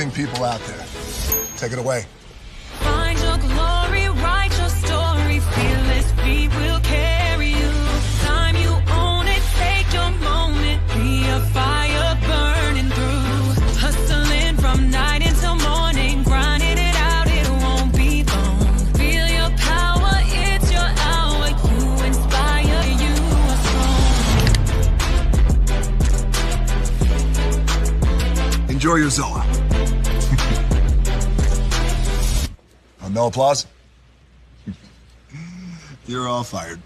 amazing people out there. Take it away. Find your glory, write your story, fearless feet will carry you. Time you own it, take your moment, be a fire burning through. Hustling from night until morning, grinding it out, it won't be long. Feel your power, it's your hour, you inspire, you are strong. Enjoy your Zoa. No applause? You're all fired.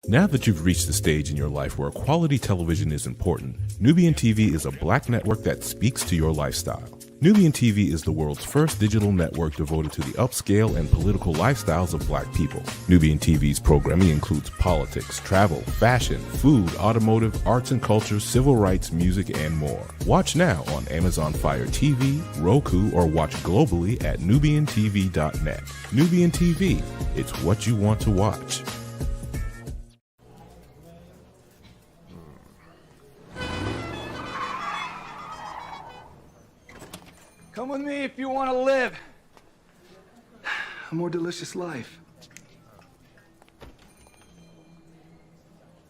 Now that you've reached the stage in your life where quality television is important, Nubian TV is a black network that speaks to your lifestyle. Nubian TV is the world's first digital network devoted to the upscale and political lifestyles of black people. Nubian TV's programming includes politics, travel, fashion, food, automotive, arts and culture, civil rights, music, and more. Watch now on Amazon Fire TV, Roku, or watch globally at nubiantv.net. Nubian TV, it's what you want to watch. Come with me if you want to live a more delicious life.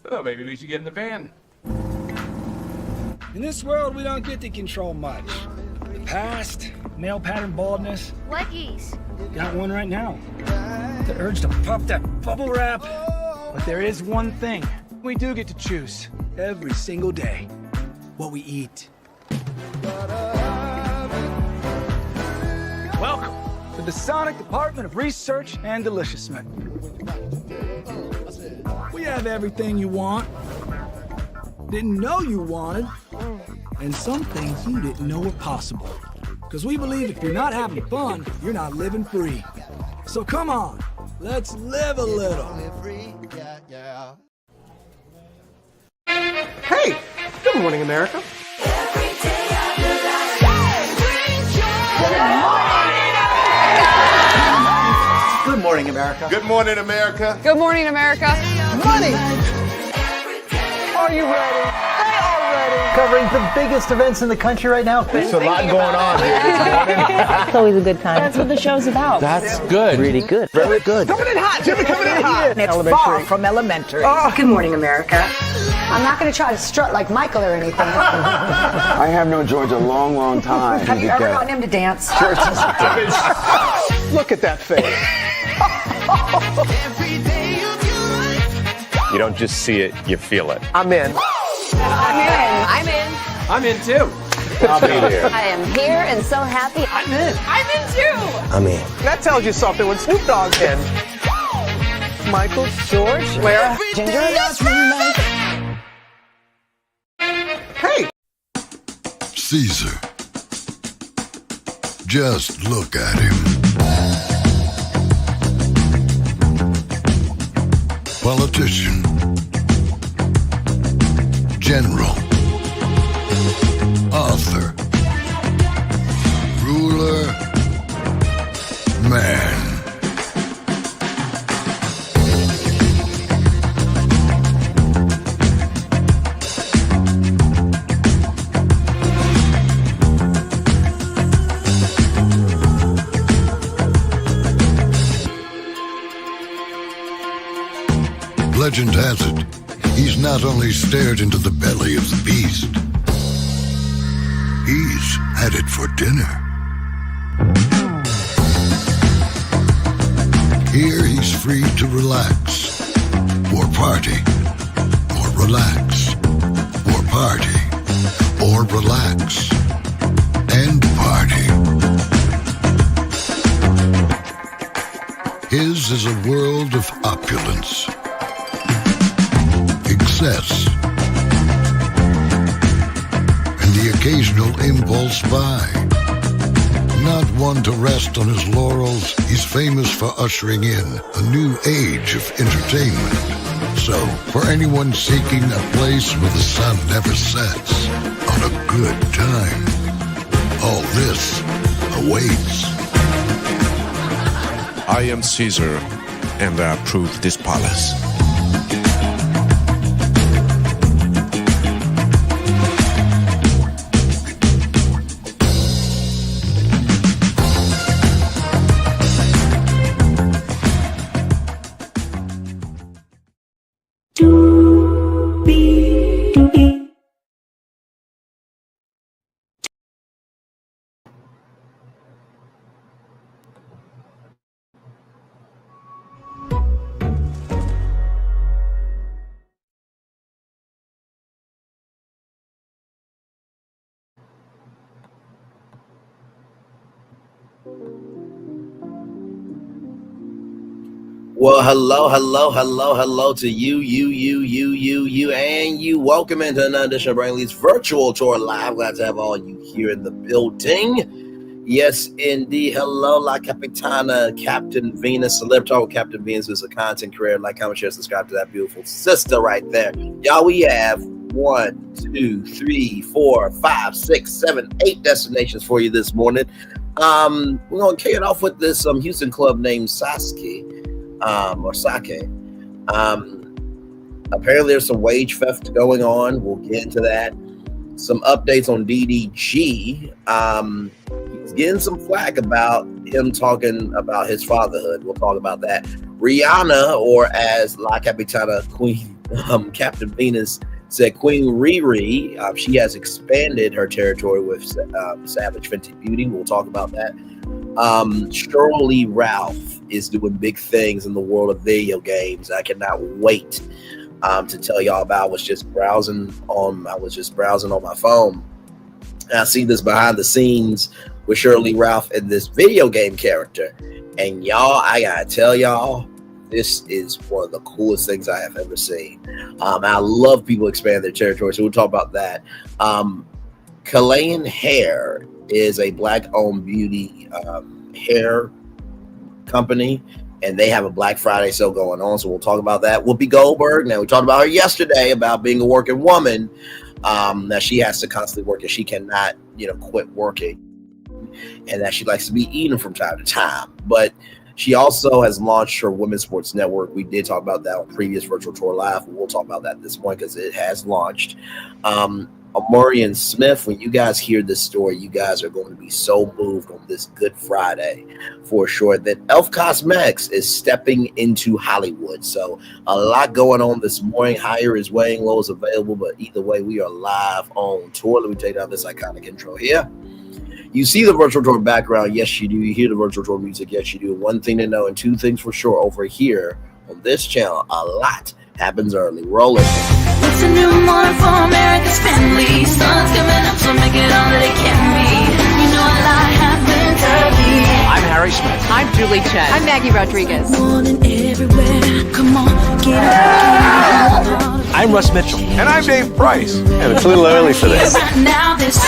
Oh, maybe we should get in the van. In this world, we don't get to control much. The past, male pattern baldness. Leggies. Got one right now. The urge to puff that bubble wrap. But there is one thing we do get to choose every single day: what we eat. Welcome to the Sonic Department of Research and Deliciousment. We have everything you want, didn't know you wanted, and some things you didn't know were possible. Because we believe if you're not having fun, you're not living free. So come on, let's live a little. Hey, good morning, America. Good morning, America. Good morning, America. Good morning, America. Money! Are you ready? They are ready. Covering the biggest events in the country right now. There's a lot going on here this morning. It's always a good time. That's what the show's about. That's good. Really good. Very good. Coming in hot, Jimmy, coming in hot. It's far from elementary. Oh. Good morning, America. I'm not going to try to strut like Michael or anything. I have known George a long, long time. Have you ever gotten him to dance? Look at that face. You don't just see it, you feel it. I'm in. I'm in. I'm in. I'm in too. I'll be there. I am here and so happy. I'm in. I'm in too. I'm in. That tells you something when Snoop Dogg's in. Michael, George, where? Ginger. Hey. Caesar. Just look at him. Politician. General. Author. Ruler. Man. Legend has it, he's not only stared into the belly of the beast, he's had it for dinner. Here he's free to relax, or party, or relax, or party, or relax, and party. His is a world of opulence, excess, and the occasional impulse buy. Not one to rest on his laurels, he's famous for ushering in a new age of entertainment. So, for anyone seeking a place where the sun never sets on a good time, all this awaits. I am Caesar, and I approve this palace. Well, hello to you, and you. Welcome into another edition of Brainley's Virtual Tour Live. Glad to have all you here in the building. Yes, indeed. Hello, La Capitana, Captain Venus, Celeb Talk with Captain Venus, who's a content creator. Like, comment, share, subscribe to that beautiful sister right there. Y'all, we have 1, 2, 3, 4, 5, 6, 7, 8 destinations for you this morning. We're going to kick it off with this Houston club named Sake. Apparently there's some wage theft going on. We'll get into that. Some updates on DDG. He's getting some flack about him talking about his fatherhood. We'll talk about that. Rihanna, or as La Capitana Queen Captain Venus said, Queen Riri, she has expanded her territory with Savage Fenty Beauty. We'll talk about that. Sheryl Lee Ralph is doing big things in the world of video games. I cannot wait to tell y'all about. I was just browsing on my phone, and I see this behind the scenes with Sheryl Lee Ralph and this video game character. And y'all, I gotta tell y'all, this is one of the coolest things I have ever seen. I love people expand their territory, so we'll talk about that. Klaiyin Hair is a Black-owned beauty hair company, and they have a Black Friday sale going on, so we'll talk about that. Whoopi Goldberg, now we talked about her yesterday about being a working woman, that she has to constantly work and she cannot, quit working, and that she likes to be eating from time to time. But she also has launched her Women's Sports Network. We did talk about that on previous Virtual Tour Live. We'll talk about that this morning because it has launched. Amorion Smith, when you guys hear this story, you guys are going to be so moved on this Good Friday for sure that E.L.F Cosmetics is stepping into Hollywood. So a lot going on this morning. Higher is weighing, low is available, but either way, we are live on tour. Let me take down this iconic intro here. You see the Virtual Tour background, yes you do. You hear the Virtual Tour music, yes you do. One thing to know and two things for sure over here on this channel, a lot happens early. Roll it. It's a new morning for America's family. Sun's coming up, so make it all that it can be. You know a lot happens early. I'm Harry Smith. I'm Julie Chen. I'm Maggie Rodriguez. Morning everywhere. Come on, get up. I'm Russ Mitchell. And I'm Dave Price. And it's a little early for this. Right now, this it's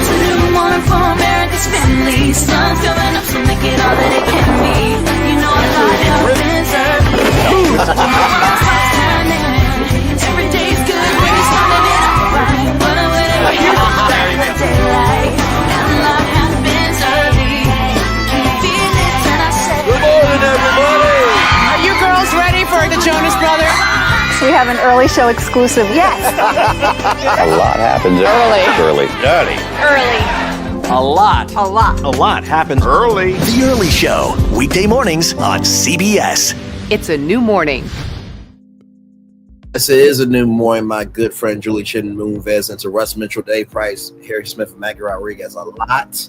a new morning for America's family. Sun's coming up, so make it all that it can be. You know a lot happens early. Every day's good when you're starting it off right. But whenever you're starting the daylight, and a lot happens early. Can you feel it when I say? Good morning, everybody. Are you girls ready for the Jonas Brothers? We have an early show exclusive. Yes. A lot happens early. A lot happens Early. The Early Show, weekday mornings on CBS. It's a new morning. This is a new morning. My good friend Julie Chen, Moonves, and to Russ Mitchell, Dave Price, Harry Smith, and Maggie Rodriguez. A lot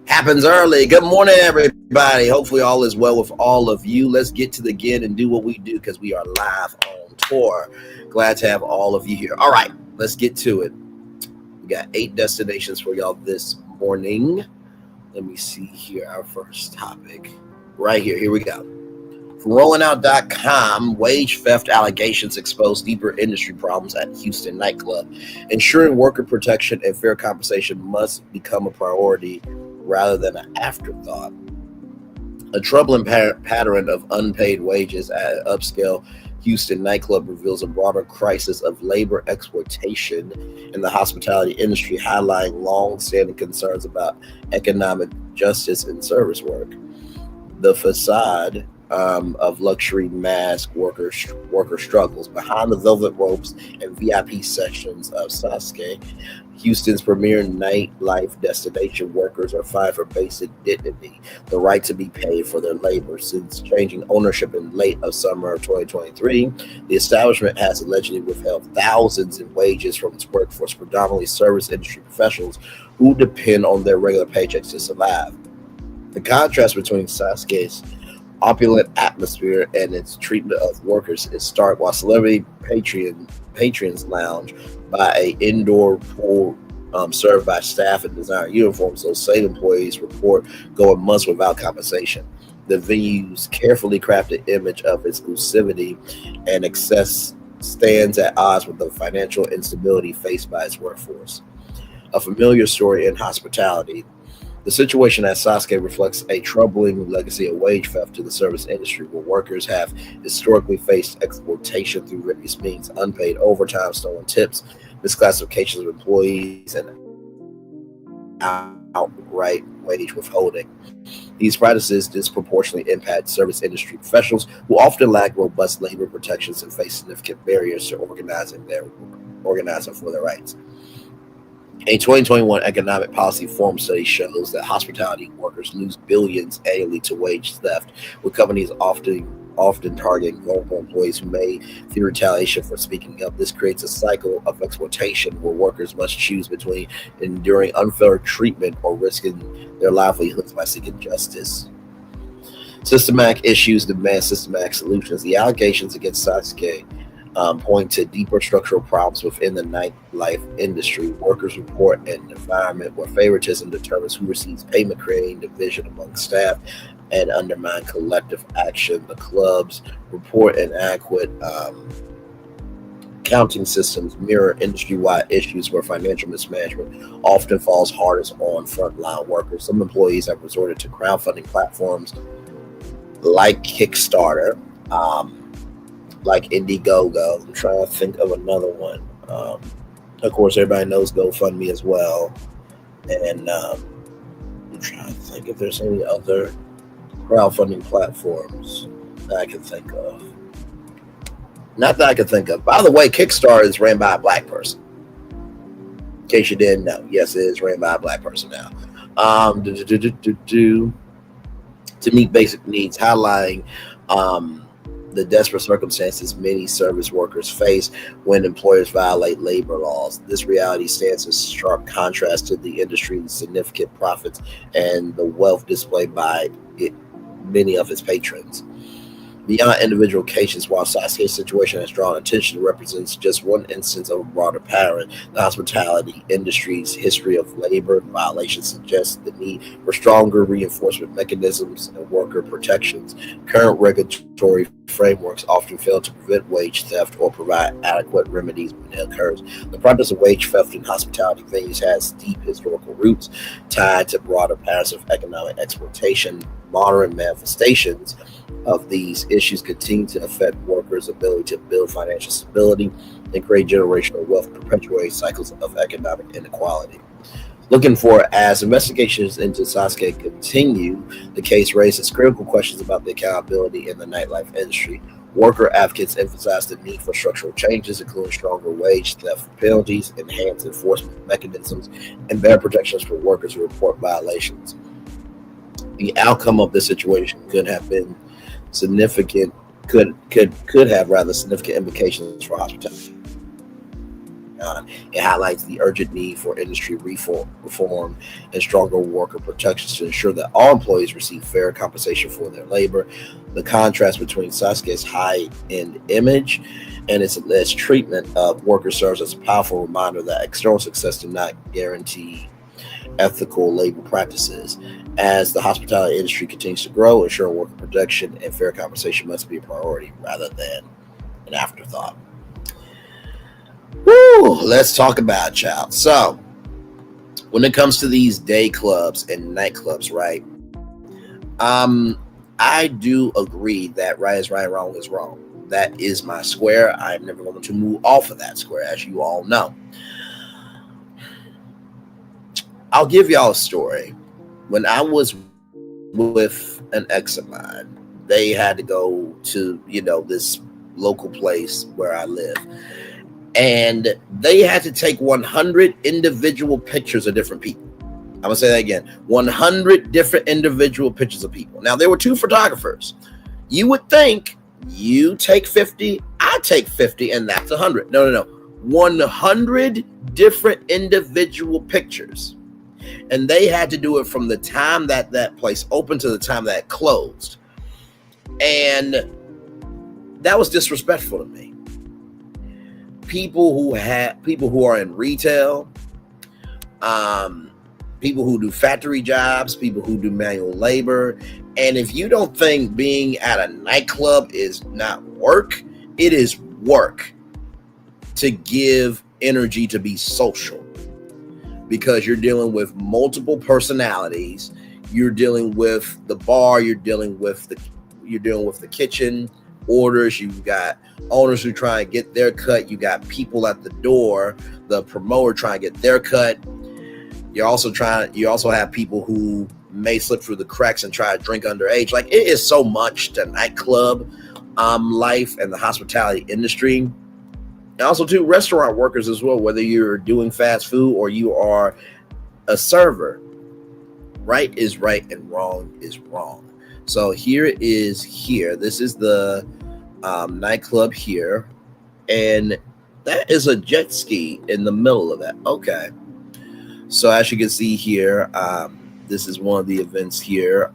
happens early. Good morning, everybody. Hopefully all is well with all of you. Let's get to the gig and do what we do because we are live on tour. Glad to have all of you here. All right, let's get to it. We got 8 destinations for y'all this morning. Let me see here. Our first topic right here. Here we go. From RollingOut.com, wage theft allegations expose deeper industry problems at Houston nightclub. Ensuring worker protection and fair compensation must become a priority rather than an afterthought. A troubling pattern of unpaid wages at an upscale Houston nightclub reveals a broader crisis of labor exploitation in the hospitality industry, highlighting long-standing concerns about economic justice and service work. The facade of luxury mask worker struggles. Behind the velvet ropes and VIP sections of Sake, Houston's premier nightlife destination, workers are fighting for basic dignity, the right to be paid for their labor. Since changing ownership in late of summer of 2023, the establishment has allegedly withheld thousands in wages from its workforce, predominantly service industry professionals who depend on their regular paychecks to survive. The contrast between Sake's opulent atmosphere and its treatment of workers is stark. While celebrity patrons lounge by an indoor pool served by staff in designer uniforms, those same employees report going months without compensation. The venue's carefully crafted image of exclusivity and excess stands at odds with the financial instability faced by its workforce. A familiar story in hospitality, the situation at Sasuke reflects a troubling legacy of wage theft to the service industry, where workers have historically faced exploitation through various means: unpaid overtime, stolen tips, misclassifications of employees, and outright wage withholding. These practices disproportionately impact service industry professionals who often lack robust labor protections and face significant barriers to organizing for their rights. A 2021 economic policy forum study shows that hospitality workers lose billions annually to wage theft, with companies often targeting vulnerable employees who may fear retaliation for speaking up. This creates a cycle of exploitation where workers must choose between enduring unfair treatment or risking their livelihoods by seeking justice. Systematic issues demand systematic solutions. The allegations against Sasuke point to deeper structural problems within the nightlife industry. Workers report an environment where favoritism determines who receives payment, creating division among staff and undermine collective action. The clubs report inadequate accounting systems mirror industry-wide issues where financial mismanagement often falls hardest on frontline workers. Some employees have resorted to crowdfunding platforms like Kickstarter, like Indiegogo. I'm trying to think of another one. Of course, everybody knows GoFundMe as well. And I'm trying to think if there's any other crowdfunding platforms that I can think of. Not that I can think of. By the way, Kickstarter is ran by a black person. In case you didn't know. Yes, it is ran by a black person now. To meet basic needs, highlighting the desperate circumstances many service workers face when employers violate labor laws. This reality stands in stark contrast to the industry's significant profits and the wealth displayed by many of its patrons. Beyond individual cases, while Sasuke's situation has drawn attention, it represents just one instance of a broader pattern. The hospitality industry's history of labor violations suggests the need for stronger reinforcement mechanisms and worker protections. Current regulatory frameworks often fail to prevent wage theft or provide adequate remedies when it occurs. The practice of wage theft in hospitality venues has deep historical roots tied to broader patterns of economic exploitation. Modern manifestations of these issues continue to affect workers' ability to build financial stability and create generational wealth, perpetuating cycles of economic inequality. As investigations into Sasuke continue, the case raises critical questions about the accountability in the nightlife industry. Worker advocates emphasize the need for structural changes, including stronger wage theft penalties, enhanced enforcement mechanisms, and better protections for workers who report violations. The outcome of this situation could have significant implications for hospitality. It highlights the urgent need for industry reform and stronger worker protections to ensure that all employees receive fair compensation for their labor. The contrast between Sasuke's high-end image and its alleged treatment of workers serves as a powerful reminder that external success does not guarantee ethical labor practices. As the hospitality industry continues to grow, ensuring worker protection and fair compensation must be a priority rather than an afterthought. Woo! Let's talk about it, child. So, when it comes to these day clubs and nightclubs, right? I do agree that right is right, wrong is wrong. That is my square. I'm never going to move off of that square, as you all know. I'll give y'all a story. When I was with an ex of mine, they had to go to, this local place where I live. And they had to take 100 individual pictures of different people. I'm going to say that again. 100 different individual pictures of people. Now, there were 2 photographers. You would think you take 50, I take 50, and that's 100. No. 100 different individual pictures. And they had to do it from the time that that place opened to the time that it closed. And that was disrespectful to me. People who are in retail, people who do factory jobs, people who do manual labor, And if you don't think being at a nightclub is not work, it is work to give energy to be social, because you're dealing with multiple personalities. You're dealing with the bar. You're dealing with the kitchen orders. You've got owners who try and get their cut. You got people at the door, the promoter trying to get their cut. You also have people who may slip through the cracks and try to drink underage. Like, it is so much to nightclub life and the hospitality industry. And also too, restaurant workers as well, whether you're doing fast food or you are a server. Right is right and wrong is wrong. So here it is here. This is the nightclub here. And that is a jet ski in the middle of that. Okay. So as you can see here, this is one of the events here.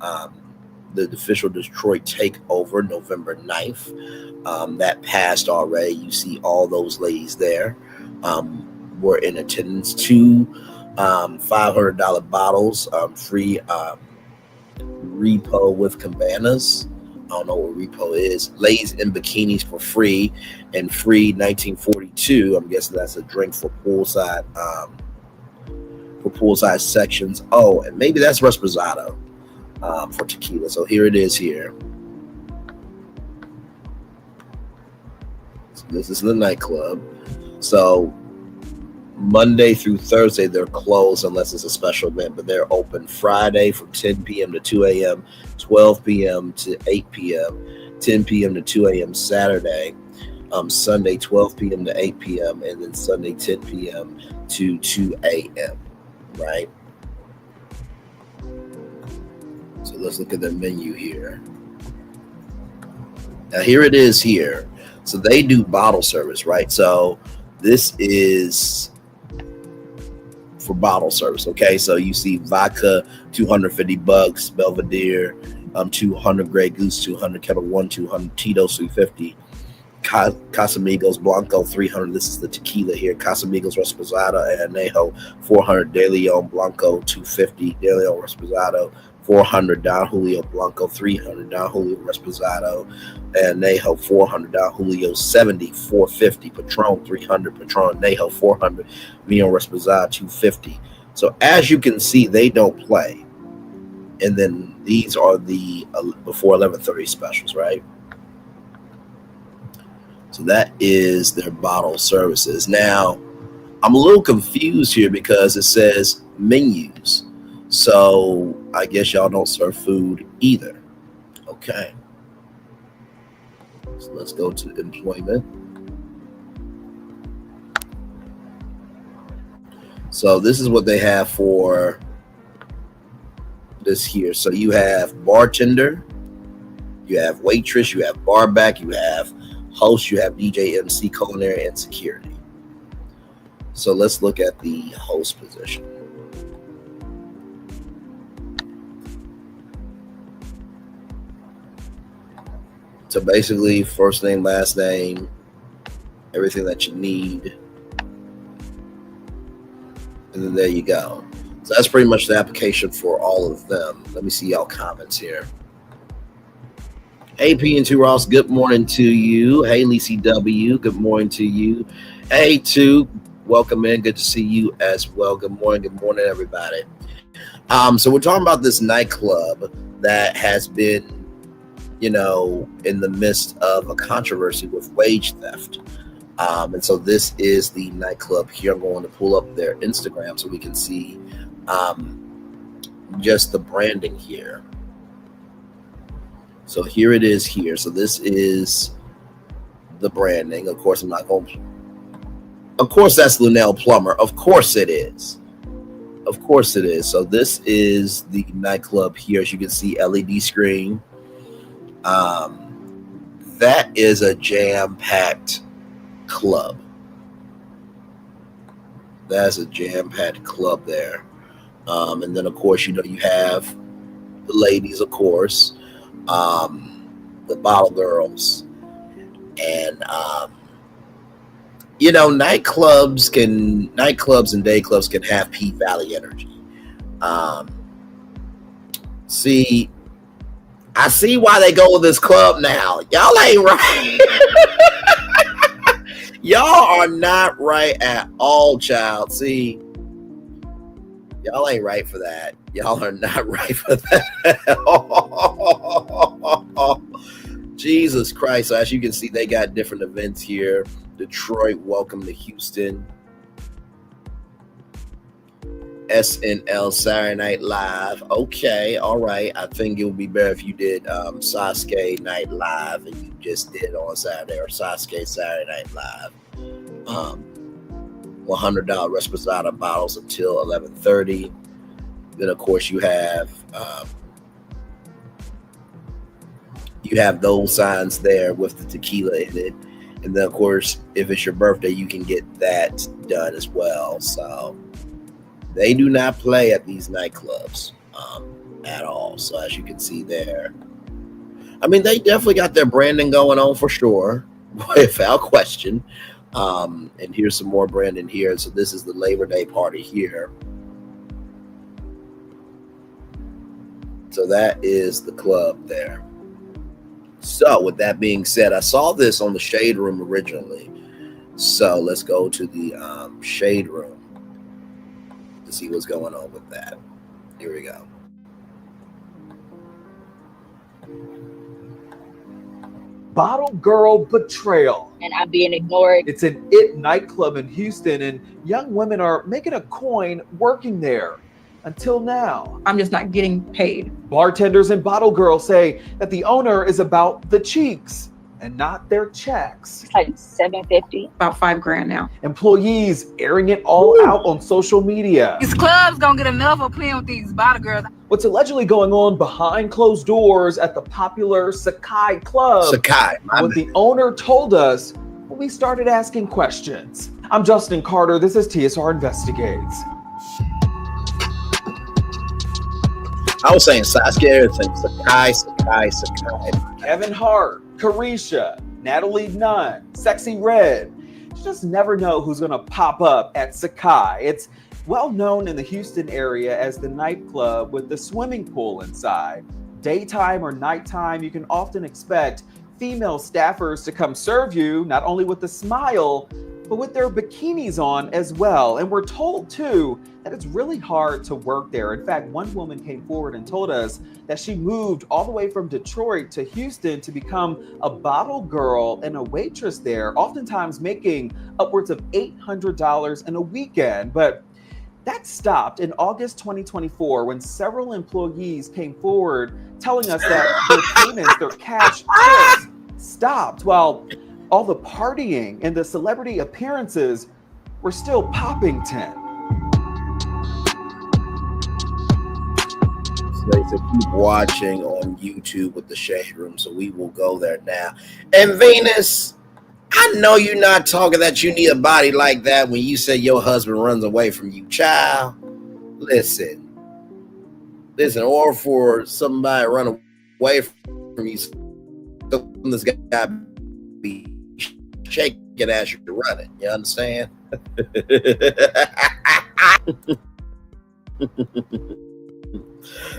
The official Detroit takeover, November 9th. That passed already. You see all those ladies there were in attendance. 2 $500 bottles, free repo with cabanas. I don't know what repo is. Ladies in bikinis for free, and free 1942. I'm guessing that's a drink for poolside sections. Oh, and maybe that's Reposado for tequila. So here it is here. So this is the nightclub. So Monday through Thursday, they're closed unless it's a special event, but they're open Friday from 10 p.m. to 2 a.m., 12 p.m. to 8 p.m., 10 p.m. to 2 a.m. Saturday, Sunday 12 p.m. to 8 p.m., and then Sunday 10 p.m. to 2 a.m., right? So let's look at the menu here. Now here it is here. So they do bottle service, right? So this is for bottle service. Okay, so you see vodka, $250, Belvedere, 200 Grey Goose, 200 Kettle One, 200 Tito's, 350, Casamigos Blanco, 300. This is the tequila here. Casamigos Reposado and Añejo, 400. De Leon Blanco, 250. De Leon Reposado, 400. Don Julio Blanco, 300. Don Julio Reposado and Añejo, 400. Don Julio 70, 450. Patron 300. Patron Añejo 400. Vino Reposado 250. So as you can see, they don't play. And then these are the before 11:30 specials, right? So that is their bottle services. Now, I'm a little confused here because it says menus. So I guess y'all don't serve food either. Okay. So let's go to employment. So this is what they have for this here. So you have bartender, you have waitress, you have barback, you have host, you have DJ, MC, culinary, and security. So let's look at the host position. So basically, first name, last name, everything that you need. And then there you go. So that's pretty much the application for all of them. Let me see y'all comments here. Hey, P&2 Ross, good morning to you. Hey, Lacey W, good morning to you. Hey, 2, welcome in. Good to see you as well. Good morning, everybody. So we're talking about this nightclub that has been, in the midst of a controversy with wage theft. And so this is the nightclub here. I'm going to pull up their Instagram so we can see just the branding here. So here it is here. So this is the branding. Of course, I'm not going to. Of course, that's Lunel Plummer. Of course it is. Of course it is. So this is the nightclub here. As you can see, LED screen. That is a jam-packed club. That's a jam-packed club there. And then, of course, you have the ladies, of course. The bottle girls, and nightclubs and day clubs can have P Valley energy. See, I see why they go with this club now. Y'all ain't right. Y'all are not right at all, child. See, y'all ain't right for that. Y'all are not right for that. Jesus Christ. So as you can see, they got different events here. Detroit, welcome to Houston. SNL Saturday Night Live. Okay, all right. I think it would be better if you did Sasuke Night Live and you just did on Saturday, or Sasuke Saturday Night Live. $100 Reposado bottles until 11:30. Then of course you have those signs there with the tequila in it. And then of course, if it's your birthday, you can get that done as well. So they do not play at these nightclubs at all. So as you can see there, I mean, they definitely got their branding going on for sure, without question. And here's some more branding here. So this is the Labor Day party here. So that is the club there. So with that being said, I saw this on the Shade Room originally. So let's go to the Shade Room to see what's going on with that. Here we go. Bottle Girl Betrayal. And I'm being ignored. It's an IT nightclub in Houston, and young women are making a coin working there. Until now. I'm just not getting paid. Bartenders and bottle girls say that the owner is about the cheeks and not their checks. It's like $750. About $5,000 now. Employees airing it all out on social media. These clubs gonna get enough for playing with these bottle girls. What's allegedly going on behind closed doors at the popular Sekai club. Sekai. What the owner told us when we started asking questions. I'm Justin Carter. This is TSR Investigates. I was saying Sasuke, everything. Sekai. Kevin Hart, Carisha, Natalie Nunn, Sexy Red. You just never know who's going to pop up at Sekai. It's well known in the Houston area as the nightclub with the swimming pool inside. Daytime or nighttime, you can often expect female staffers to come serve you, not only with a smile, but with their bikinis on as well. And we're told too that it's really hard to work there. In fact, one woman came forward and told us that she moved all the way from Detroit to Houston to become a bottle girl and a waitress there, oftentimes making upwards of $800 in a weekend. But that stopped in August 2024 when several employees came forward telling us that their payments, their cash tips stopped while all the partying and the celebrity appearances were still popping 10. So they said keep watching on YouTube with the Shade Room, so we will go there now. And Venus, I know you're not talking that you need a body like that when you say your husband runs away from you, child. Listen, or for somebody to run away from you, this guy be shaking as you're running. You understand?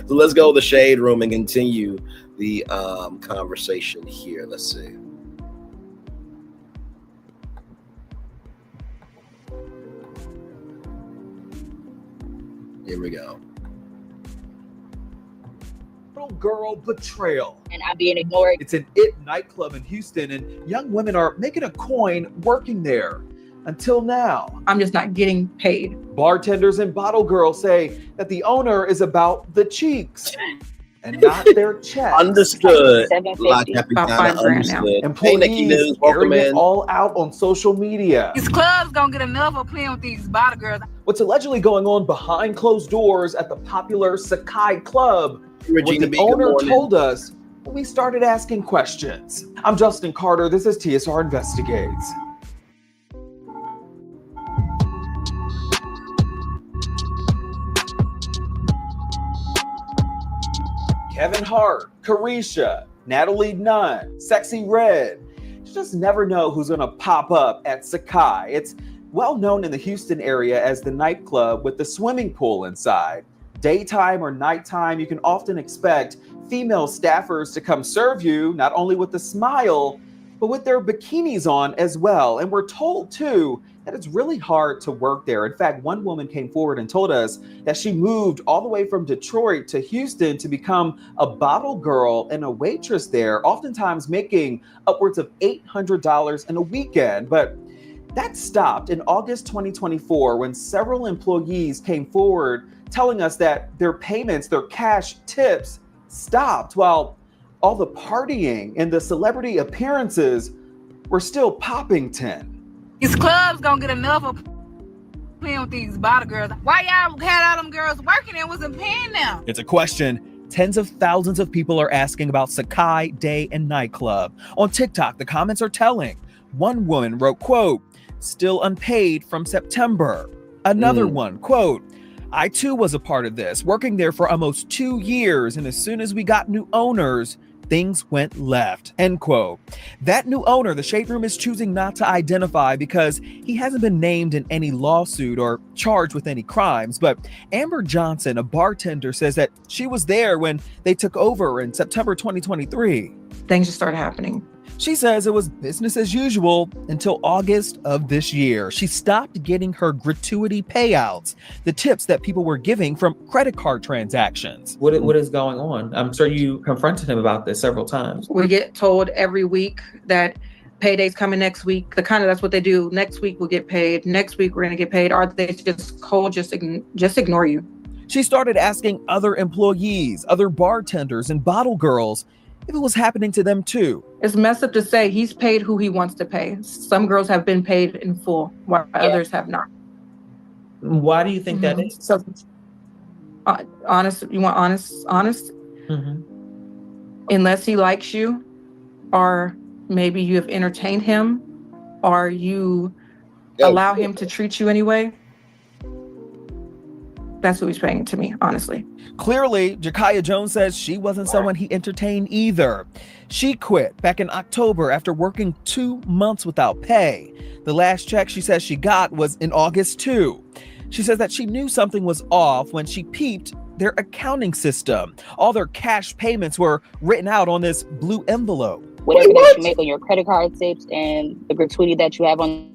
So let's go to the Shade Room and continue the conversation here. Let's see. Here we go. Girl Betrayal. And I'm being ignored. It's an IT nightclub in Houston, and young women are making a coin working there. Until now. I'm just not getting paid. Bartenders and bottle girls say that the owner is about the cheeks and not their checks. Understood. About $5,000 now. Employees airing it all out on social media. These clubs gonna get enough for playing with these bottle girls. What's allegedly going on behind closed doors at the popular Sekai club. Regina what the B, owner told us when we started asking questions. I'm Justin Carter. This is TSR Investigates. Kevin Hart, Carisha, Natalie Nunn, Sexy Red. You just never know who's going to pop up at Sekai. It's well known in the Houston area as the nightclub with the swimming pool inside. Daytime or nighttime, you can often expect female staffers to come serve you, not only with a smile, but with their bikinis on as well. And we're told too that it's really hard to work there. In fact, one woman came forward and told us that she moved all the way from Detroit to Houston to become a bottle girl and a waitress there, oftentimes making upwards of $800 in a weekend. But that stopped in August 2024 when several employees came forward telling us that their payments, their cash tips, stopped while all the partying and the celebrity appearances were still popping 10. These clubs gonna get enough of playing with these bottle girls. Why y'all had all them girls working and wasn't paying them? It's a question tens of thousands of people are asking about Sekai Day and Nightclub. On TikTok, the comments are telling. One woman wrote, quote, "Still unpaid from September." Another one, quote, "I too was a part of this, working there for almost 2 years, and as soon as we got new owners, things went left," end quote. That new owner, the Shade Room is choosing not to identify because he hasn't been named in any lawsuit or charged with any crimes. But Amber Johnson, a bartender, says that she was there when they took over in September 2023. Things just started happening. She says it was business as usual until August of this year. She stopped getting her gratuity payouts, the tips that people were giving from credit card transactions. What is going on? I'm sure you confronted him about this several times. We get told every week that payday's coming next week. That's what they do. Next week we'll get paid. Next week we're going to get paid. Or they just cold, just ignore you. She started asking other employees, other bartenders and bottle girls if it was happening to them too. It's messed up to say he's paid who he wants to pay. Some girls have been paid in full, while others have not. Why do you think that is? So, honest, you want honest? Unless he likes you, or maybe you have entertained him, or you allow him to treat you anyway. That's who he's paying to me, honestly. Clearly, Jakaya Jones says she wasn't someone he entertained either. She quit back in October after working 2 months without pay. The last check she says she got was in August too. She says that she knew something was off when she peeped their accounting system. All their cash payments were written out on this blue envelope. Whatever that you make on your credit card tips and the gratuity that you have on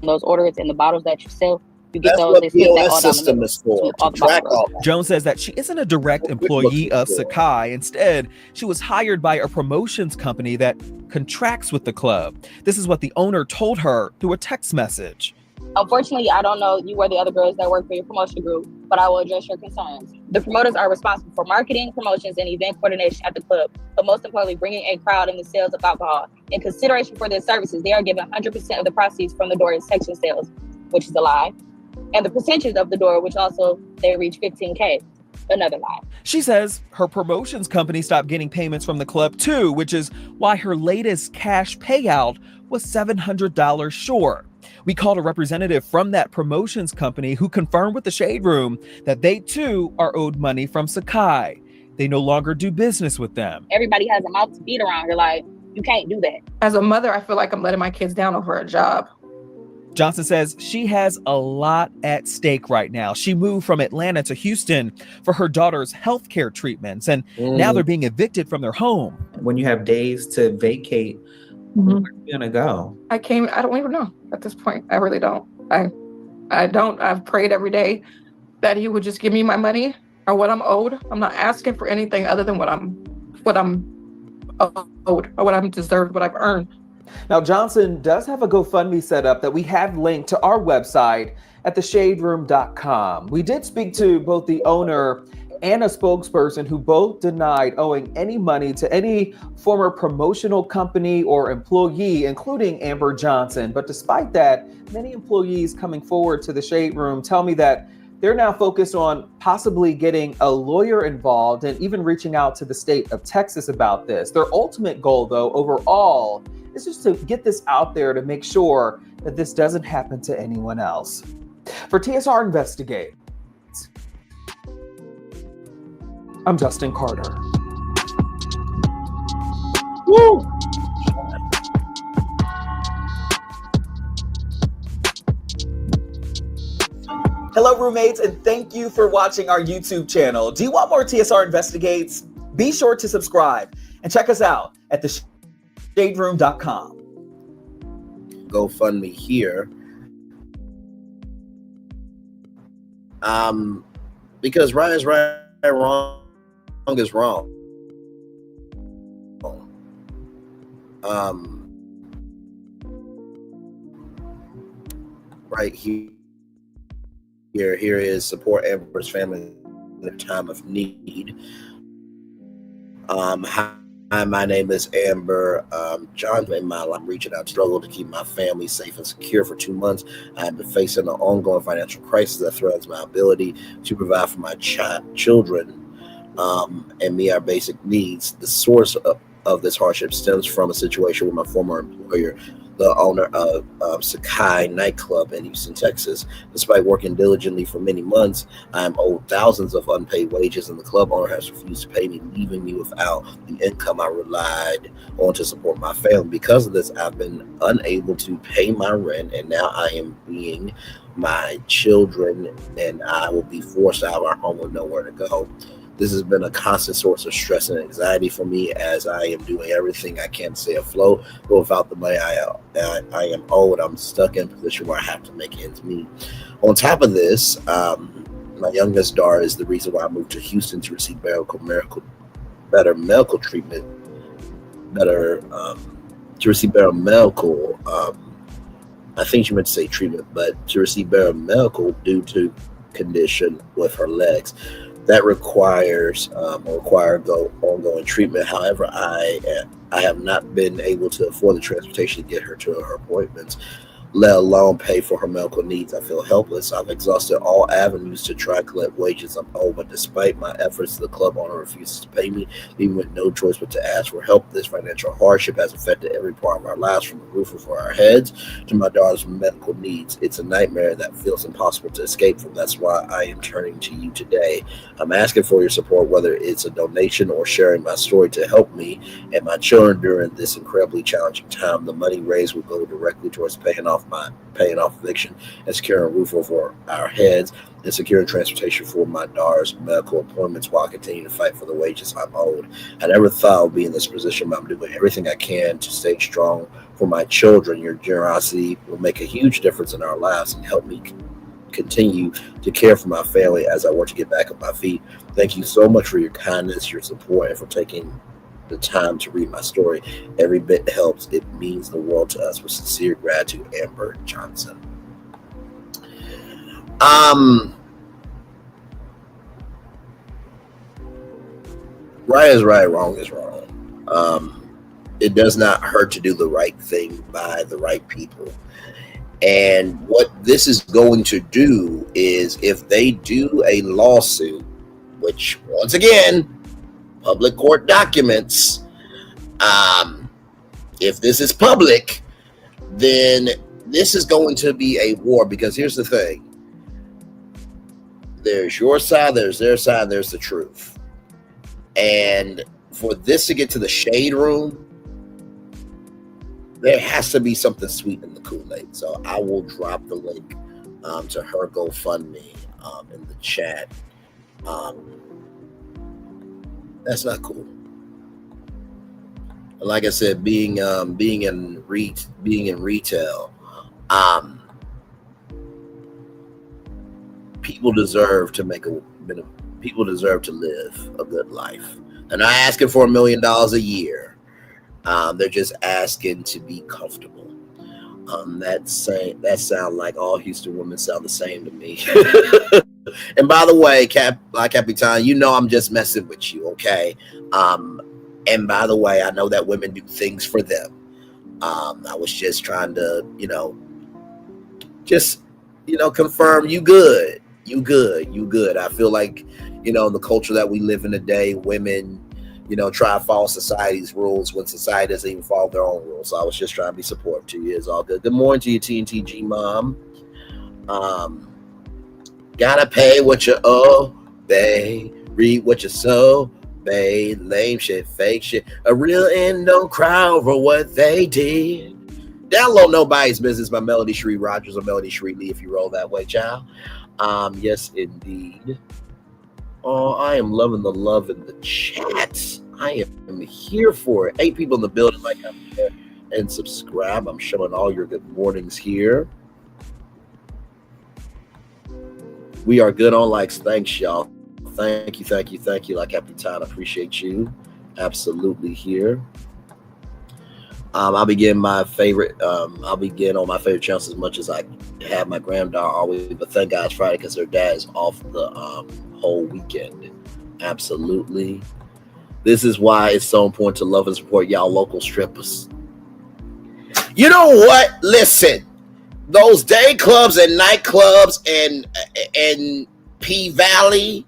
those orders and the bottles that you sell, you get those. They stick that all down the middle to track all that. Jones says that she isn't a direct employee of Sekai. Instead, she was hired by a promotions company that contracts with the club. This is what the owner told her through a text message. Unfortunately, I don't know you or the other girls that work for your promotion group, but I will address your concerns. The promoters are responsible for marketing, promotions, and event coordination at the club, but most importantly, bringing a crowd in the sales of alcohol. In consideration for their services, they are given 100% of the proceeds from the door in section sales, which is a lie, and the percentage of the door, which also they reach 15K. Another lie. She says her promotions company stopped getting payments from the club too, which is why her latest cash payout was $700 short. We called a representative from that promotions company who confirmed with the Shade Room that they too are owed money from Sekai. They no longer do business with them. Everybody has a mouth to feed around here. Like, you can't do that. As a mother, I feel like I'm letting my kids down over a job. Johnson says she has a lot at stake right now. She moved from Atlanta to Houston for her daughter's healthcare treatments, and now they're being evicted from their home. When you have days to vacate, where are you gonna go? I don't even know at this point. I really don't. I don't. I've prayed every day that he would just give me my money or what I'm owed. I'm not asking for anything other than what I'm owed or what I'm deserved, what I've earned. Now, Johnson does have a GoFundMe set up that we have linked to our website at theshaderoom.com. We did speak to both the owner and a spokesperson who both denied owing any money to any former promotional company or employee, including Amber Johnson. But despite that, many employees coming forward to the Shade Room tell me that they're now focused on possibly getting a lawyer involved and even reaching out to the state of Texas about this. Their ultimate goal, though, overall, is just to get this out there to make sure that this doesn't happen to anyone else. For TSR Investigates, I'm Justin Carter. Woo! Hello, roommates, and thank you for watching our YouTube channel. Do you want more TSR Investigates? Be sure to subscribe and check us out at theshaderoom.com. GoFundMe here. Because right is right, wrong is wrong. Right here is support Amber's family in a time of need. Hi, my name is Amber. John, in my life, reaching out, struggle to keep my family safe and secure for 2 months. I have been facing an ongoing financial crisis that threatens my ability to provide for my children and meet our basic needs. The source of this hardship stems from a situation with my former employer, the owner of Sekai nightclub in Houston, Texas. Despite working diligently for many months, I am owed thousands of unpaid wages, and the club owner has refused to pay me, leaving me without the income I relied on to support my family. Because of this, I've been unable to pay my rent, and now I am being my children, and I will be forced out of our home with nowhere to go. This has been a constant source of stress and anxiety for me, as I am doing everything I can to stay afloat, but without the money I am owed, I'm stuck in a position where I have to make ends meet. On top of this, my youngest daughter is the reason why I moved to Houston to receive better medical treatment, I think she meant to say treatment, but to receive better medical due to condition with her legs. That requires ongoing treatment. However, I have not been able to afford the transportation to get her to her appointments, let alone pay for her medical needs. I feel helpless. I've exhausted all avenues to try to collect wages I'm owed, but despite my efforts, the club owner refuses to pay me, leaving with no choice but to ask for help. This financial hardship has affected every part of our lives, from the roof over our heads to my daughter's medical needs. It's a nightmare that feels impossible to escape from. That's why I am turning to you today. I'm asking for your support, whether it's a donation or sharing my story to help me and my children during this incredibly challenging time. The money raised will go directly towards paying off eviction and securing a roof over our heads and securing transportation for my daughter's medical appointments while I continue to fight for the wages I'm owed. I never thought I would be in this position, but I'm doing everything I can to stay strong for my children. Your generosity will make a huge difference in our lives and help me continue to care for my family as I work to get back on my feet. Thank you so much for your kindness, your support, and for taking the time to read my story. Every bit helps. It means the world to us. With sincere gratitude, Amber Johnson. Right is right, wrong is wrong. It does not hurt to do the right thing by the right people. And what this is going to do is, if they do a lawsuit, which once again, public court documents, if this is public, then this is going to be a war. Because here's the thing, there's your side, there's their side, there's the truth. And for this to get to the shade room, there has to be something sweet in the Kool-Aid. So I will drop the link to her GoFundMe in the chat. That's not cool. Like I said, being in retail, people deserve to people deserve to live a good life. They're not asking for $1 million a year. They're just asking to be comfortable. That sound like all Houston women sound the same to me. And by the way, Capitan, you know I'm just messing with you, okay? And by the way, I know that women do things for them. I was just trying to, confirm you good. I feel like, in the culture that we live in today, women, try to follow society's rules when society doesn't even follow their own rules. So I was just trying to be supportive to you. It's all good. Good morning to you, TNTG mom. Gotta pay what you owe, babe. Read what you sow, babe. Lame shit, fake shit. A real end don't cry over what they did. Download Nobody's Business by Melody Sheree Rogers or Melody Sheree Lee if you roll that way, child. Yes, indeed. Oh, I am loving the love in the chat. I am here for it. 8 people in the building. Like, share, and subscribe. I'm showing all your good mornings here. We are good on likes. Thanks, y'all. Thank you. Like Captain, appreciate you. Absolutely here. I'll begin my favorite. I'll begin on my favorite channels as much as I have my granddaughter always. But thank God it's Friday because her dad is off the whole weekend. Absolutely. This is why it's so important to love and support y'all local strippers. You know what? Listen, those day clubs and nightclubs and P Valley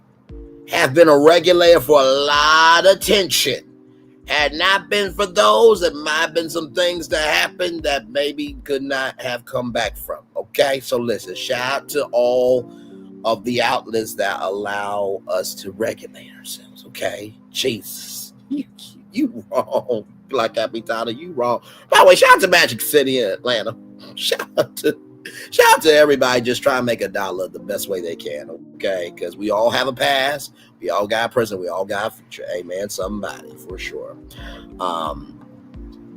have been a regulator for a lot of tension. Had not been for those, there might have been some things that happened that maybe could not have come back from. Okay, so listen, shout out to all of the outlets that allow us to regulate ourselves. Okay, Jesus, you wrong, Black Capitana, you wrong. By the way, shout out to Magic City in Atlanta. Shout out to everybody just trying to make $1 the best way they can. Okay, because we all have a past. We all got a present. We all got a future. Amen. Somebody for sure.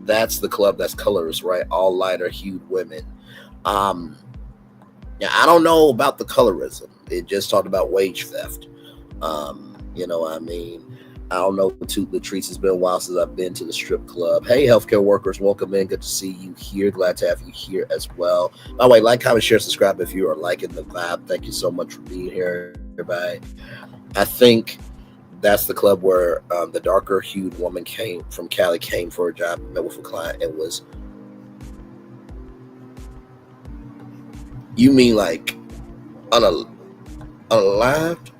That's the club. That's colors, right? All lighter hued women. Yeah, I don't know about the colorism. It just talked about wage theft. You know what I mean? I don't know. Latrice, it's been a while since I've been to the strip club. Hey, healthcare workers, welcome in. Good to see you here. Glad to have you here as well. By the way, like, comment, share, subscribe if you are liking the vibe. Thank you so much for being here, everybody. I think that's the club where the darker hued woman came from Cali, came for a job, met with a client, and was. You mean like unalived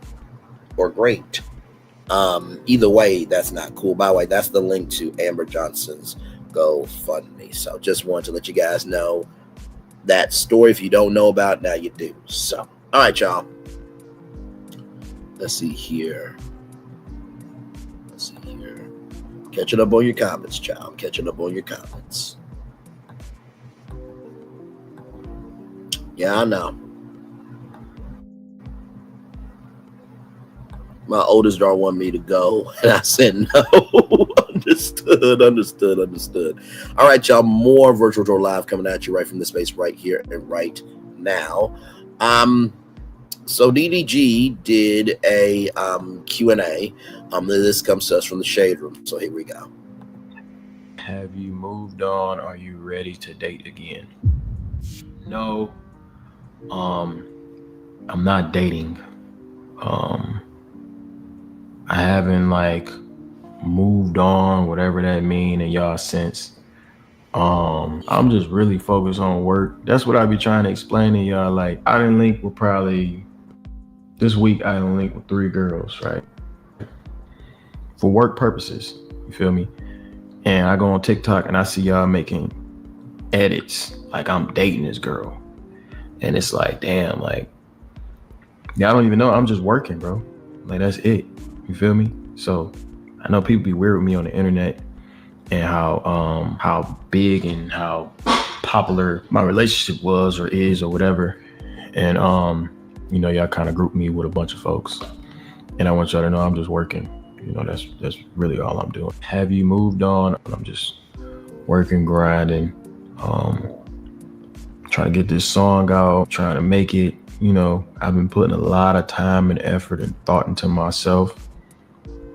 or great? Either way, that's not cool. By the way, that's the link to Amber Johnson's GoFundMe. So just wanted to let you guys know that story. If you don't know about it, now you do. So, all right, y'all. Let's see here. Catching up on your comments, child. Catching up on your comments. Yeah, I know. My oldest daughter wanted me to go, and I said no. Understood. All right, y'all. More Virtual Draw Live coming at you right from the space right here and right now. So DDG did a Q&A. This comes to us from the Shade Room. So here we go. Have you moved on? Are you ready to date again? No. I'm not dating. I haven't moved on, whatever that mean in y'all sense. I'm just really focused on work. That's what I be trying to explain to y'all. Like, I didn't link with this week I didn't link with 3 girls, right? For work purposes, you feel me? And I go on TikTok and I see y'all making edits like I'm dating this girl. And it's like, damn, like, y'all don't even know I'm just working, bro. Like, that's it. You feel me? So I know people be weird with me on the internet and how big and how popular my relationship was or is or whatever. And you know, y'all kind of group me with a bunch of folks. And I want y'all to know I'm just working. You know, that's really all I'm doing. Have you moved on? I'm just working, grinding, trying to get this song out, trying to make it. You know, I've been putting a lot of time and effort and thought into myself,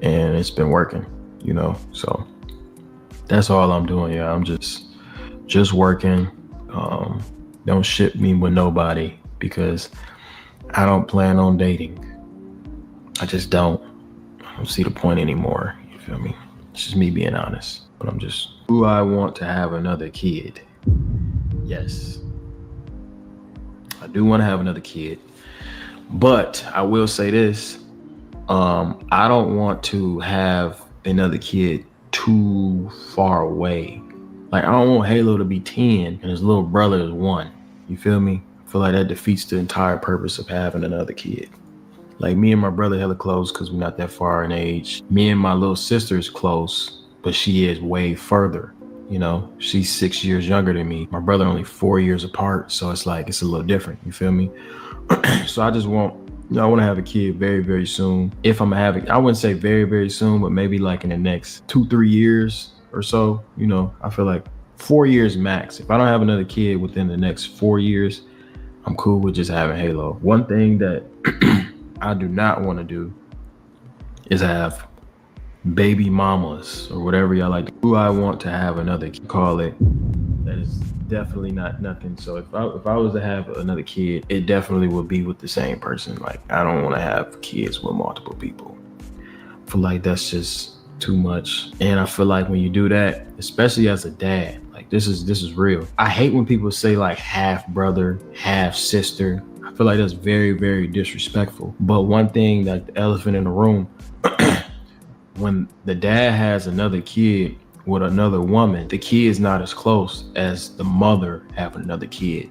and it's been working, you know. So that's all I'm doing. Yeah, I'm just working. Don't ship me with nobody because I don't plan on dating. I just don't. I don't see the point anymore. You feel me? It's just me being honest. But do I want to have another kid? Yes. I do want to have another kid. But I will say this. I don't want to have another kid too far away. Like, I don't want Halo to be 10 and his little brother is 1. You feel me? I feel like that defeats the entire purpose of having another kid. Like, me and my brother hella close because we're not that far in age. Me and my little sister is close, but she is way further. You know, she's 6 years younger than me. My brother only 4 years apart. So it's like, it's a little different. You feel me? So I just want, I want to have a kid very, very soon. If I'm having, I wouldn't say very, very soon, but maybe like in the next 2-3 years or so. I feel like 4 years max. If I don't have another kid within the next 4 years, I'm cool with just having Halo. One thing that I do not want to do is have baby mamas or whatever y'all like. Do I want to have another kid? Call it. That is definitely not nothing. So if I was to have another kid, it definitely would be with the same person. Like, I don't want to have kids with multiple people. I feel like that's just too much. And I feel like when you do that, especially as a dad, like this is real. I hate when people say like half brother, half sister. I feel like that's very, very disrespectful. But one thing, like the elephant in the room, when the dad has another kid with another woman, the kid is not as close as the mother having another kid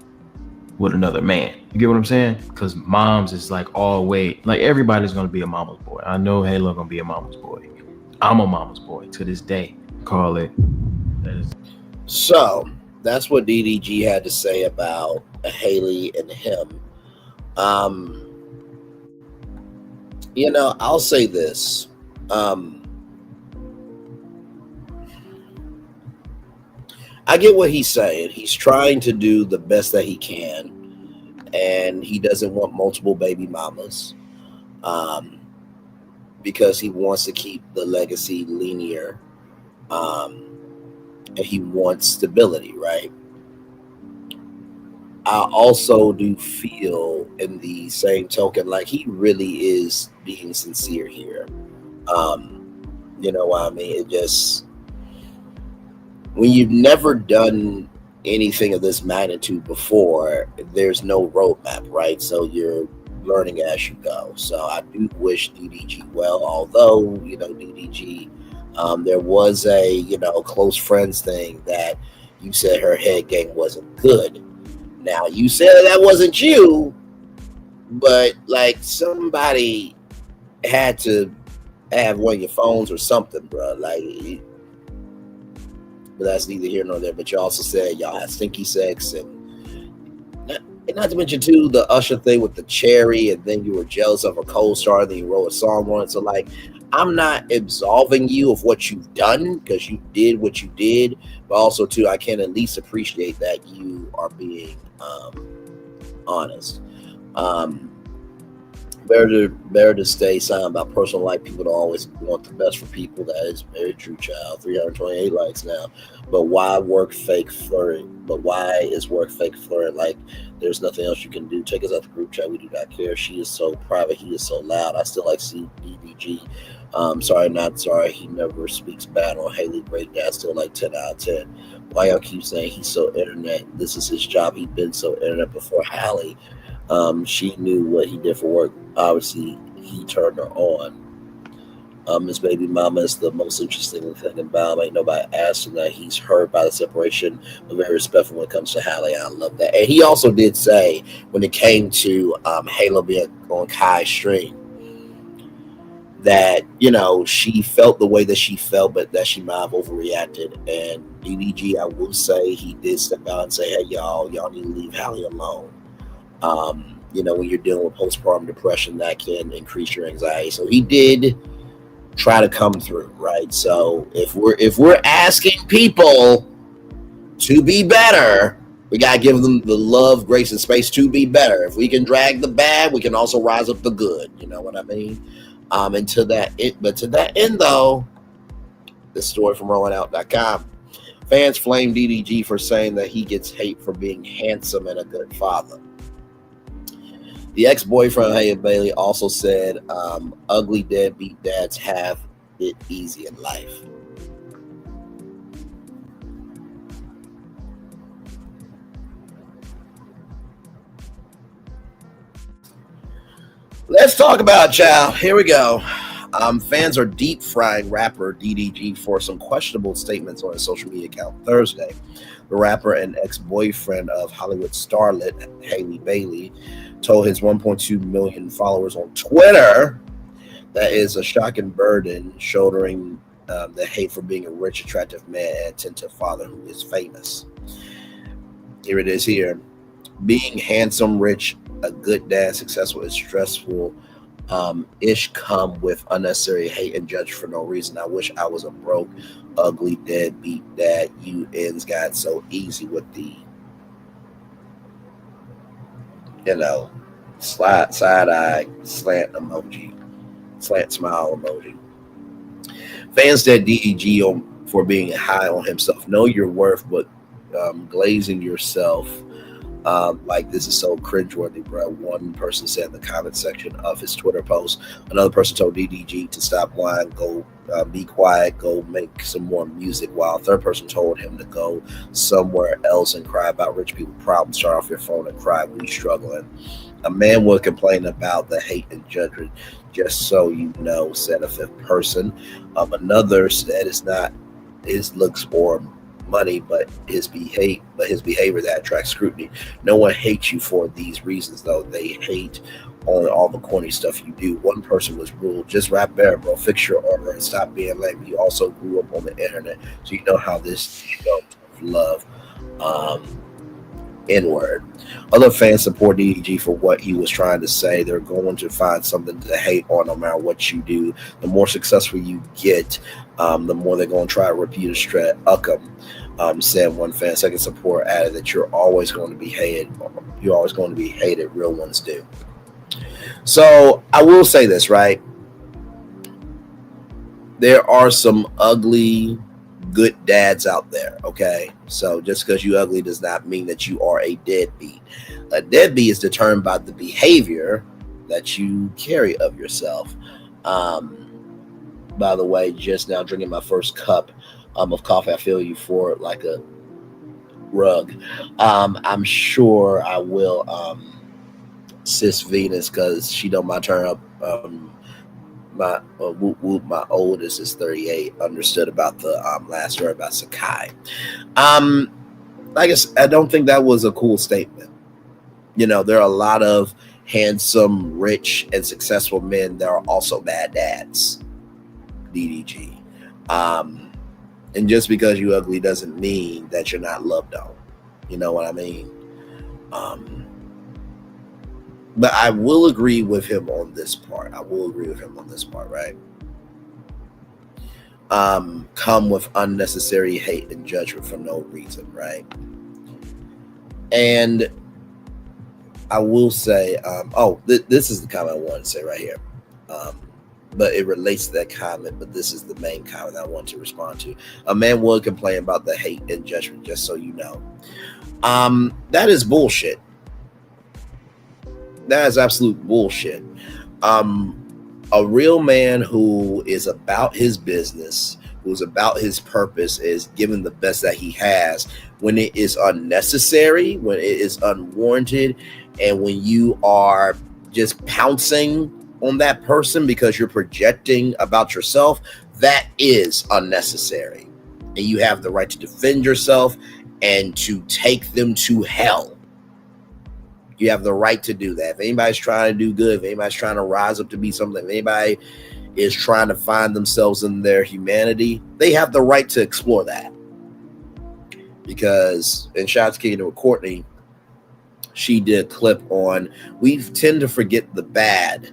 with another man. You get what I'm saying? Because moms is like always, like everybody's gonna be a mama's boy. I know Halo gonna be a mama's boy. I'm a mama's boy to this day. Call it. So that's what DDG had to say about Haley and him. I'll say this. I get what he's saying. He's trying to do the best that he can, and he doesn't want multiple baby mamas, because he wants to keep the legacy linear, and he wants stability, right? I also do feel, in the same token, like he really is being sincere here. You know what I mean? It just, when you've never done anything of this magnitude before, there's no roadmap, right? So you're learning as you go. So I do wish DDG well, although, DDG, there was a, close friends thing that you said her head game wasn't good. Now, you said that wasn't you, but like somebody had to have one of your phones or something, bro. Like, but that's neither here nor there. But you also said y'all had stinky sex, and not to mention too the Usher thing with the cherry, and then you were jealous of a co-star, and then you wrote a song on it. So like, I'm not absolving you of what you've done, because you did what you did, but also too, I can at least appreciate that you are being honest. Better to stay silent about personal life. People don't always want the best for people. That is very true, child. 328 likes now. But why work fake flirting? But why is work fake flirting? Like, there's nothing else you can do. Take us out the group chat. We do not care. She is so private. He is so loud. I still like DDG. Sorry, not sorry. He never speaks bad on Haley. Great dad. Still like 10 out of 10. Why y'all keep saying he's so internet? This is his job. He's been so internet before Halle. She knew what he did for work. Obviously, he turned her on. His baby mama is the most interesting thing about him. Ain't nobody asking that. He's hurt by the separation, but very respectful when it comes to Halle. I love that. And he also did say, when it came to Halo being on Kai's stream, that, she felt the way that she felt, but that she might have overreacted. And DDG, I will say, he did step out and say, hey, y'all need to leave Halle alone. When you're dealing with postpartum depression, that can increase your anxiety. So he did try to come through, right? So if we're asking people to be better, we gotta give them the love, grace, and space to be better. If we can drag the bad, we can also rise up the good. You know what I mean? And to that end, though, this story from RollingOut.com. Fans flame DDG for saying that he gets hate for being handsome and a good father. The ex-boyfriend of Haley Bailey also said, ugly deadbeat dads have it easy in life. Let's talk about it, child. Here we go. Fans are deep frying rapper DDG for some questionable statements on his social media account Thursday. The rapper and ex-boyfriend of Hollywood starlet Haley Bailey told his 1.2 million followers on Twitter that is a shocking burden, shouldering the hate for being a rich, attractive man and attentive father who is famous. Here it is here. Being handsome, rich, a good dad, successful is stressful. Ish come with unnecessary hate and judge for no reason. I wish I was a broke, ugly, deadbeat dad. You ends got so easy with the, side eye, slant emoji, slant smile emoji. Fans said DDG for being high on himself. Know your worth, but glazing yourself like this is so cringeworthy, bro. One person said in the comment section of his Twitter post. Another person told DDG to stop whining, go be quiet, go make some more music. While a third person told him to go somewhere else and cry about rich people problems. Turn off your phone and cry when you're struggling. A man would complain about the hate and judgment, just so you know, said a fifth person. Another said it's not his looks or money, but his behavior that attracts scrutiny. No one hates you for these reasons, though. They hate on all the corny stuff you do. One person was ruled, just rap better, bro. Fix your armor and stop being lame. You also grew up on the internet, so you know how this love. N-word. Other fans support DDG for what he was trying to say. They're going to find something to hate on no matter what you do. The more successful you get, the more they're going to try to rip you to shreds. Said one fan. Second support added that you're always going to be hated. You're always going to be hated. Real ones do. So I will say this, right? There are some ugly, good dads out there, okay? So just because you ugly does not mean that you are a deadbeat. A deadbeat is determined by the behavior that you carry of yourself. By the way, just now drinking my first cup of coffee. I feel you for it like a rug. I'm sure I will sis Venus, because she don't mind turn up my whoop whoop. My oldest is 38. Understood about the last story about Sekai. I guess I don't think that was a cool statement. There are a lot of handsome, rich, and successful men that are also bad dads. DDG. And just because you ugly doesn't mean that you're not loved on. You know what I mean? But I will agree with him on this part. Right? Come with unnecessary hate and judgment for no reason, right? And I will say, this is the comment I wanted to say right here. But it relates to that comment, but this is the main comment I want to respond to. A man would complain about the hate and judgment, just so you know. That is bullshit. That is absolute bullshit. A real man who is about his business, who's about his purpose, is giving the best that he has when it is unnecessary, when it is unwarranted, and when you are just pouncing on that person because you're projecting about yourself. That is unnecessary. And you have the right to defend yourself and to take them to hell. You have the right to do that. If anybody's trying to do good, if anybody's trying to rise up to be something, if anybody is trying to find themselves in their humanity, they have the right to explore that. Because in Shots Kingdom with Courtney, she did a clip on, we tend to forget the bad.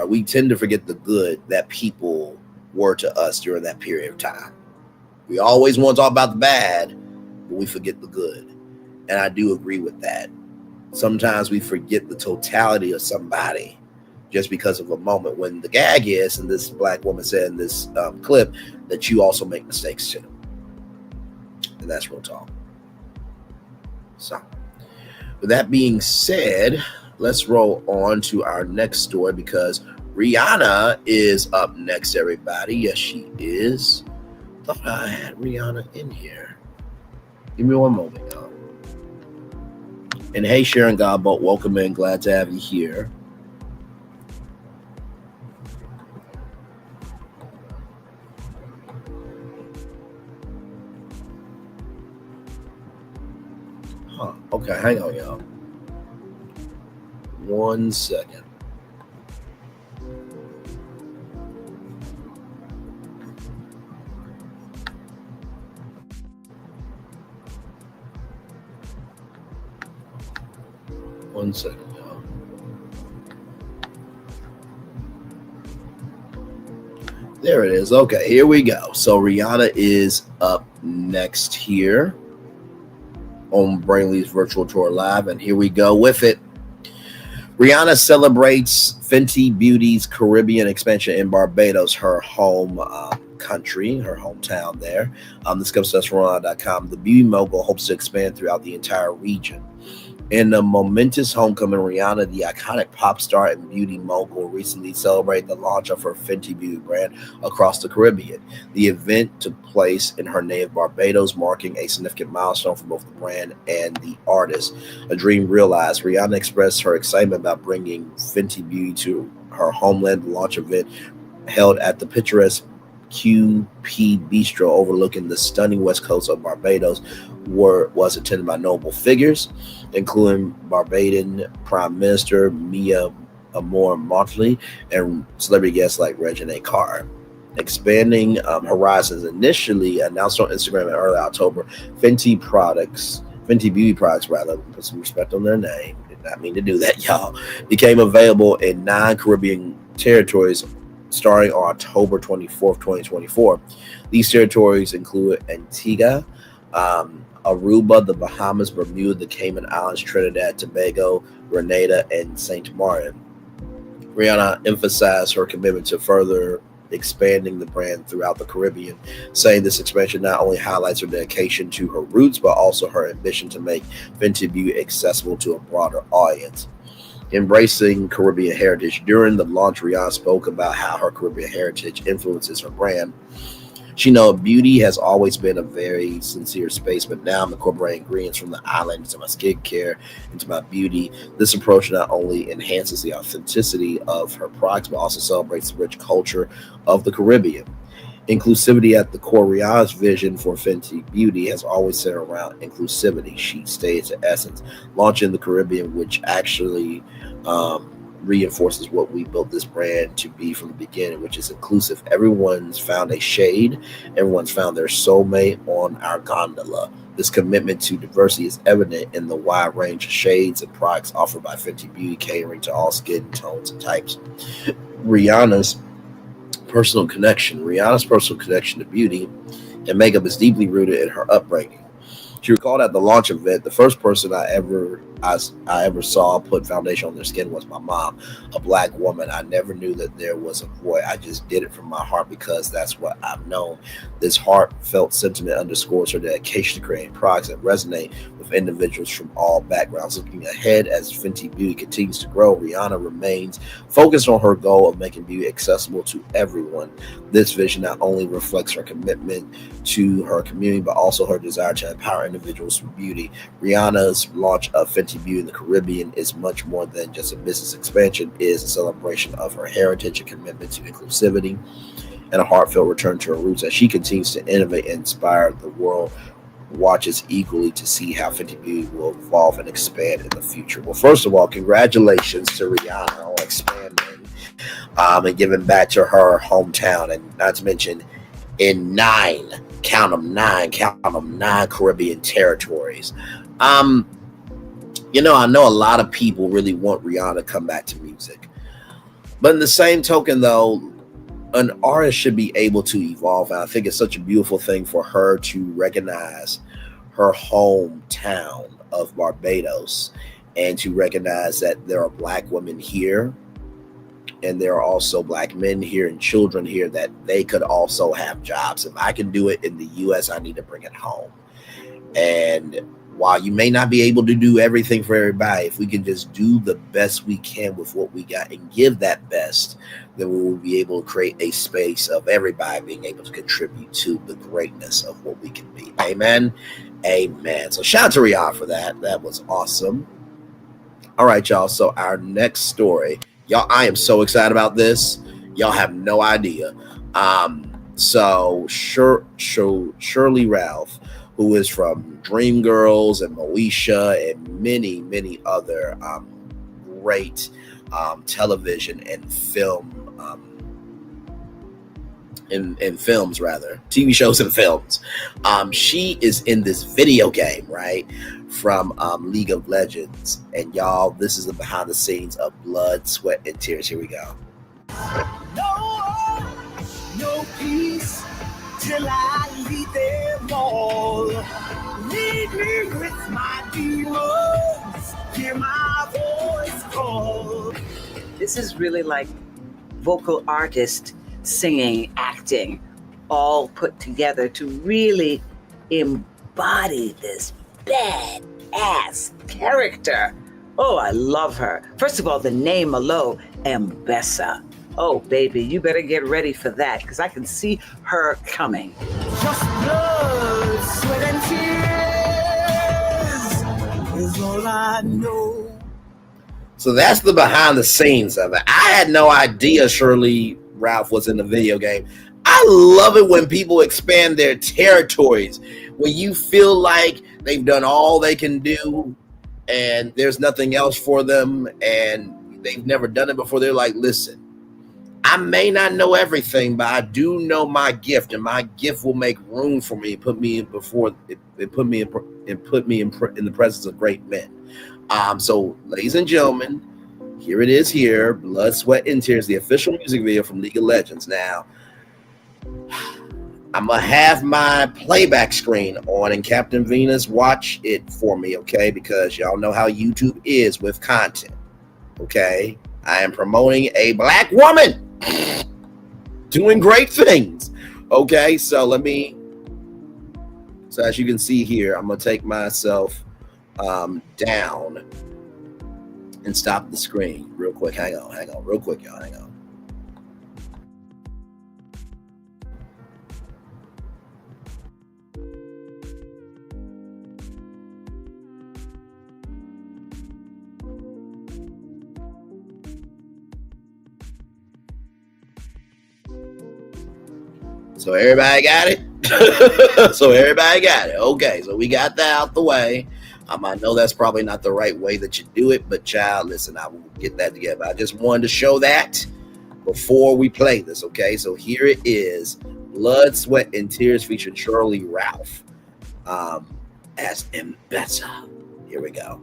We tend to forget the good that people were to us during that period of time. We always want to talk about the bad, but we forget the good. And I do agree with that. Sometimes we forget the totality of somebody just because of a moment, when the gag is, and this black woman said in this clip, that you also make mistakes too. And that's real talk. So, with that being said, let's roll on to our next story, because Rihanna is up next, everybody. Yes, she is. Thought I had Rihanna in here. Give me one moment, y'all. And hey, Sharon Godbolt, welcome in. Glad to have you here. Okay, hang on, y'all. 1 second. 1 second, y'all. There it is. Okay, here we go. So Rihanna is up next here on Brainley's virtual tour live, and here we go with it. Rihanna celebrates Fenty Beauty's Caribbean expansion in Barbados, her home country, her hometown there. This comes to us from Rihanna.com. The beauty mogul hopes to expand throughout the entire region. In a momentous homecoming, Rihanna, the iconic pop star and beauty mogul, recently celebrated the launch of her Fenty Beauty brand across the Caribbean. The event took place in her native Barbados, marking a significant milestone for both the brand and the artist. A dream realized. Rihanna expressed her excitement about bringing Fenty Beauty to her homeland. The launch event, held at the picturesque QP Bistro overlooking the stunning west coast of Barbados, was attended by notable figures, including Barbadian Prime Minister Mia Amorion and celebrity guests like Regina Carr. Expanding horizons, initially announced on Instagram in early October, Fenty Beauty products, put some respect on their name, did not mean to do that, y'all, became available in 9 Caribbean territories starting on October 24th, 2024. These territories include Antigua, Aruba, the Bahamas, Bermuda, the Cayman Islands, Trinidad, Tobago, Grenada, and Saint Martin. Rihanna emphasized her commitment to further expanding the brand throughout the Caribbean, saying this expansion not only highlights her dedication to her roots, but also her ambition to make Fenty Beauty accessible to a broader audience. Embracing Caribbean heritage. During the launch, Rihanna spoke about how her Caribbean heritage influences her brand. She knows beauty has always been a very sincere space, but now I'm incorporating ingredients from the island into my skincare, into my beauty. This approach not only enhances the authenticity of her products, but also celebrates the rich culture of the Caribbean. Inclusivity at the core. Rihanna's vision for Fenty Beauty has always centered around inclusivity. She stayed to essence, launching the Caribbean, which actually reinforces what we built this brand to be from the beginning, which is inclusive. Everyone's found a shade, everyone's found their soulmate on our gondola. This commitment to diversity is evident in the wide range of shades and products offered by Fenty Beauty, catering to all skin tones and types. Rihanna's personal connection to beauty and makeup is deeply rooted in her upbringing. She recalled at the launch event, the first person I ever saw put foundation on their skin was my mom, a black woman. I never knew that there was a void. I just did it from my heart because that's what I've known. This heartfelt sentiment underscores her dedication to creating products that resonate with individuals from all backgrounds. Looking ahead, as Fenty Beauty continues to grow, Rihanna remains focused on her goal of making beauty accessible to everyone. This vision not only reflects her commitment to her community, but also her desire to empower individuals with beauty. Rihanna's launch of Fenty Beauty in the Caribbean is much more than just a business expansion. It is a celebration of her heritage, a commitment to inclusivity, and a heartfelt return to her roots. As she continues to innovate and inspire, the world watches eagerly to see how Fenty Beauty will evolve and expand in the future. Well, first of all, congratulations to Rihanna on expanding and giving back to her hometown, and not to mention in 9 Caribbean territories. I know a lot of people really want Rihanna to come back to music, but in the same token, though, an artist should be able to evolve. And I think it's such a beautiful thing for her to recognize her hometown of Barbados and to recognize that there are black women here and there are also black men here and children here that they could also have jobs. If I can do it in the U.S., I need to bring it home. And while you may not be able to do everything for everybody, if we can just do the best we can with what we got and give that best, then we will be able to create a space of everybody being able to contribute to the greatness of what we can be. Amen. Amen. So shout out to Rihanna for that. That was awesome. All right, y'all. So our next story, y'all, I am so excited about this. Y'all have no idea. So Sheryl Lee Ralph, who is from Dreamgirls and Moesha and many, many other great television and film in films, rather, TV shows and films. She is in this video game, right, from League of Legends. And y'all, this is the behind the scenes of Blood, Sweat, and Tears. Here we go. No peace till I lead them all. Lead me with my demons. Hear my voice call. This is really like vocal artist singing, acting, all put together to really embody this badass character. Oh, I love her. First of all, the name alone, Mbessa. Oh, baby, you better get ready for that because I can see her coming. Just blood, sweat, and tears is all I know. So that's the behind the scenes of it. I had no idea Sheryl Lee Ralph was in the video game. I love it when people expand their territories, when you feel like they've done all they can do and there's nothing else for them and they've never done it before. They're like, listen, I may not know everything, but I do know my gift, and my gift will make room for me, put me in the presence of great men. So, ladies and gentlemen, here it is here, Blood, Sweat, and Tears, the official music video from League of Legends. Now, I'm going to have my playback screen on, and Captain Venus, watch it for me, okay? Because y'all know how YouTube is with content, okay? I am promoting a black woman doing great things, okay? So as you can see here, I'm going to take myself down and stop the screen real quick. Hang on real quick, y'all. Hang on. So everybody got it? Okay, so we got that out the way. I know that's probably not the right way that you do it, but child, listen, I will get that together. I just wanted to show that before we play this, okay? So here it is, Blood, Sweat, and Tears featuring Sheryl Lee Ralph as Mbessa. Here we go.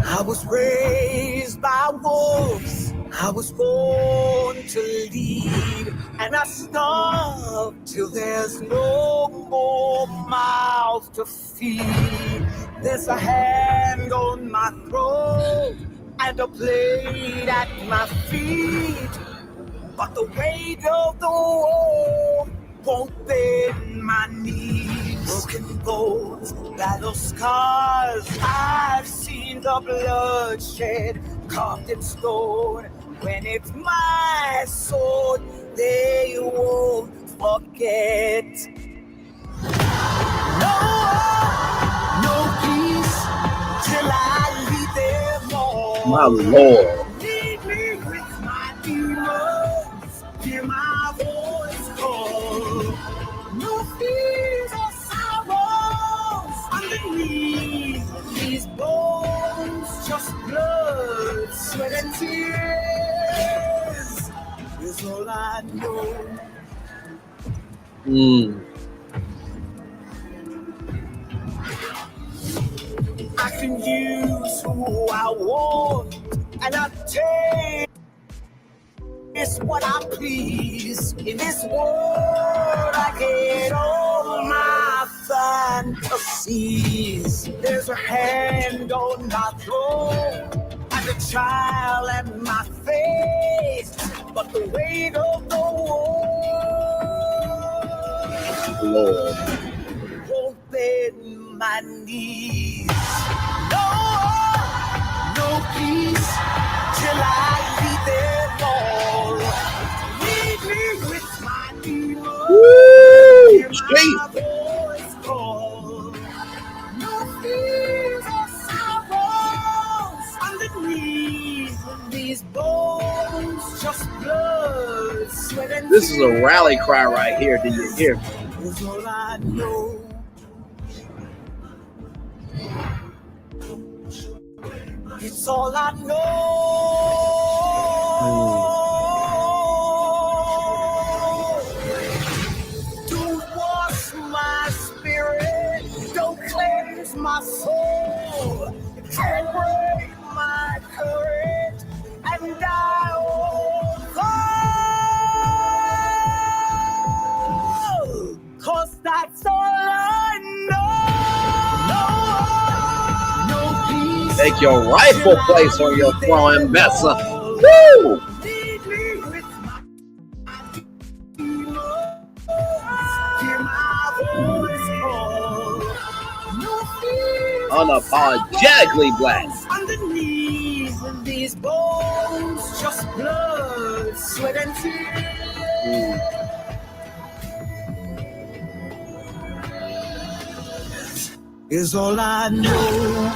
I was raised by wolves. I was born to lead, and I starve till there's no more mouth to feed. There's a hand on my throat and a plate at my feet, but the weight of the world won't bend my knees. Broken bones, battle scars, I've seen the blood shed, carved in stone. When it's my sword, they won't forget. No peace till I lead them all. My Lord. Lead me with my demons, hear my voice call. No fears or sorrows underneath these bones, just blood, sweat, and tears is all I know. I can use who I want, and I take it's what I please. In this world, I get all my fantasies. There's a hand on my throat, and a child at my face, but the weight of the world won't bend my knees. No peace till I lead them all. Lead me with my demons. Straight these bones, just blood, sweat, and This is a rally cry right here. Do you hear me? is all I know. It's all I know. Don't wash my spirit, don't cleanse my soul. You can't break my courage, and I won't fall. 'Cause that's all I know. No peace. Take your rightful place on your throne, Bessa. Woo! Unapologetically black. Underneath these bones, just blood, sweat, and tears. Is all I know.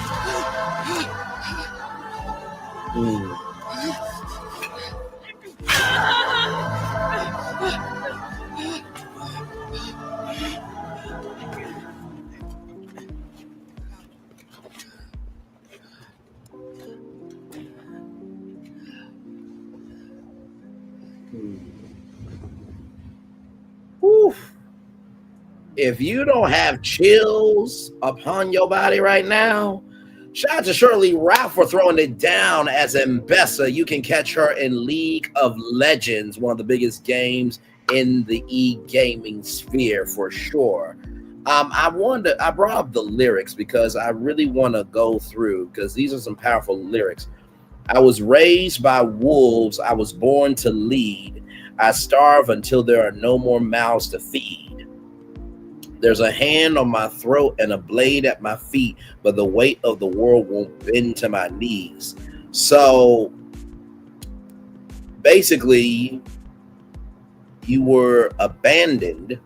Oof. If you don't have chills upon your body right now, shout out to Sheryl Lee Ralph for throwing it down as Mbessa. You can catch her in League of Legends, one of the biggest games in the e-gaming sphere for sure. I brought up the lyrics because I really want to go through, because these are some powerful lyrics. I was raised by wolves. I was born to lead. I starve until there are no more mouths to feed. There's a hand on my throat and a blade at my feet, but the weight of the world won't bend to my knees. So basically, you were abandoned.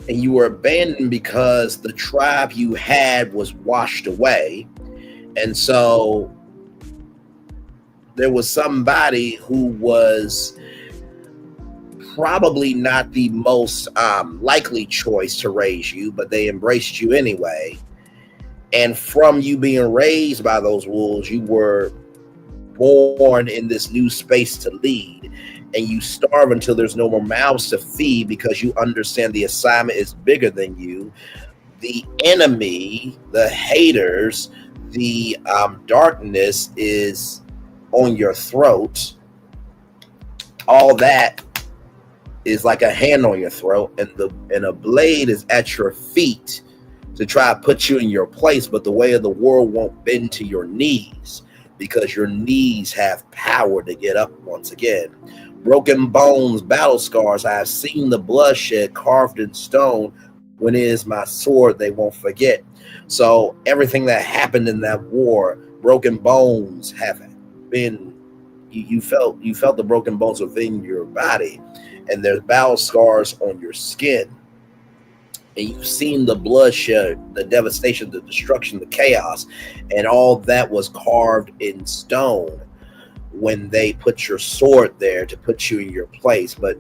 And you were abandoned because the tribe you had was washed away. And so there was somebody who was probably not the most likely choice to raise you, but they embraced you anyway. And from you being raised by those wolves, you were born in this new space to lead. And you starve until there's no more mouths to feed because you understand the assignment is bigger than you. The enemy, the haters, the darkness is on your throat. All that is like a hand on your throat, and a blade is at your feet to try to put you in your place, but the way of the world won't bend to your knees because your knees have power to get up once again. Broken bones, battle scars, I have seen the bloodshed carved in stone. When it is my sword, they won't forget. So everything that happened in that war, broken bones have been, you felt the broken bones within your body, and there's battle scars on your skin. And you've seen the bloodshed, the devastation, the destruction, the chaos, and all that was carved in stone when they put your sword there to put you in your place. But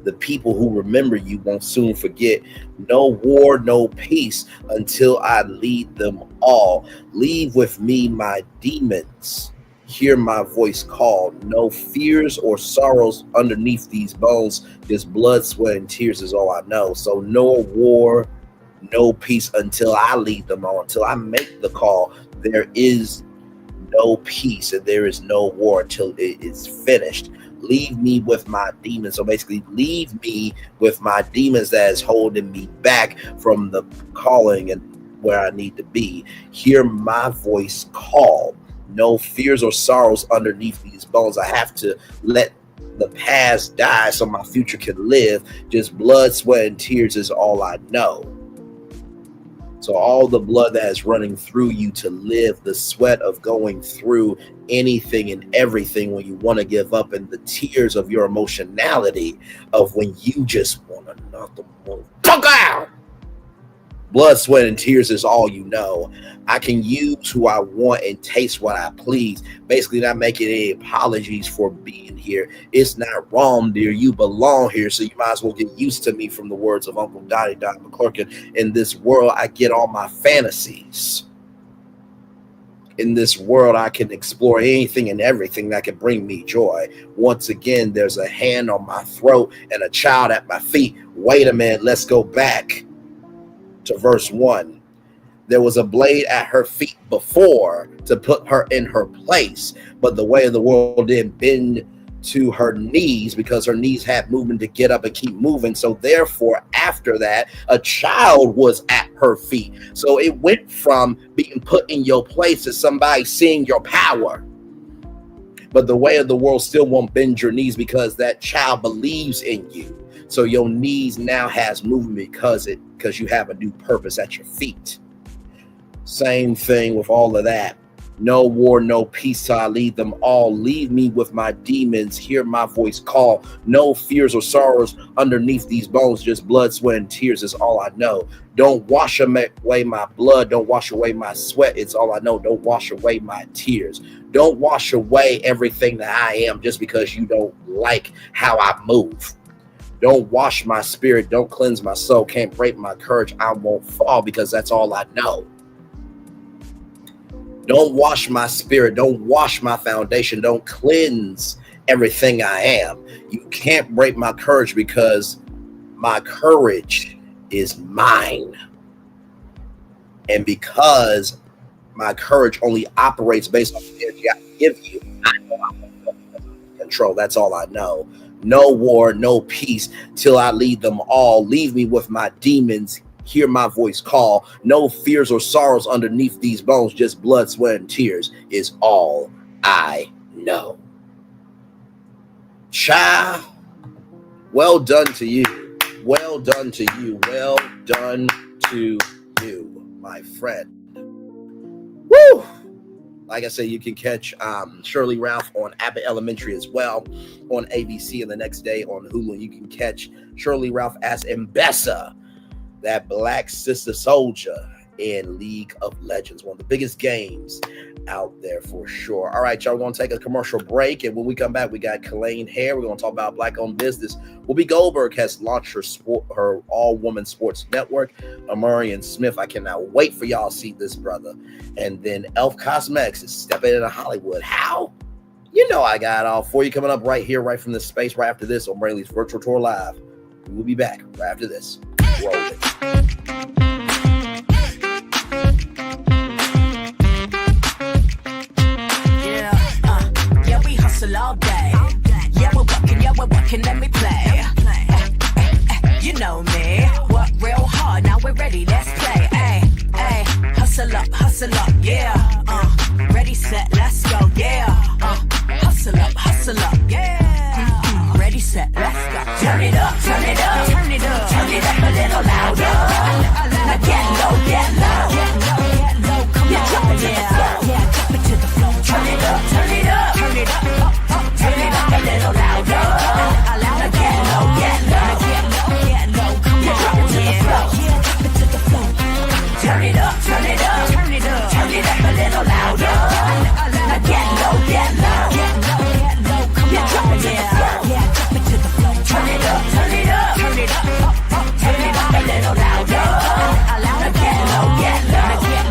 the people who remember you won't soon forget. No war, no peace until I lead them all. Leave with me my demons. Hear my voice call. No fears or sorrows underneath these bones. Just blood, sweat, and tears is all I know. So no war, no peace until I lead them all, until I make the call. There is no peace and there is no war until it is finished. Leave me with my demons. So basically, leave me with my demons that is holding me back from the calling and where I need to be. Hear my voice call. No fears or sorrows underneath these bones. I have to let the past die so my future can live. Just blood, sweat, and tears is all I know. So all the blood that is running through you to live, the sweat of going through anything and everything when you want to give up, and the tears of your emotionality of when you just want to knock the motherfucker out. Blood, sweat, and tears is all you know. I can use who I want and taste what I please. Basically, not making any apologies for being here. It's not wrong, dear. You belong here, so you might as well get used to me, from the words of Uncle Dottie Dot McClurkin. In this world, I get all my fantasies. In this world, I can explore anything and everything that can bring me joy. Once again, there's a hand on my throat and a child at my feet. Wait a minute, let's go back to verse 1. There was a blade at her feet before to put her in her place, but the way of the world didn't bend to her knees because her knees had movement to get up and keep moving. So therefore, after that, a child was at her feet. So it went from being put in your place to somebody seeing your power. But the way of the world still won't bend your knees because that child believes in you. So your knees now has movement because you have a new purpose at your feet. Same thing with all of that. No war, no peace till I lead them all. Leave me with my demons. Hear my voice call. No fears or sorrows underneath these bones. Just blood, sweat, and tears is all I know. Don't wash away my blood. Don't wash away my sweat. It's all I know. Don't wash away my tears. Don't wash away everything that I am just because you don't like how I move. Don't wash my spirit. Don't cleanse my soul. Can't break my courage. I won't fall because that's all I know. Don't wash my spirit. Don't wash my foundation. Don't cleanse everything I am. You can't break my courage because my courage is mine. And because my courage only operates based on the energy I give you, I know I'm control. That's all I know. No war, no peace till I lead them all. Leave me with my demons. Hear my voice call. No fears or sorrows underneath these bones. Just blood, sweat, and tears is all I know. Child, well done to you. Well done to you. Well done to you, my friend. Woo! Like I said, you can catch Sheryl Lee Ralph on Abbott Elementary as well on ABC, and the next day on Hulu. You can catch Sheryl Lee Ralph as Mbessa, that black sister soldier in League of Legends, one of the biggest games out there for sure. All right, y'all, we're going to take a commercial break, and when we come back, we got Klaiyin Hair. We're going to talk about Black-owned business. Whoopi Goldberg has launched her all-woman sports network. Amorion Smith, I cannot wait for y'all to see this brother. And then E.L.F Cosmetics is stepping into Hollywood. How? You know I got it all for you coming up right here, right from this space, right after this on Brayley's Virtual Tour Live. We will be back right after this. Roll it. Yeah, we hustle all day. Yeah, we're working, let me play. You know me, work real hard, now we're ready, let's play. Hustle up, yeah. Ready, set, let's go, yeah. Hustle up, yeah. Ready, set, let's go. Turn it up, turn it up, turn it up, turn it up a little louder. Now get low, get low, come on, drop it to the floor, drop it to the floor. Turn it up, turn it up, turn it up, turn it up a little louder. Now get low, come on, drop it to the floor, drop it to the floor. Turn it up, turn it up, turn it up, turn it up a little louder. Now get low, come on, drop it to the floor, drop it to the floor. Turn it up, turn it up, turn it up, turn it up a little louder. Now get low,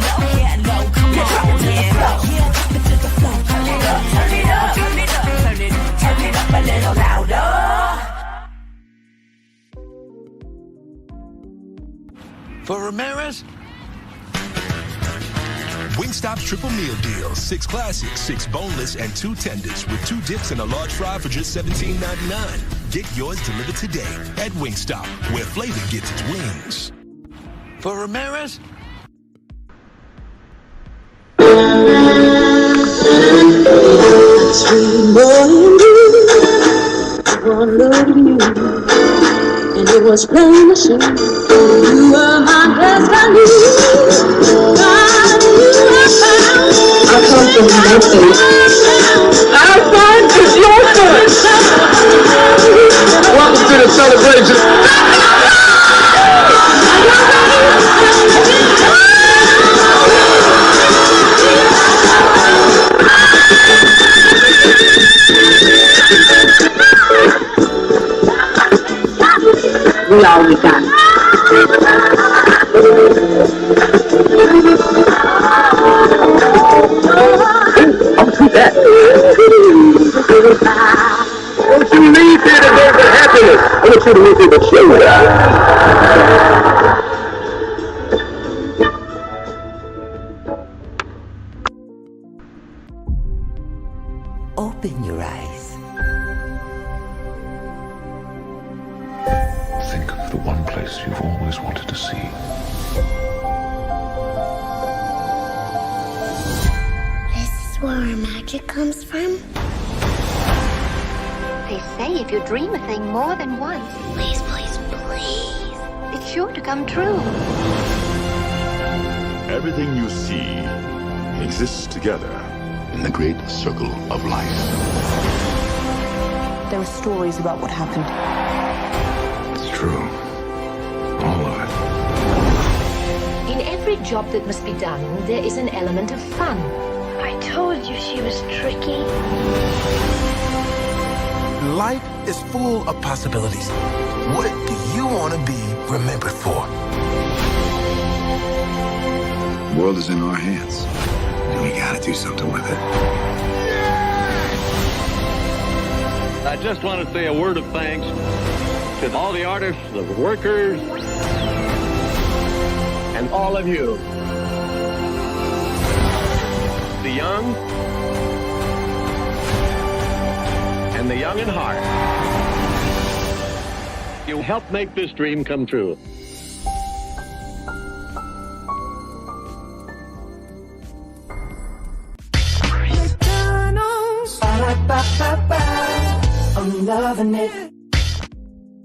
come on, drop it to the floor, drop it to the floor. Turn it up, turn it up, turn it up, turn it up a little louder. For Ramirez? Wingstop's triple meal deal. 6 classics, 6 boneless, and 2 tenders with 2 dips and a large fry for just $17.99. Get yours delivered today at Wingstop, where flavor gets its wings. For Ramirez? Sweet boy, one look at you, and it was plain to see you were my destiny. I come from nothing. Our fun is your fun. Welcome to the celebration. we always got. Don't you leave here today with happiness. I want you to leave here with children. Open your eyes. Think of the one place you've always wanted to see. This is where our magic comes from? They say if you dream a thing more than once, Please, please, please. it's sure to come true. Everything you see exists together in the great circle of life. There are stories about what happened. It's true. All of it. In every job that must be done, there is an element of fun. I told you she was tricky. Life is full of possibilities. What do you want to be remembered for? The world is in our hands, and we gotta do something with it. I just want to say a word of thanks to all the artists, the workers, and all of you. The young and the young in heart. You helped make this dream come true. I'm loving it.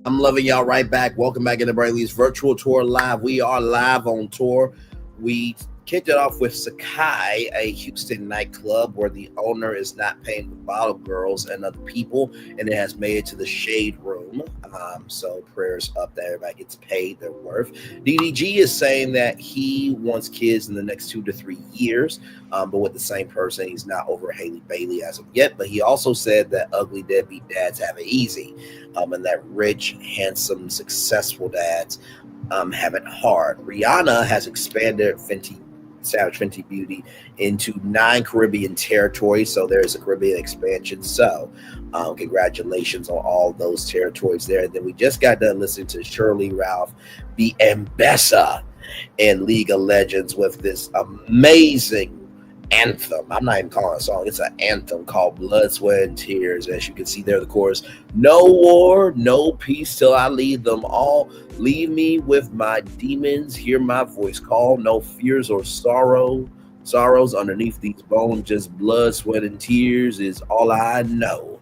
I'm loving y'all right back. Welcome back into Brainley's virtual tour live. We are live on tour. We kicked it off with Sekai, a Houston nightclub where the owner is not paying the bottle girls and other people, and it has made it to the shade room. So prayers up that everybody gets paid their worth. DDG is saying that he wants kids in the next 2 to 3 years, but with the same person. He's not over Halle Bailey as of yet, but he also said that ugly deadbeat dads have it easy, and that rich, handsome, successful dads have it hard. Rihanna has expanded Savage Fenty Beauty into 9 Caribbean territories, so there's a Caribbean expansion. So congratulations on all those territories there. And then we just got done listening to Sheryl Lee Ralph, the Ambessa in League of Legends, with this amazing anthem. I'm not even calling it a song, it's an anthem called Blood, Sweat, and Tears. As you can see there, the chorus: no war, no peace till I lead them all. Leave me with my demons, hear my voice call. No fears or sorrows underneath these bones, just blood, sweat, and tears is all I know.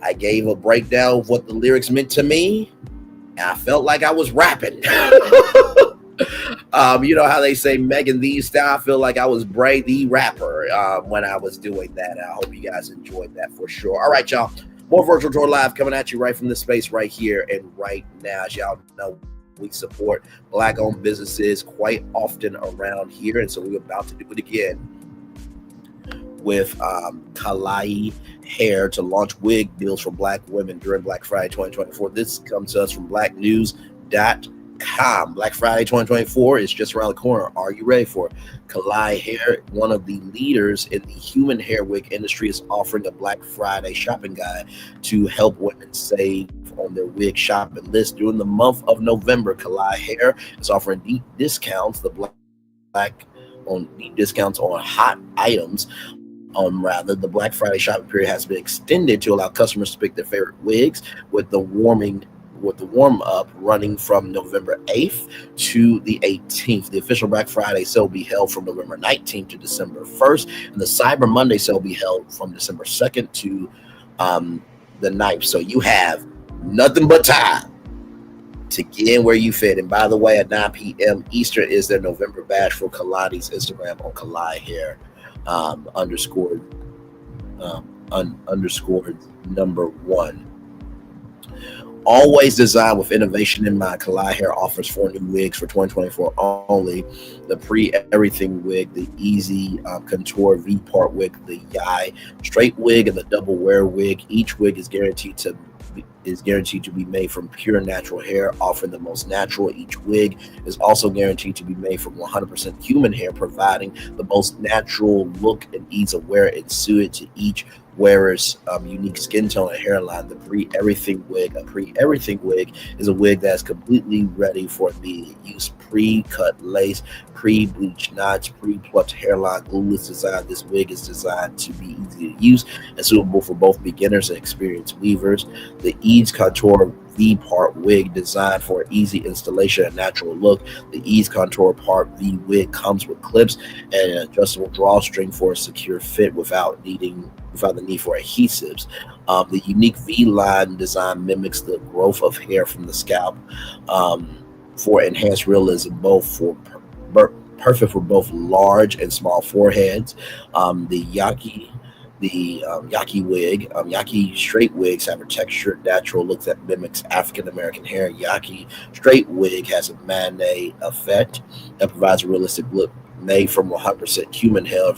I gave a breakdown of what the lyrics meant to me, and I felt like I was rapping. You know how they say Megan Thee style? I feel like I was Bray the rapper when I was doing that. I hope you guys enjoyed that for sure. All right, y'all. More Virtual Tour Live coming at you right from this space right here and right now. As y'all know, we support Black-owned businesses quite often around here, and so we're about to do it again with Klaiyin Hair to launch wig deals for Black women during Black Friday 2024. This comes to us from blacknews.com. Black Friday 2024 is just around the corner. Are you ready for it? Klaiyin Hair, one of the leaders in the human hair wig industry, is offering a Black Friday shopping guide to help women save on their wig shopping list. During the month of November, Klaiyin Hair is offering deep discounts, deep discounts on hot items. The Black Friday shopping period has been extended to allow customers to pick their favorite wigs, with the warm up running from November 8th to the 18th. The official Black Friday sale will be held from November 19th to December 1st, and the Cyber Monday sale will be held from December 2nd to the 9th. So you have nothing but time to get in where you fit. And by the way, at 9 p.m. Eastern is their November bash for Kalani's Instagram on Klaiyin Hair underscored number 1. Always designed with innovation in mind, Klaiyin Hair offers 4 new wigs for 2024 only: the pre-everything wig, the easy contour V-part wig, the Yai straight wig, and the double wear wig. Each wig is guaranteed to guaranteed to be made from pure natural hair, offering the most natural. Each wig is also guaranteed to be made from 100% human hair, providing the most natural look and ease of wear and suited to each wearer's unique skin tone and hairline. The Pre-Everything wig. A Pre-Everything wig is a wig that's completely ready for immediate use. Pre-cut lace, pre-bleached knots, pre-plucked hairline, glueless design. This wig is designed to be easy to use and suitable for both beginners and experienced weavers. The Ease Contour V-part wig, designed for easy installation and natural look. The Ease Contour Part V wig comes with clips and an adjustable drawstring for a secure fit without the need for adhesives. The unique V-line design mimics the growth of hair from the scalp for enhanced realism, perfect for both large and small foreheads. The Yaki wig. Yaki straight wigs have a textured, natural look that mimics African American hair. Yaki straight wig has a Manet effect that provides a realistic look, made from 100% human hair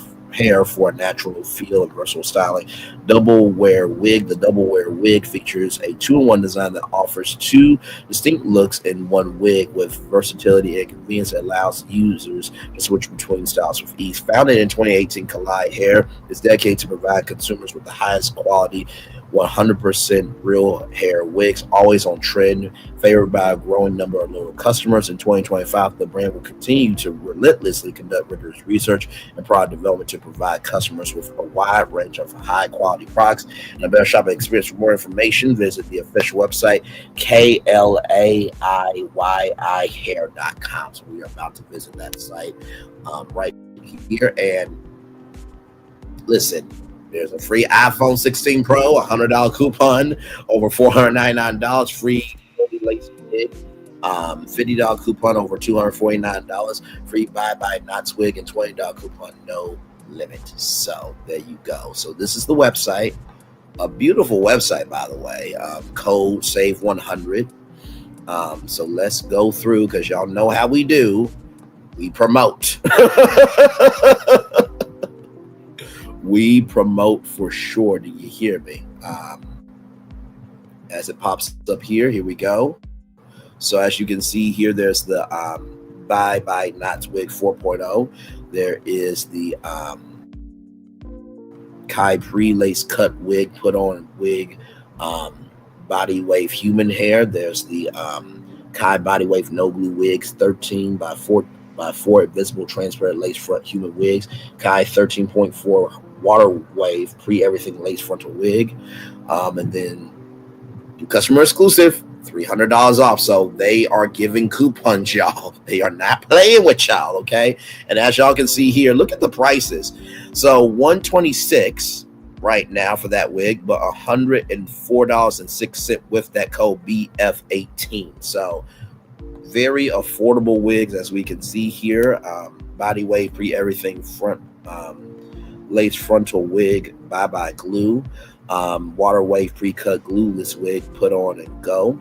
for a natural feel and versatile styling. Double wear wig. The double wear wig features a 2-in-1 design that offers 2 distinct looks in one wig with versatility and convenience that allows users to switch between styles with ease. Founded in 2018, Klaiyin Hair is dedicated to provide consumers with the highest quality 100% real hair wigs, always on trend, favored by a growing number of loyal customers. In 2025, the brand will continue to relentlessly conduct rigorous research and product development to provide customers with a wide range of high-quality products and a better shopping experience. For more information, visit the official website, KLAIYIhair.com. So we are about to visit that site right here. And listen, there's a free iPhone 16 Pro, $100 coupon, over $499, free lace wig, $50 coupon, over $249, free bye-bye knots wig, and $20 coupon, no limit. So there you go. So this is the website, a beautiful website, by the way. Code SAVE100. So let's go through, because y'all know how we do. We promote. We promote for sure. Do you hear me? As it pops up here we go. So as you can see here, there's the Bye Bye Knots Wig 4.0. There is the Kai pre-lace cut wig, put on wig, body wave human hair. There's the Kai body wave no glue wigs, 13 by 4 invisible transparent lace front human wigs. Kai 13.4 water wave pre-everything lace frontal wig, and then customer exclusive $300 off. So they are giving coupons, y'all. They are not playing with y'all, okay? And as y'all can see here, look at the prices. So $126 right now for that wig, but $104.06 with that code BF18. So very affordable wigs, as we can see here. Body wave pre-everything front lace frontal wig, bye-bye glue. Water wave pre-cut glueless wig, put on and go.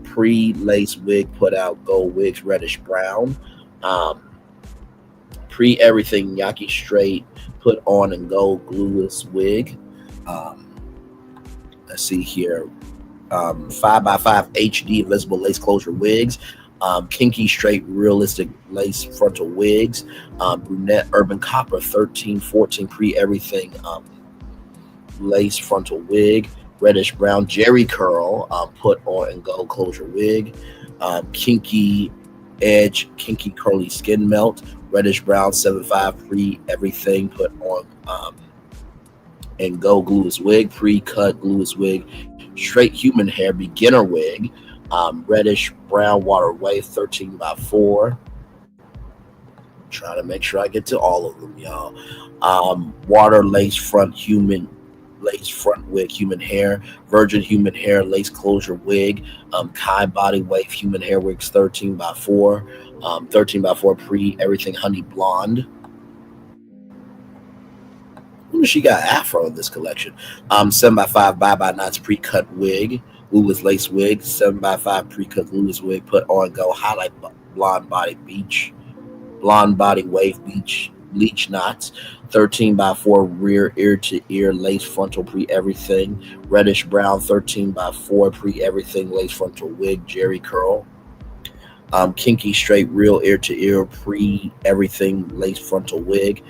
Pre-lace wig, put out gold wigs, reddish brown. Pre-everything Yaki straight, put on and go glueless wig. Let's see here. 5x5 HD invisible lace closure wigs. Kinky straight realistic lace frontal wigs. Brunette urban copper 1314 pre-everything lace frontal wig. Reddish brown jerry curl put on and go closure wig. Kinky edge kinky curly skin melt. Reddish brown 7.5 pre-everything put on and go glueless wig. Pre-cut glueless wig. Straight human hair beginner wig. Reddish brown water wave 13x4. Trying to make sure I get to all of them, y'all. Water lace front wig human hair. Virgin human hair lace closure wig. Kai body wave human hair wigs 13x4. 13x4 pre everything honey blonde. She got afro in this collection. 7x5 bye-bye knots pre-cut wig. Glueless lace wig. 7x5 pre-cut glueless wig. Put on go highlight blonde body wave beach bleach knots, 13x4 rear ear to ear lace frontal pre-everything, reddish brown 13x4 pre-everything lace frontal wig, Jerry curl, kinky straight real ear to ear pre-everything lace frontal wig,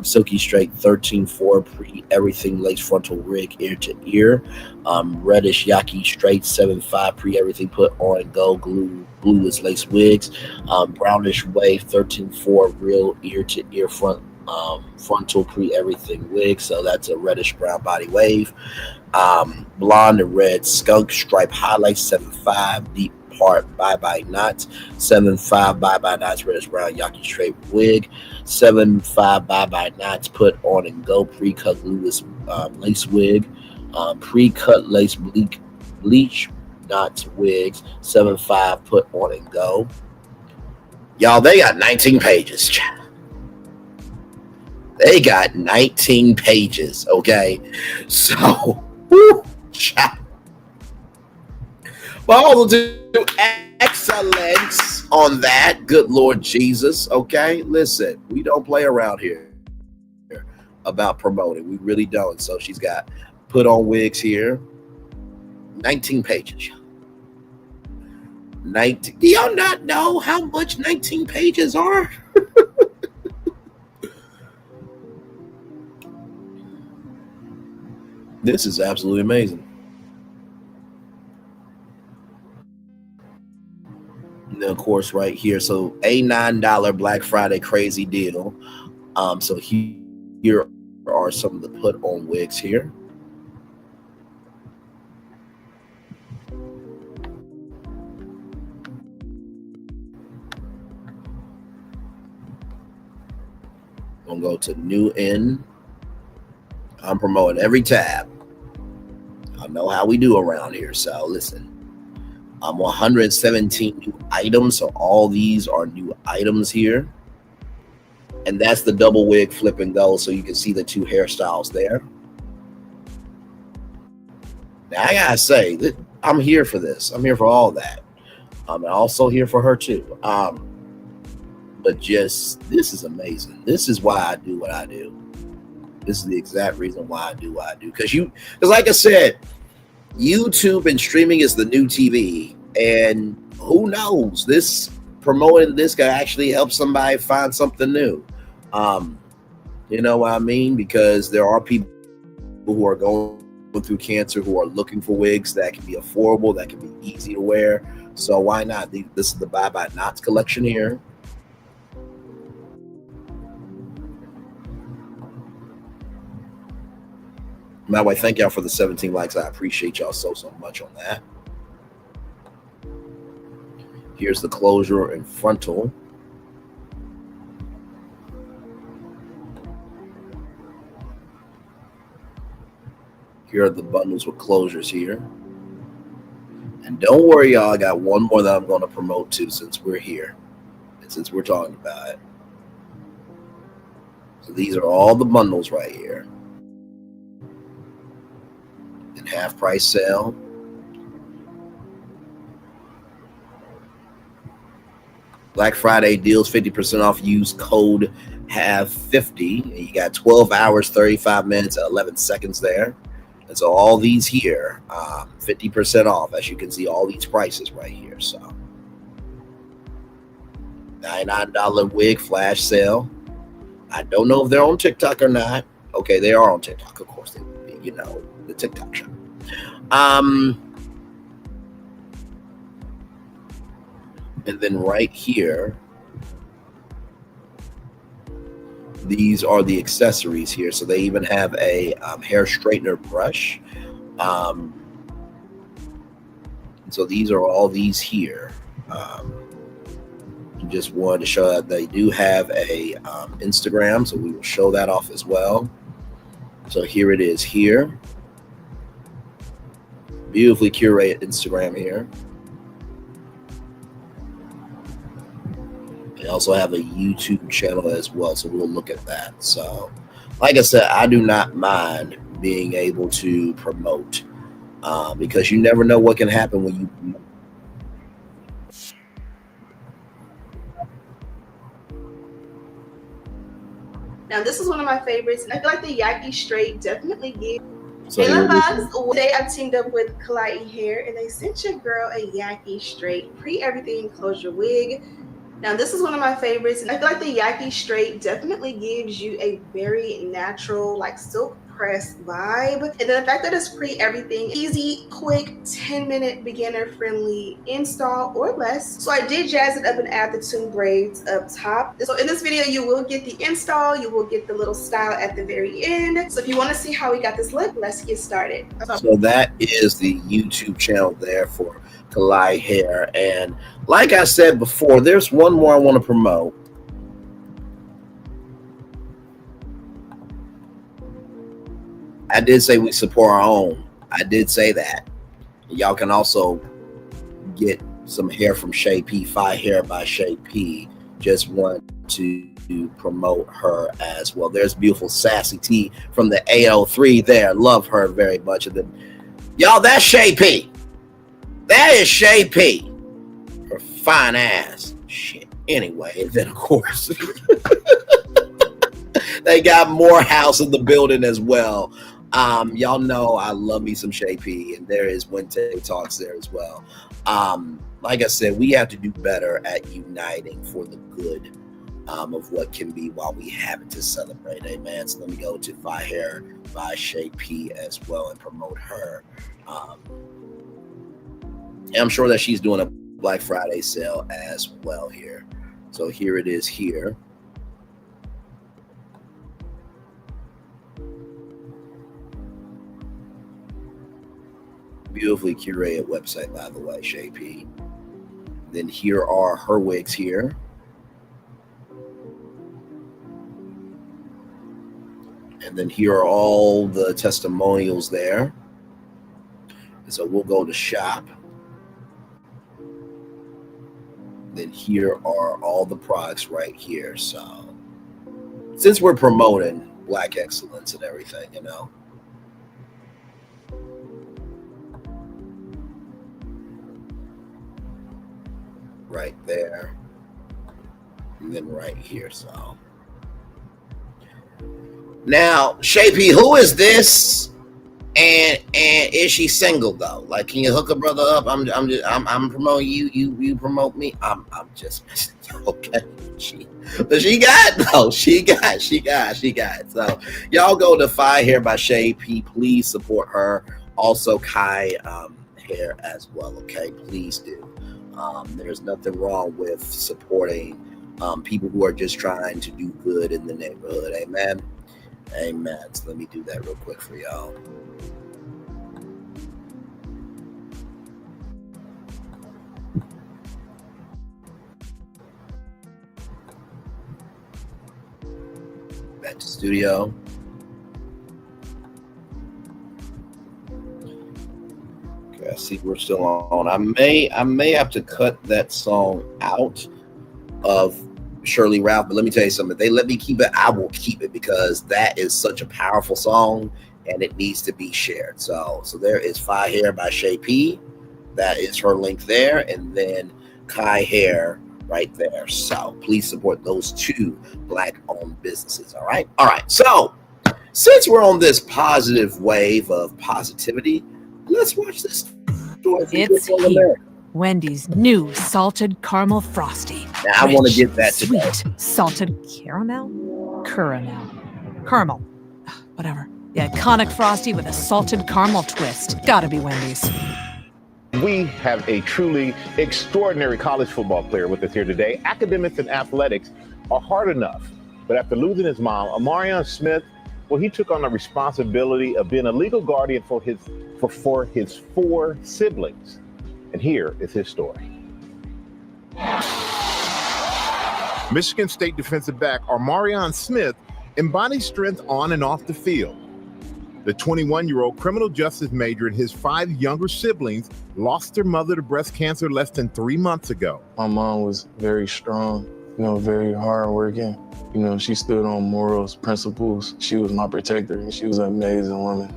silky straight 13.4 pre-everything lace frontal wig ear to ear, reddish yaki straight 7.5 pre-everything put on and go glueless lace wigs, brownish wave 13.4 real ear to ear frontal pre-everything wig, so that's a reddish brown body wave, blonde and red skunk stripe highlights 7.5 deep part bye-bye knots, 7.5 bye-bye knots reddish brown yaki straight wig, 7.5 bye-bye knots put on and go pre-cut glueless lace wig, pre-cut lace bleach knots wigs, 7.5 put on and go. Y'all, they got 19 pages. They got 19 pages, okay? So, woo, but all do excellence on that. Good Lord Jesus, okay? Listen, we don't play around here about promoting. We really don't. So she's got put on wigs here. 19 pages. 19. Do y'all not know how much 19 pages are? This is absolutely amazing. And then of course right here, so a $9 Black Friday crazy deal. So here are some of the put on wigs here. Gonna go to new in. I'm promoting every tab. I know how we do around here, so listen. 117 new items, so all these are new items here. And that's the double wig flip and go, so you can see the two hairstyles there. Now I gotta say, I'm here for this. I'm here for all that. I'm also here for her too. But just, this is amazing. This is why I do what I do. This is the exact reason why I do what I do. Because like I said, YouTube and streaming is the new TV. And who knows, this promoting this could actually help somebody find something new. You know what I mean? Because there are people who are going through cancer who are looking for wigs that can be affordable, that can be easy to wear. So why not? This is the Bye Bye Knots collection here. By the way, thank y'all for the 17 likes. I appreciate y'all so much on that. Here's the closure and frontal. Here are the bundles with closures here. And don't worry, y'all, I got one more that I'm going to promote too since we're here and since we're talking about it. So these are all the bundles right here. And half price sale. Black Friday deals 50% off. Use code HAVE50. And you got 12 hours, 35 minutes, and 11 seconds there. And so all these here, 50% off. As you can see, all these prices right here. So $99 wig flash sale. I don't know if they're on TikTok or not. Okay, they are on TikTok. Of course, they would be, you know, the TikTok show. And then right here, these are the accessories here. So they even have a hair straightener brush. So these are all these here. Just wanted to show that they do have a Instagram, so we will show that off as well. So here it is here. Beautifully curated Instagram here. They also have a YouTube channel as well, so we'll look at that. So, like I said, I do not mind being able to promote because you never know what can happen when you. Now, this is one of my favorites, and I feel like the Yaki straight definitely gives. So Kayla here it is. Bugs, today I teamed up with Klaiyin Hair, and they sent your girl a Yaki straight, pre-everything, close your wig. Now, this is one of my favorites, and I feel like the Yaki straight definitely gives you a very natural, like silk press vibe. And then the fact that it's pre-everything, easy, quick, 10-minute beginner-friendly install or less. So I did jazz it up and add the 2 braids up top. So in this video, you will get the install, you will get the little style at the very end. So if you want to see how we got this look, let's get started. So that is the YouTube channel there for Klaiyin Hair. And like I said before, there's one more I want to promote. I did say we support our own. I did say that. Y'all can also get some hair from Shay P, Fi Hair by Shay P. Just want to promote her as well. There's beautiful Sassy T from the AO3 there. Love her very much. And then, y'all, that's Shay P. That is Shay P. Her fine ass. Shit. Anyway, then of course, they got Morehouse in the building as well. Y'all know I love me some Shay P, and there is Wente Talks there as well. Like I said, we have to do better at uniting for the good of what can be while we have it to celebrate. Amen. So let me go to Fi Hair by Shay P as well and promote her. And I'm sure that she's doing a Black Friday sale as well here. So here it is here. Beautifully curated website, by the way, Shay P. Then here are her wigs here. And then here are all the testimonials there. And so we'll go to shop. Then here are all the products right here. So since we're promoting Black excellence and everything, you know. Right there, and then right here. So now, Shay P, who is this? And is she single though? Like, can you hook a brother up? I'm promoting you. You promote me. I'm just okay. She got though. She got. So y'all go to Fi Hair by Shay P. Please support her. Also Kai Hair as well. Okay, please do. There's nothing wrong with supporting people who are just trying to do good in the neighborhood. Amen. Amen. So let me do that real quick for y'all. Back to studio. I see we're still on. I may have to cut that song out of Sheryl Lee Ralph, but let me tell you something. If they let me keep it, I will keep it because that is such a powerful song and it needs to be shared. So there is Fi Hair by Shay P. That is her link there, and then Kai Hair right there. So please support those 2 Black-owned businesses. All right. So since we're on this positive wave of positivity, let's watch this. It's here. Wendy's new salted caramel frosty. Now, I want to get that sweet today. Salted caramel, whatever. The iconic frosty with a salted caramel twist. Gotta be Wendy's. We have a truly extraordinary college football player with us here today. Academics and athletics are hard enough, but after losing his mom, Amorion Smith, well, he took on the responsibility of being a legal guardian for his 4 siblings. And here is his story. Michigan State defensive back Amorion Smith embodies strength on and off the field. The 21-year-old criminal justice major and his 5 younger siblings lost their mother to breast cancer less than 3 months ago. My mom was very strong, very hardworking. She stood on morals, principles. She was my protector, and she was an amazing woman.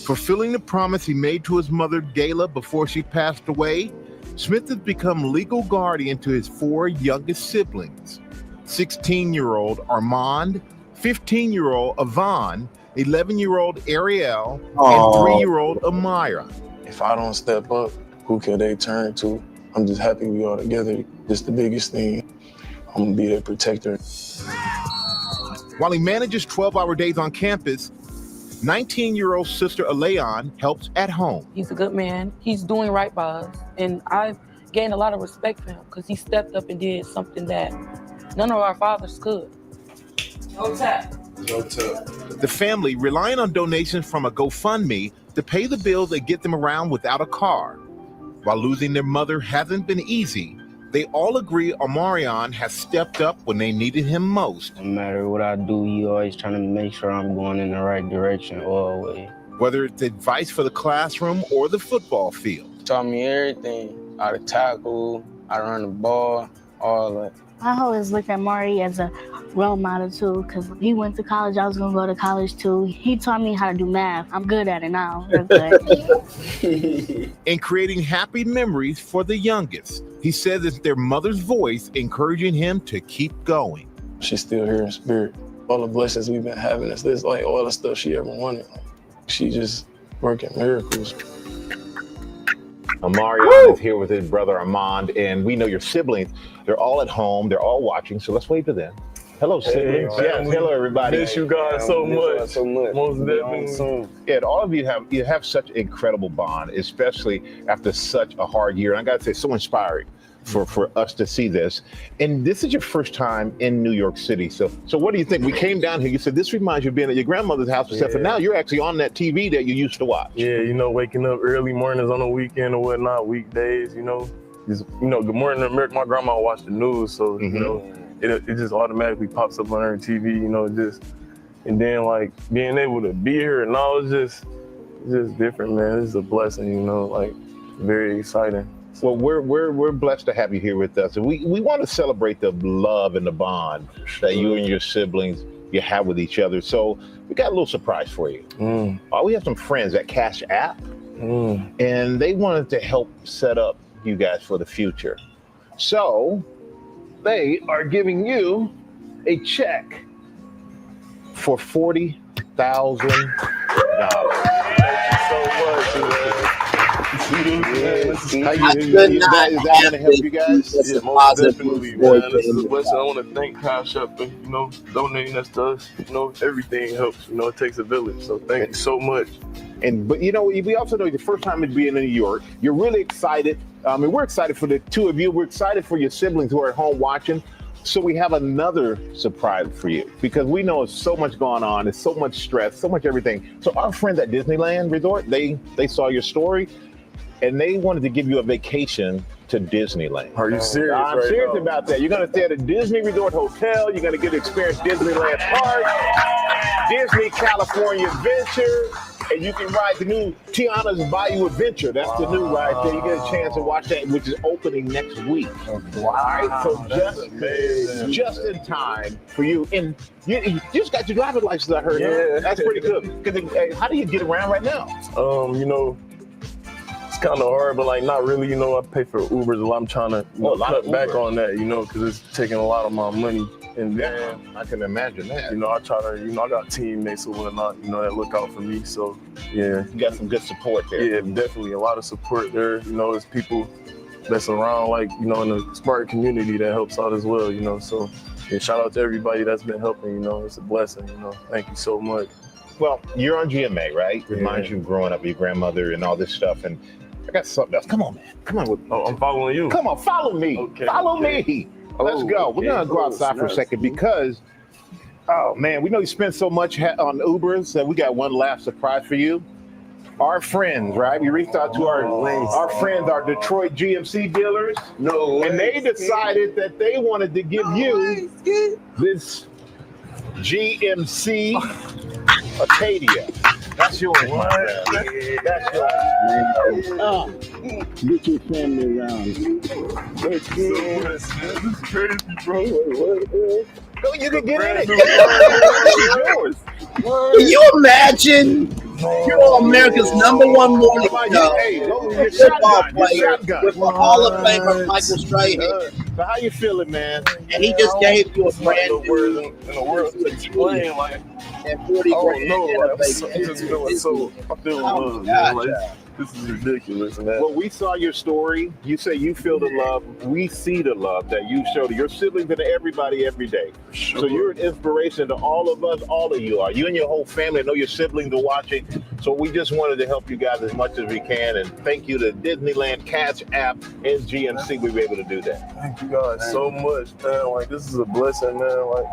Fulfilling the promise he made to his mother, Gayla, before she passed away, Smith has become legal guardian to his 4 youngest siblings. 16-year-old Armand, 15-year-old Yvonne, 11-year-old Ariel, and Aw. 3-year-old Amorion. If I don't step up, who can they turn to? I'm just happy we all together. It's the biggest thing. I'm gonna be their protector. While he manages 12-hour days on campus, 19-year-old sister Leon helps at home. He's a good man. He's doing right by us. And I've gained a lot of respect for him because he stepped up and did something that none of our fathers could. No tap. No tap. The family, relying on donations from a GoFundMe to pay the bills that get them around without a car. While losing their mother hasn't been easy, they all agree Amorion has stepped up when they needed him most. No matter what I do, he always trying to make sure I'm going in the right direction always. Whether it's advice for the classroom or the football field. Taught me everything, how to tackle, how to run the ball, all that. I always look at Maury as a role model too, because he went to college, I was gonna go to college too. He taught me how to do math. I'm good at it now. In creating happy memories for the youngest, he says it's their mother's voice encouraging him to keep going. She's still here in spirit. All the blessings we've been having is this, like all the stuff she ever wanted. She just working miracles. Amorion is here with his brother Armand, and we know your siblings. They're all at home. They're all watching. So let's wave to them. Hello, siblings. Yes, hello, everybody. Miss you guys so much. Most definitely. Yeah, all of you have such an incredible bond, especially after such a hard year. And I got to say, so inspiring for us to see this. And this is your first time in New York City. So what do you think? We came down here. You said this reminds you of being at your grandmother's house, except for now you're actually on that TV that you used to watch. Yeah, you know, waking up early mornings on the weekend or whatnot, weekdays, you know. Just, you know, Good Morning America, my grandma watched the news, so, you know, it just automatically pops up on her TV, you know, and then like being able to be here and all, it's just different, man. It's a blessing, you know, like very exciting. Well, we're blessed to have you here with us, and we want to celebrate the love and the bond that you and your siblings you have with each other. So we got a little surprise for you. We have some friends at Cash App, and they wanted to help set up you guys for the future. So they are giving you a check for $40,000. Is that going to help you guys? Yeah, most definitely, man. This is a blessing. I want to thank Cash App for, you know, donating us to us. You know, everything helps. You know, it takes a village. So thank you so much. But you know, we also know your first time being in New York. You're really excited. And we're excited for the two of you. We're excited for your siblings who are at home watching. So we have another surprise for you, because we know there's so much going on. There's so much stress, so much everything. So our friends at Disneyland Resort, they saw your story, and they wanted to give you a vacation to Disneyland. Are you serious? I'm serious about that. You're going to stay at a Disney Resort Hotel. You're going to get to experience Disneyland Park, Disney California Adventure, and you can ride the new Tiana's Bayou Adventure. That's the new ride there. You get a chance to watch that, which is opening next week. Wow. All right, so just in time for you. And you just got your driver's license, I heard. Yeah. That's pretty good. How do you get around right now? You know, it's kind of hard, but like not really. You know, I pay for Ubers a lot. I'm trying to cut back on that, you know, because it's taking a lot of my money. And then I can imagine that. You know, I try to, you know, I got teammates or whatnot, you know, that look out for me. So yeah. You got some good support there. Yeah, definitely a lot of support there. You know, there's people that's around, like, you know, in the Spark community that helps out as well, you know. So yeah, shout out to everybody that's been helping, you know, it's a blessing, you know. Thank you so much. Well, you're on GMA, right? Reminds you of growing up with your grandmother and all this stuff. And I got something else. Come on, man. Come on. I'm following you. Come on, follow me. Okay, follow me. Let's go. We're going to go outside for a second because, oh, man, we know you spend so much on Ubers that we got one last surprise for you. Our friends, right? We reached out to our friends, our Detroit GMC dealers. And they decided that they wanted to give you this GMC Acadia. That's yours, my friend. That's yours. Get your family around. This is crazy, bro. You can get in it. Yours. Can you imagine? You're America's #1 morning show. Football player with the Hall of Famer Michael Strahan. So how you feeling, man? And he just gave you a brand new new words in the world to explain, like, and 40 grand. I'm just feeling so, I feel love, man. Like, this is ridiculous, man. Well, we saw your story. You say you feel the love. We see the love that you show to your siblings and to everybody every day. Sure. So you're an inspiration to all of us. All of you are. You and your whole family. I know your siblings are watching. So we just wanted to help you guys as much as we can. And thank you to Disneyland, Cash App, and GMC. We were able to do that. Thank you guys so much, man. Like, this is a blessing, man. Like,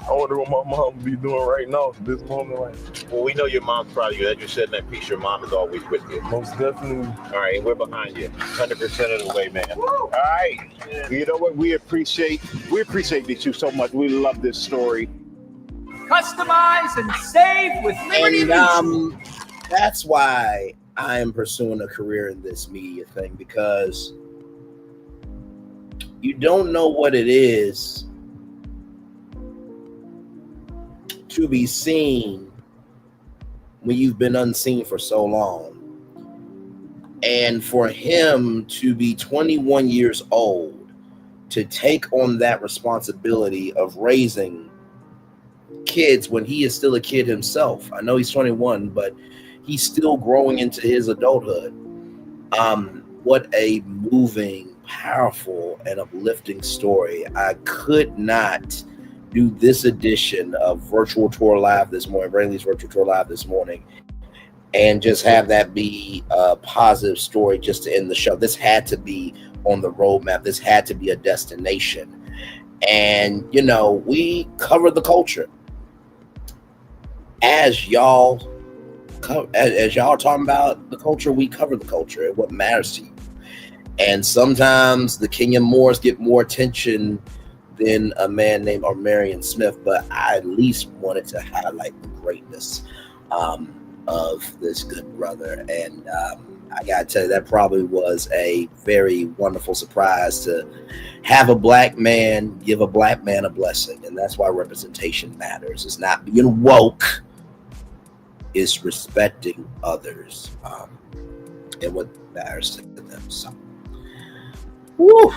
I wonder what my mom would be doing right now at this moment. Like, well, we know your mom's proud of you. As you said in that piece, your mom is always with you. Most definitely. All right, we're behind you 100% of the way, man. All right. You know what? We appreciate these two so much. We love this story. Customize and save with Liberty Mutual. That's why I am pursuing a career in this media thing, because you don't know what it is to be seen when you've been unseen for so long. And for him to be 21 years old, to take on that responsibility of raising kids when he is still a kid himself. I know he's 21, but he's still growing into his adulthood. What a moving, powerful, and uplifting story. I could not do this edition of Virtual Tour Live this morning, Brainley's Virtual Tour Live this morning, and just have that be a positive story just to end the show. This had to be on the roadmap. This had to be a destination. And, you know, we cover the culture. As y'all are talking about the culture, we cover the culture and what matters to you. And sometimes the Kenya Moores get more attention than a man named Amorion Smith, but I at least wanted to highlight the greatness of this good brother. And I gotta tell you, that probably was a very wonderful surprise to have a black man give a black man a blessing. And that's why representation matters. It's not being woke, it's respecting others and what matters to them. So, woo,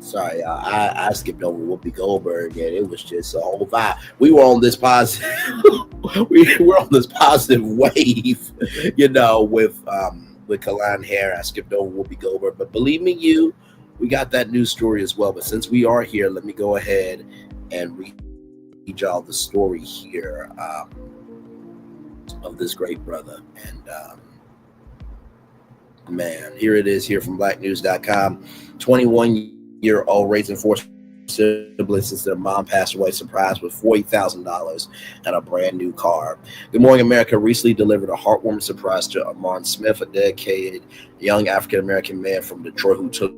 sorry, I skipped over Whoopi Goldberg, and it was just a whole vibe. We were on this positive, we were on this positive wave, you know, with Klaiyin Hair. I skipped over Whoopi Goldberg, but believe me, we got that news story as well. But since we are here, let me go ahead and read y'all the story here of this great brother. And man, here it is here from blacknews.com. 21-year-old raising four siblings since their mom passed away, surprised with $40,000 and a brand new car. Good Morning America recently delivered a heartwarming surprise to Amorion Smith, a dedicated young African-American man from Detroit who took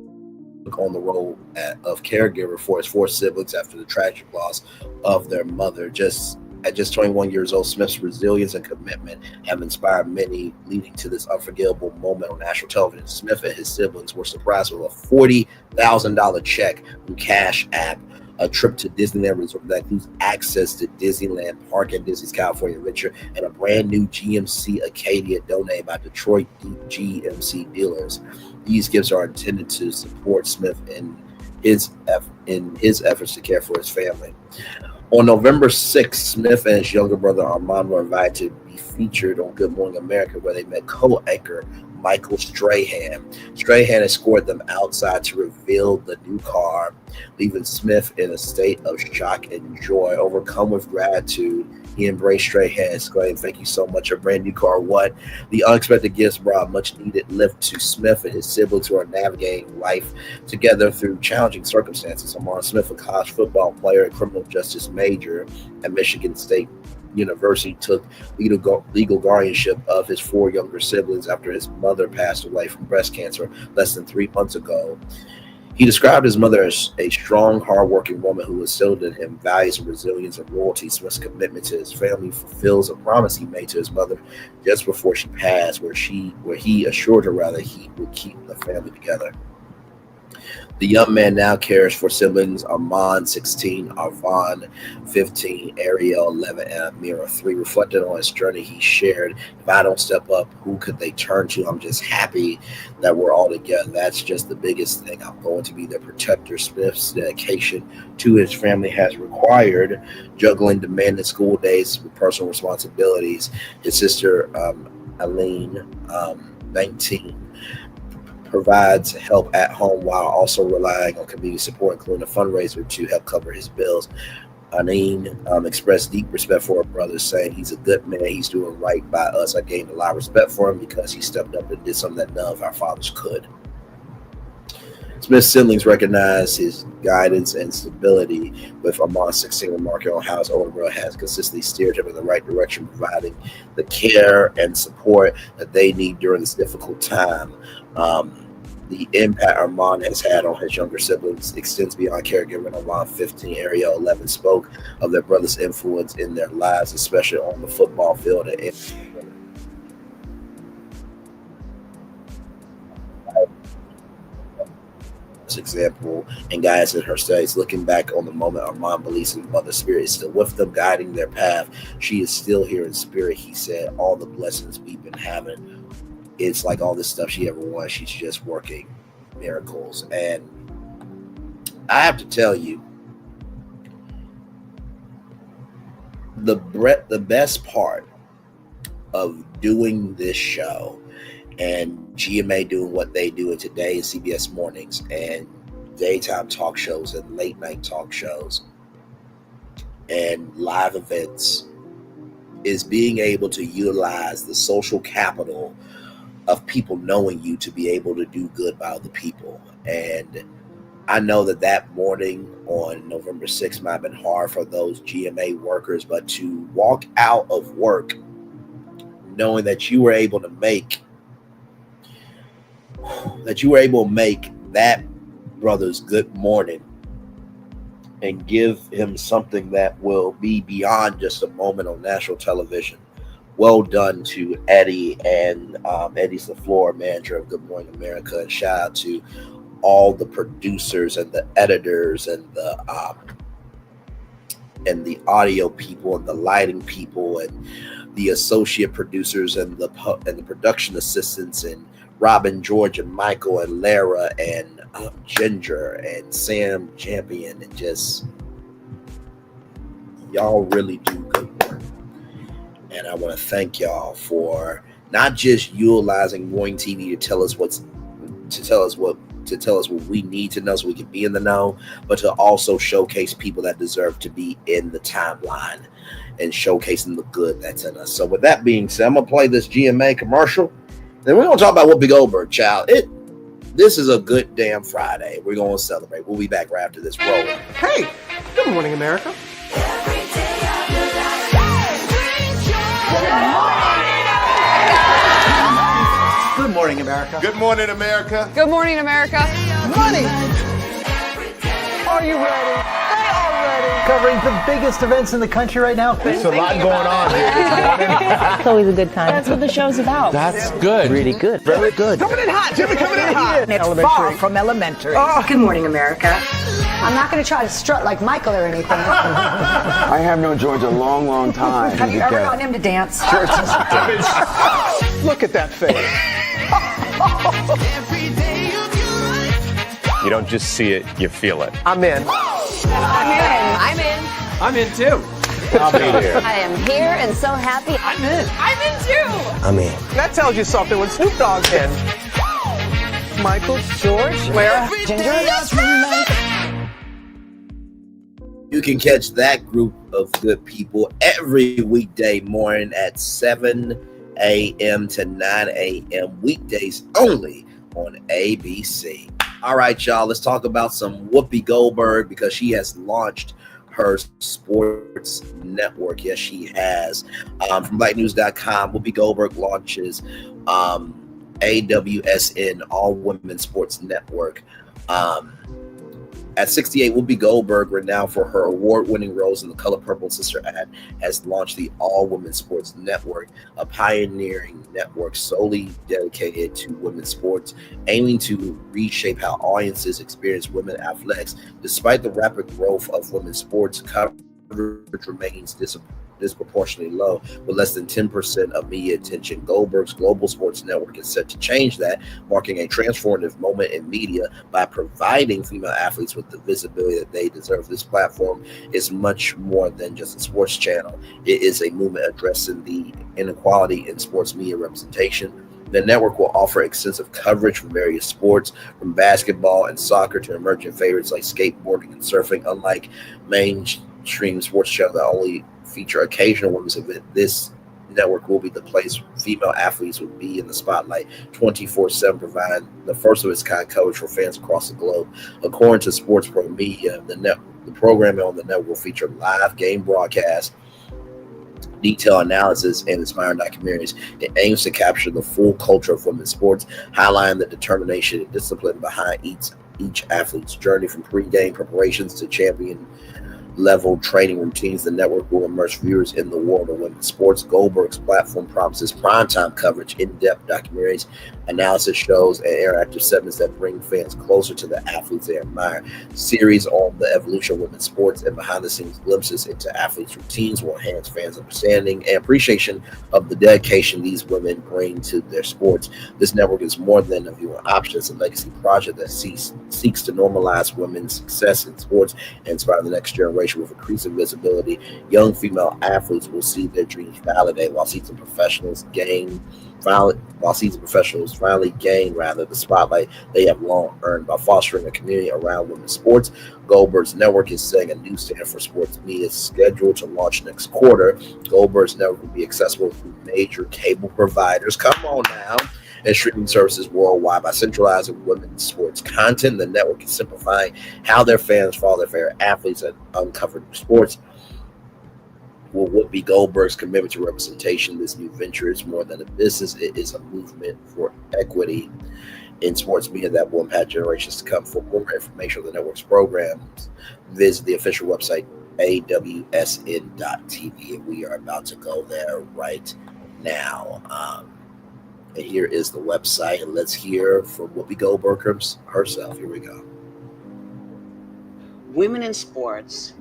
on the role of caregiver for his four siblings after the tragic loss of their mother. At just 21 years old, Smith's resilience and commitment have inspired many, leading to this unforgettable moment on national television. Smith and his siblings were surprised with a $40,000 check from Cash App, a trip to Disneyland Resort that includes access to Disneyland Park and Disney's California Adventure, and a brand new GMC Acadia donated by Detroit GMC dealers. These gifts are intended to support Smith in his efforts to care for his family. On November 6th, Smith and his younger brother Armand were invited to be featured on Good Morning America, where they met co-anchor Michael Strahan. Strahan escorted them outside to reveal the new car, leaving Smith in a state of shock and joy. Overcome with gratitude, he embraced Strahan, exclaiming, "Thank you so much, a brand new car. What?" The unexpected gifts brought a much-needed lift to Smith and his siblings, who are navigating life together through challenging circumstances. Amorion Smith, a college football player and criminal justice major at Michigan State University, took legal guardianship of his four younger siblings after his mother passed away from breast cancer less than 3 months ago. He described his mother as a strong, hardworking woman who instilled in him values of resilience and loyalty. Smith's commitment to his family fulfills a promise he made to his mother just before she passed, where he assured her he would keep the family together. The young man now cares for siblings Armand, 16, Arvon, 15, Ariel, 11, and Amira, 3. Reflecting on his journey, he shared, if I don't step up, who could they turn to? I'm just happy that we're all together. That's just the biggest thing. I'm going to be their protector. Smith's dedication to his family has required juggling demanding school days with personal responsibilities. His sister, Aline, 19, provides help at home while also relying on community support, including a fundraiser to help cover his bills. Anine expressed deep respect for her brother, saying he's a good man. He's doing right by us. I gained a lot of respect for him because he stepped up and did something that none of our fathers could. Smith's siblings recognize his guidance and stability, with Armand 16 remarking on how his older brother has consistently steered him in the right direction, providing the care and support that they need during this difficult time. The impact Armand has had on his younger siblings extends beyond caregiving. Armand, 15, Ariel, 11, spoke of their brother's influence in their lives, especially on the football field. Example and guidance in her studies. Looking back on the moment, Armand believes his mother's spirit is still with them, guiding their path. She is still here in spirit, he said. All the blessings we've been having, it's like all this stuff she ever wanted. She's just working miracles. And I have to tell you, the best part of doing this show and GMA doing what they do in today's CBS mornings and daytime talk shows and late night talk shows and live events is being able to utilize the social capital of people knowing you to be able to do good by other people. And I know that morning on November 6th might have been hard for those GMA workers, but to walk out of work knowing that you were able to make that brother's good morning and give him something that will be beyond just a moment on national television. Well done to Eddie and Eddie's the floor manager of Good Morning America, and shout out to all the producers and the editors and the audio people and the lighting people and the associate producers and the production assistants and Robin, George, and Michael, and Lara, and Ginger, and Sam Champion, and just y'all really do good work. And I want to thank y'all for not just utilizing Morning TV to tell us what we need to know so we can be in the know, but to also showcase people that deserve to be in the timeline and showcasing the good that's in us. So with that being said, I'm gonna play this GMA commercial. Then we're going to talk about Whoopi Goldberg, child. This is a good damn Friday. We're going to celebrate. We'll be back right after this roll. Hey, good morning, America. Good morning, America. Good morning, America. Good morning, America. Money. Are you ready? They are ready. Covering the biggest events in the country right now. There's a lot going on here. It's always a good time. That's what the show's about. That's good. Really good. Very good. Coming in hot. Jimmy coming in hot. It's far from elementary. Good morning, America. I'm not going to try to strut like Michael or anything. I have known George a long, long time. Have you ever known him to dance? Look at that face. You don't just see it, you feel it. I'm in. I'm in. I'm in too. I'll be there. I am here and so happy. I'm in. I'm in too. I'm in. That tells you something when Snoop Dogg's in. Michael, George, Lara, Ginger. You can catch that group of good people every weekday morning at 7 a.m. to 9 a.m. weekdays only on ABC. All right, y'all, let's talk about some Whoopi Goldberg because she has launched her sports network. Yes, she has. From BlackNews.com, Whoopi Goldberg launches AWSN, All Women Sports Network. At 68, Whoopi Goldberg, renowned for her award-winning roles in the Color Purple Sister ad, has launched the All Women's Sports Network, a pioneering network solely dedicated to women's sports, aiming to reshape how audiences experience women athletics. Despite the rapid growth of women's sports, coverage remains disproportionately low, with less than 10% of media attention. Goldberg's Global Sports Network is set to change that, marking a transformative moment in media by providing female athletes with the visibility that they deserve. This platform is much more than just a sports channel. It is a movement addressing the inequality in sports media representation. The network will offer extensive coverage from various sports, from basketball and soccer to emerging favorites like skateboarding and surfing. Unlike mainstream sports channels that only feature occasional women's events, this network will be the place female athletes will be in the spotlight 24/7, providing the first of its kind coverage for fans across the globe. According to Sports Pro Media, the programming on the network will feature live game broadcasts, detailed analysis, and inspiring documentaries. It aims to capture the full culture of women's sports, highlighting the determination and discipline behind each athlete's journey, from pre-game preparations to champion level training routines. The network will immerse viewers in the world of women's sports. Goldberg's platform promises primetime coverage, in-depth documentaries, analysis shows, and interactive segments that bring fans closer to the athletes they admire. Series on the evolution of women's sports and behind-the-scenes glimpses into athletes' routines will enhance fans' understanding and appreciation of the dedication these women bring to their sports. This network is more than a viewing option. It's a legacy project that seeks to normalize women's success in sports and inspire the next generation. With increasing visibility, young female athletes will see their dreams validated, while seasoned professionals finally gain the spotlight they have long earned. By fostering a community around women's sports, Goldberg's network is setting a new standard for sports media. Scheduled to launch next quarter, Goldberg's network will be accessible through major cable providers. Come on now. And streaming services worldwide. By centralizing women's sports content, the network is simplifying how their fans follow their favorite athletes and uncover sports. With Whoopi Goldberg's commitment to representation, this new venture is more than a business. It is a movement for equity in sports media that will impact generations to come. For more information on the network's programs, visit the official website, awsn.tv. And we are about to go there right now. And here is the website, and let's hear from Whoopi Goldberg herself. Here we go. Women in sports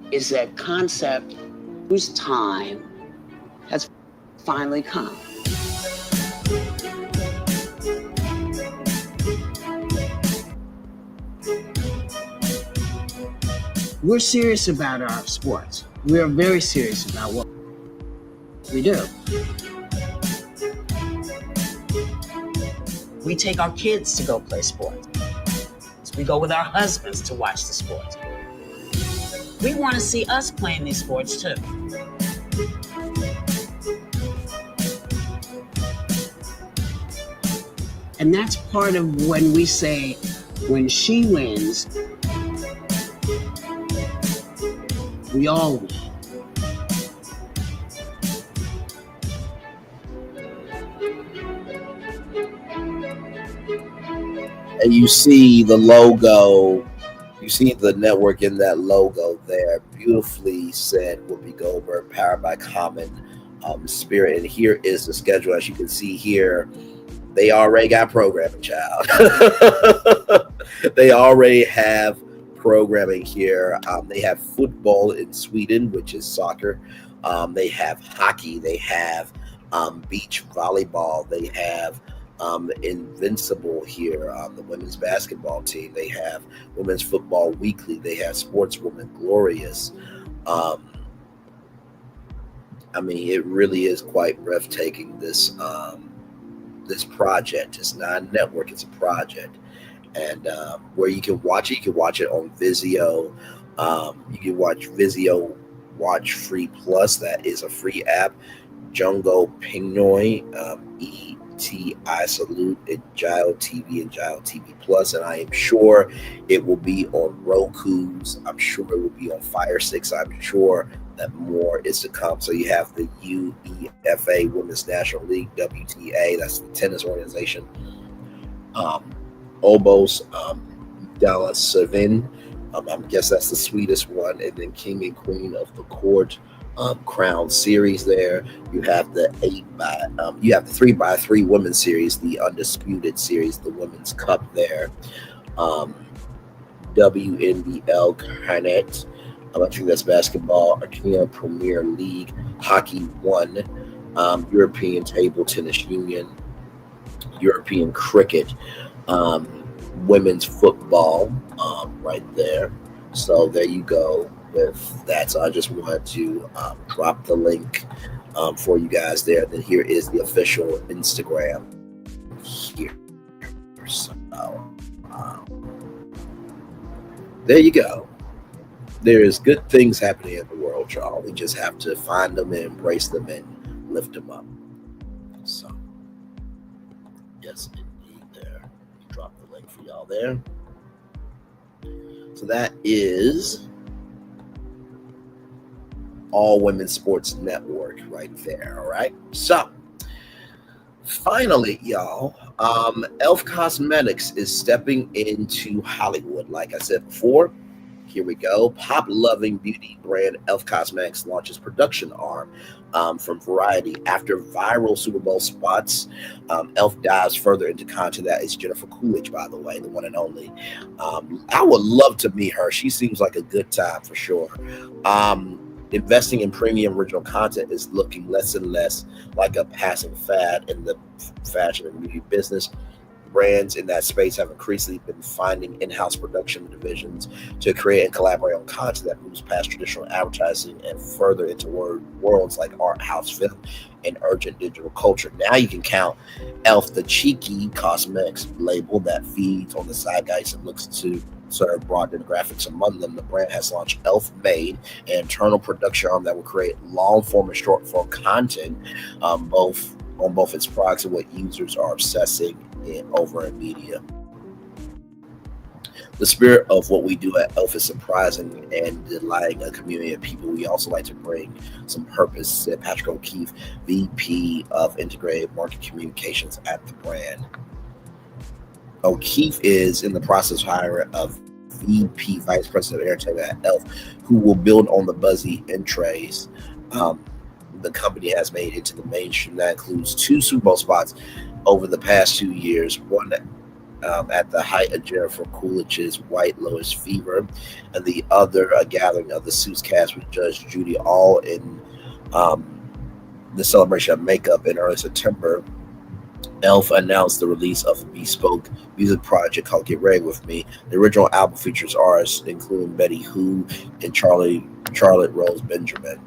is a concept whose time has finally come. We're serious about our sports. We are very serious about what we do. We take our kids to go play sports. We go with our husbands to watch the sports. We want to see us playing these sports too. And that's part of when we say, when she wins, we all win. And you see the logo, you see the network in that logo there. Beautifully said, Whoopi Goldberg, powered by Common Spirit. And here is the schedule. As you can see here, they already got programming, child. They already have programming here. They have football in Sweden, which is soccer. They have hockey. They have beach volleyball. They have Invincible here, the women's basketball team. They have Women's Football Weekly. They have Sportswoman Glorious. I mean, it really is quite breathtaking, this this project. It's not a network, it's a project. And where you can watch it on Vizio. You can watch Vizio Watch Free Plus. That is a free app. Jungo Pinoy, ETI Salute, and Gile TV and Gile TV Plus. And I am sure it will be on Roku's. I'm sure it will be on Fire Sticks. I'm sure that more is to come. So you have the UEFA Women's National League, WTA, that's the tennis organization. Obos, Dallas Savin, I guess that's the sweetest one. And then King and Queen of the Court Crown series there. You have the 3x3 women's series, the Undisputed series, the Women's Cup there. WNBL Connect. I think that's basketball. Arcadia Premier League, Hockey 1, European Table Tennis Union, European Cricket, Women's Football, right there. So there you go with that. So I just wanted to drop the link for you guys there. Then here is the official Instagram here. So there you go. There's good things happening in the world, y'all. We just have to find them and embrace them and lift them up. So, yes, indeed, there. Drop the link for y'all there. So that is All Women's Sports Network right there. All right. So, finally, y'all, E.L.F. Cosmetics is stepping into Hollywood. Like I said before, here we go. Pop-loving beauty brand E.L.F. Cosmetics launches production arm from Variety. After viral Super Bowl spots, E.L.F. dives further into content. That is Jennifer Coolidge, by the way, the one and only. I would love to meet her. She seems like a good time for sure. Investing in premium original content is looking less and less like a passing fad in the fashion and beauty business. Brands in that space have increasingly been finding in-house production divisions to create and collaborate on content that moves past traditional advertising and further into worlds like art house film and urgent digital culture. Now you can count E.L.F. the cheeky cosmetics label that feeds on the zeitgeist and looks to serve broad demographics. Among them, the brand has launched E.L.F. Made, an internal production arm that will create long-form and short-form content on both its products and what users are obsessing over in media. The spirit of what we do at E.L.F. is surprising and delighting a community of people. We also like to bring some purpose, said Patrick O'Keefe, VP of Integrated Market Communications at the brand. O'Keefe is in the process of hiring a VP, Vice President of Entertainment at E.L.F., who will build on the buzzy entrees the company has made into the mainstream. That includes 2 Super Bowl spots over the past 2 years, one at the height of Jennifer Coolidge's White Lotus Fever, and the other a gathering of the Suits cast with Judge Judy, all in the celebration of makeup in early September. E.L.F. announced the release of a bespoke music project called Get Ready With Me. The original album features artists including Betty Who and Charlotte Rose Benjamin.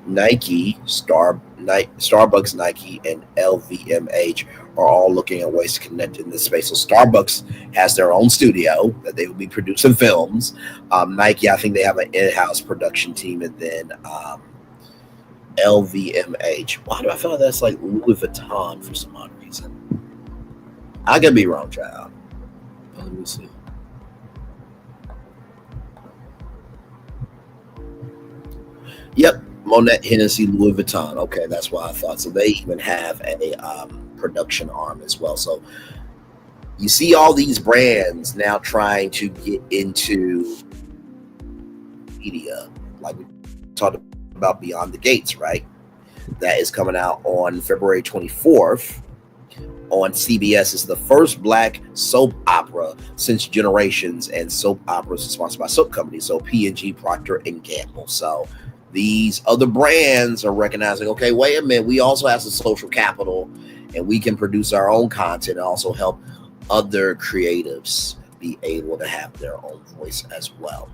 Nike, Starbucks, Nike, and LVMH are all looking at ways to connect in this space. So Starbucks has their own studio that they will be producing films. Nike, I think they have an in-house production team, and then LVMH. Why do I feel like that's like Louis Vuitton for some odd reason? I could be wrong, child. Let me see. Yep. Monette, Hennessy, Louis Vuitton. Okay, that's what I thought. So they even have a production arm as well. So you see all these brands now trying to get into media, like we talked about Beyond the Gates, right? That is coming out on February 24th on CBS. It's the first black soap opera since Generations, and soap operas are sponsored by soap companies, so P&G, Procter & Gamble. So these other brands are recognizing, okay, wait a minute, we also have some social capital and we can produce our own content and also help other creatives be able to have their own voice as well.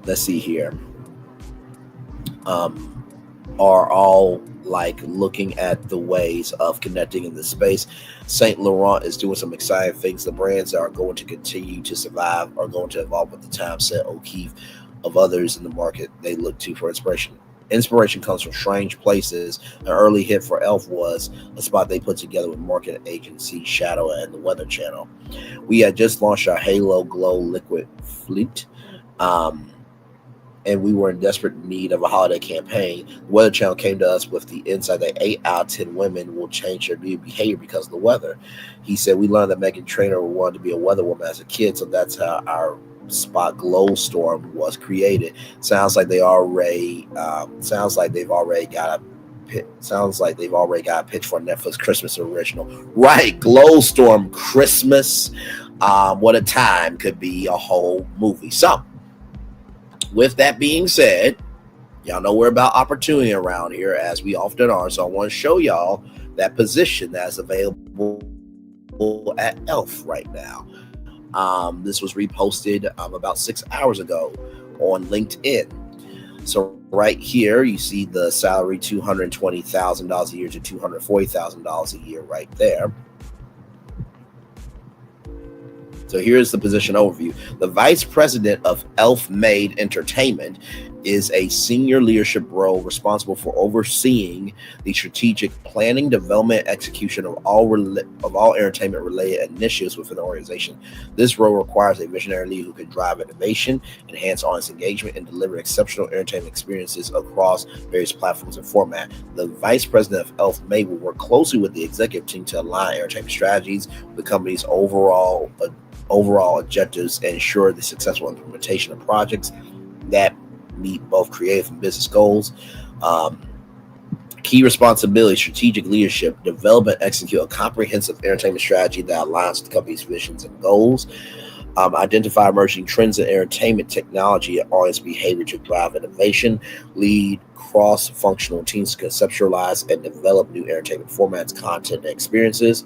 Let's see here. Are all like looking at the ways of connecting in the space. Saint Laurent is doing some exciting things. The brands that are going to continue to survive are going to evolve with the time, said O'Keefe. Of others in the market they look to for inspiration. Inspiration comes from strange places. An early hit for E.L.F. was a spot they put together with market agency Shadow and the Weather Channel. We had just launched our Halo Glow Liquid Flute. and we were in desperate need of a holiday campaign. The Weather Channel came to us with the insight that 8 out of 10 women will change their behavior because of the weather. He said, we learned that Meghan Trainor wanted to be a weather woman as a kid, so that's how our spot glow storm was created. Sounds like they've already got a pitch for a Netflix Christmas original. Right, Glow Storm Christmas. What a time, could be a whole movie. So, with that being said, y'all know we're about opportunity around here, as we often are. So I want to show y'all that position that's available at E.L.F. right now. This was reposted about 6 hours ago on LinkedIn. So right here, you see the salary $220,000 a year to $240,000 a year right there. So here's the position overview. The vice president of E.L.F. Made Entertainment is a senior leadership role responsible for overseeing the strategic planning, development, execution of all entertainment-related initiatives within the organization. This role requires a visionary leader who can drive innovation, enhance audience engagement, and deliver exceptional entertainment experiences across various platforms and formats. The vice president of E.L.F. Made will work closely with the executive team to align entertainment strategies with the company's overall objectives and ensure the successful implementation of projects that meet both creative and business goals. Key responsibility: strategic leadership, develop and execute a comprehensive entertainment strategy that aligns with the company's visions and goals. Identify emerging trends in entertainment technology and audience behavior to drive innovation. Lead cross-functional teams to conceptualize and develop new entertainment formats, content, and experiences.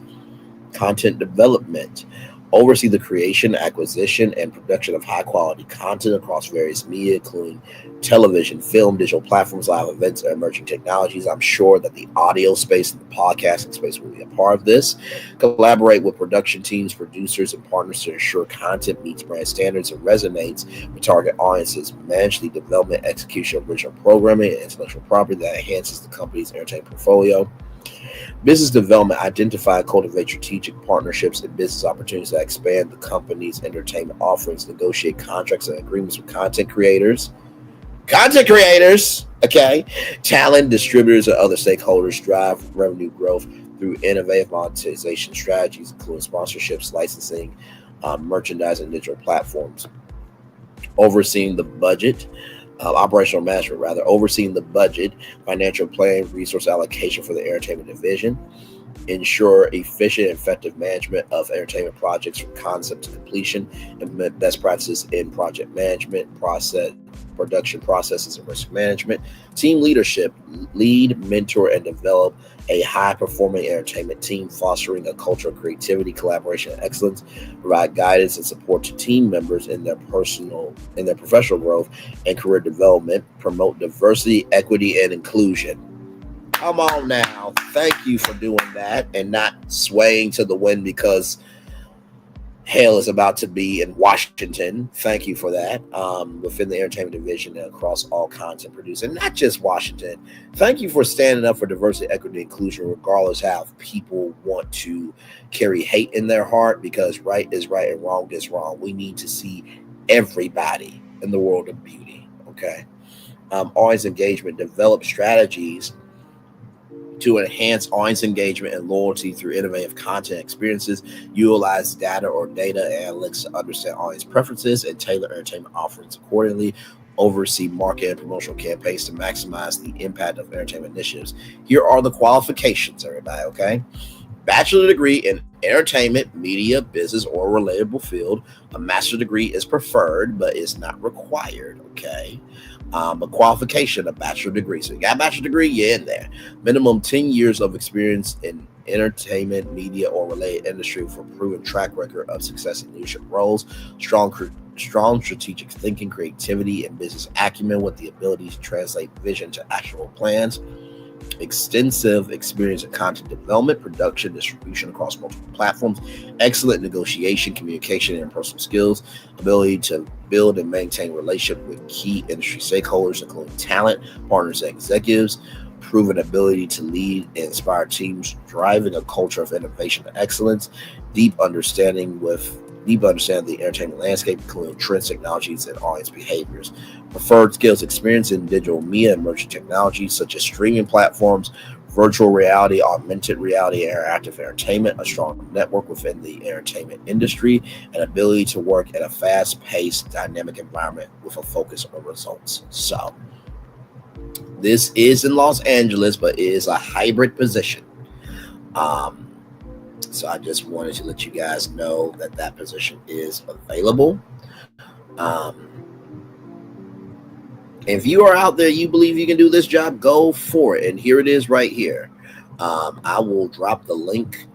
Content development: oversee the creation, acquisition, and production of high-quality content across various media, including television, film, digital platforms, live events, and emerging technologies. I'm sure that the audio space and the podcasting space will be a part of this. Collaborate with production teams, producers, and partners to ensure content meets brand standards and resonates with target audiences. Manage the development, execution of original programming and intellectual property that enhances the company's entertainment portfolio. Business development: identify and cultivate strategic partnerships and business opportunities that expand the company's entertainment offerings. Negotiate contracts and agreements with content creators, okay, talent, distributors, and other stakeholders. Drive revenue growth through innovative monetization strategies, including sponsorships, licensing, merchandising, and digital platforms. Overseeing the budget. Operational management, overseeing the budget, financial planning, resource allocation for the entertainment division. Ensure efficient and effective management of entertainment projects from concept to completion. Implement best practices in project management, production processes, and risk management. Team leadership: lead, mentor, and develop a high-performing entertainment team, fostering a culture of creativity, collaboration, and excellence. Provide guidance and support to team members in their professional growth and career development. Promote diversity, equity, and inclusion. Come on now. Thank you for doing that and not swaying to the wind because hell is about to be in Washington. Thank you for that. Within the entertainment division and across all content produced, and not just Washington. Thank you for standing up for diversity, equity, and inclusion, regardless how people want to carry hate in their heart, because right is right and wrong is wrong. We need to see everybody in the world of beauty. Okay. Audience engagement: develop strategies to enhance audience engagement and loyalty through innovative content experiences. Utilize data or data analytics to understand audience preferences and tailor entertainment offerings accordingly. Oversee market and promotional campaigns to maximize the impact of entertainment initiatives. Here are the qualifications, everybody, okay? Bachelor degree in entertainment, media, business, or relatable field. A master's degree is preferred, but is not required, okay? A qualification: a bachelor degree. So you got a bachelor degree, you're in there. Minimum 10 years of experience in entertainment, media, or related industry with a proven track record of success in leadership roles. Strong strategic thinking, creativity, and business acumen with the ability to translate vision to actual plans. Extensive experience in content development, production, distribution across multiple platforms. Excellent negotiation, communication, and personal skills. Ability to build and maintain relationships with key industry stakeholders, including talent, partners, and executives. Proven ability to lead and inspire teams, driving a culture of innovation and excellence. Deep understanding with deep understanding of the entertainment landscape, including trends, technologies, and audience behaviors. Preferred skills, experience in digital media and emerging technologies such as streaming platforms, virtual reality, augmented reality, interactive entertainment, a strong network within the entertainment industry, and ability to work at a fast-paced, dynamic environment with a focus on results. So, this is in Los Angeles, but it is a hybrid position. So I just wanted to let you guys know that that position is available. If you are out there, you believe you can do this job, go for it. And here it is right here. I will drop the link.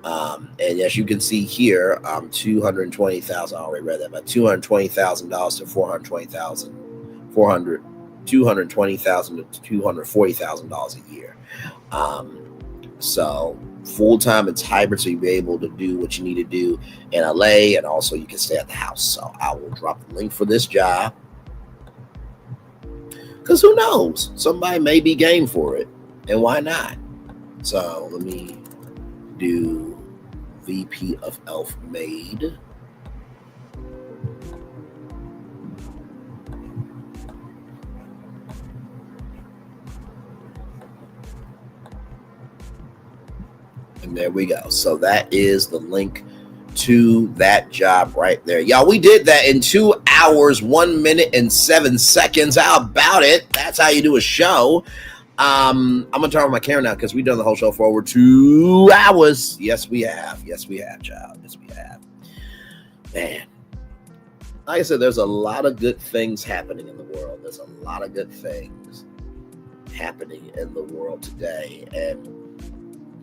And as you can see here, $220,000. I already read that, but $220,000 to $220,000 to $240,000 a year. So full-time, it's hybrid, so you'll be able to do what you need to do in LA, and also you can stay at the house. So I will drop the link for this job. Because who knows? Somebody may be game for it. And why not? So let me do VP of E.L.F. made. And there we go. So that is the link to that job right there. Y'all, we did that in 2 hours, 1 minute and 7 seconds. How about it? That's how you do a show. I'm gonna turn on my camera now because we've done the whole show for over 2 hours. Yes, we have. Yes, we have, child. Yes, we have. Man, like I said, there's a lot of good things happening in the world. There's a lot of good things happening in the world today. And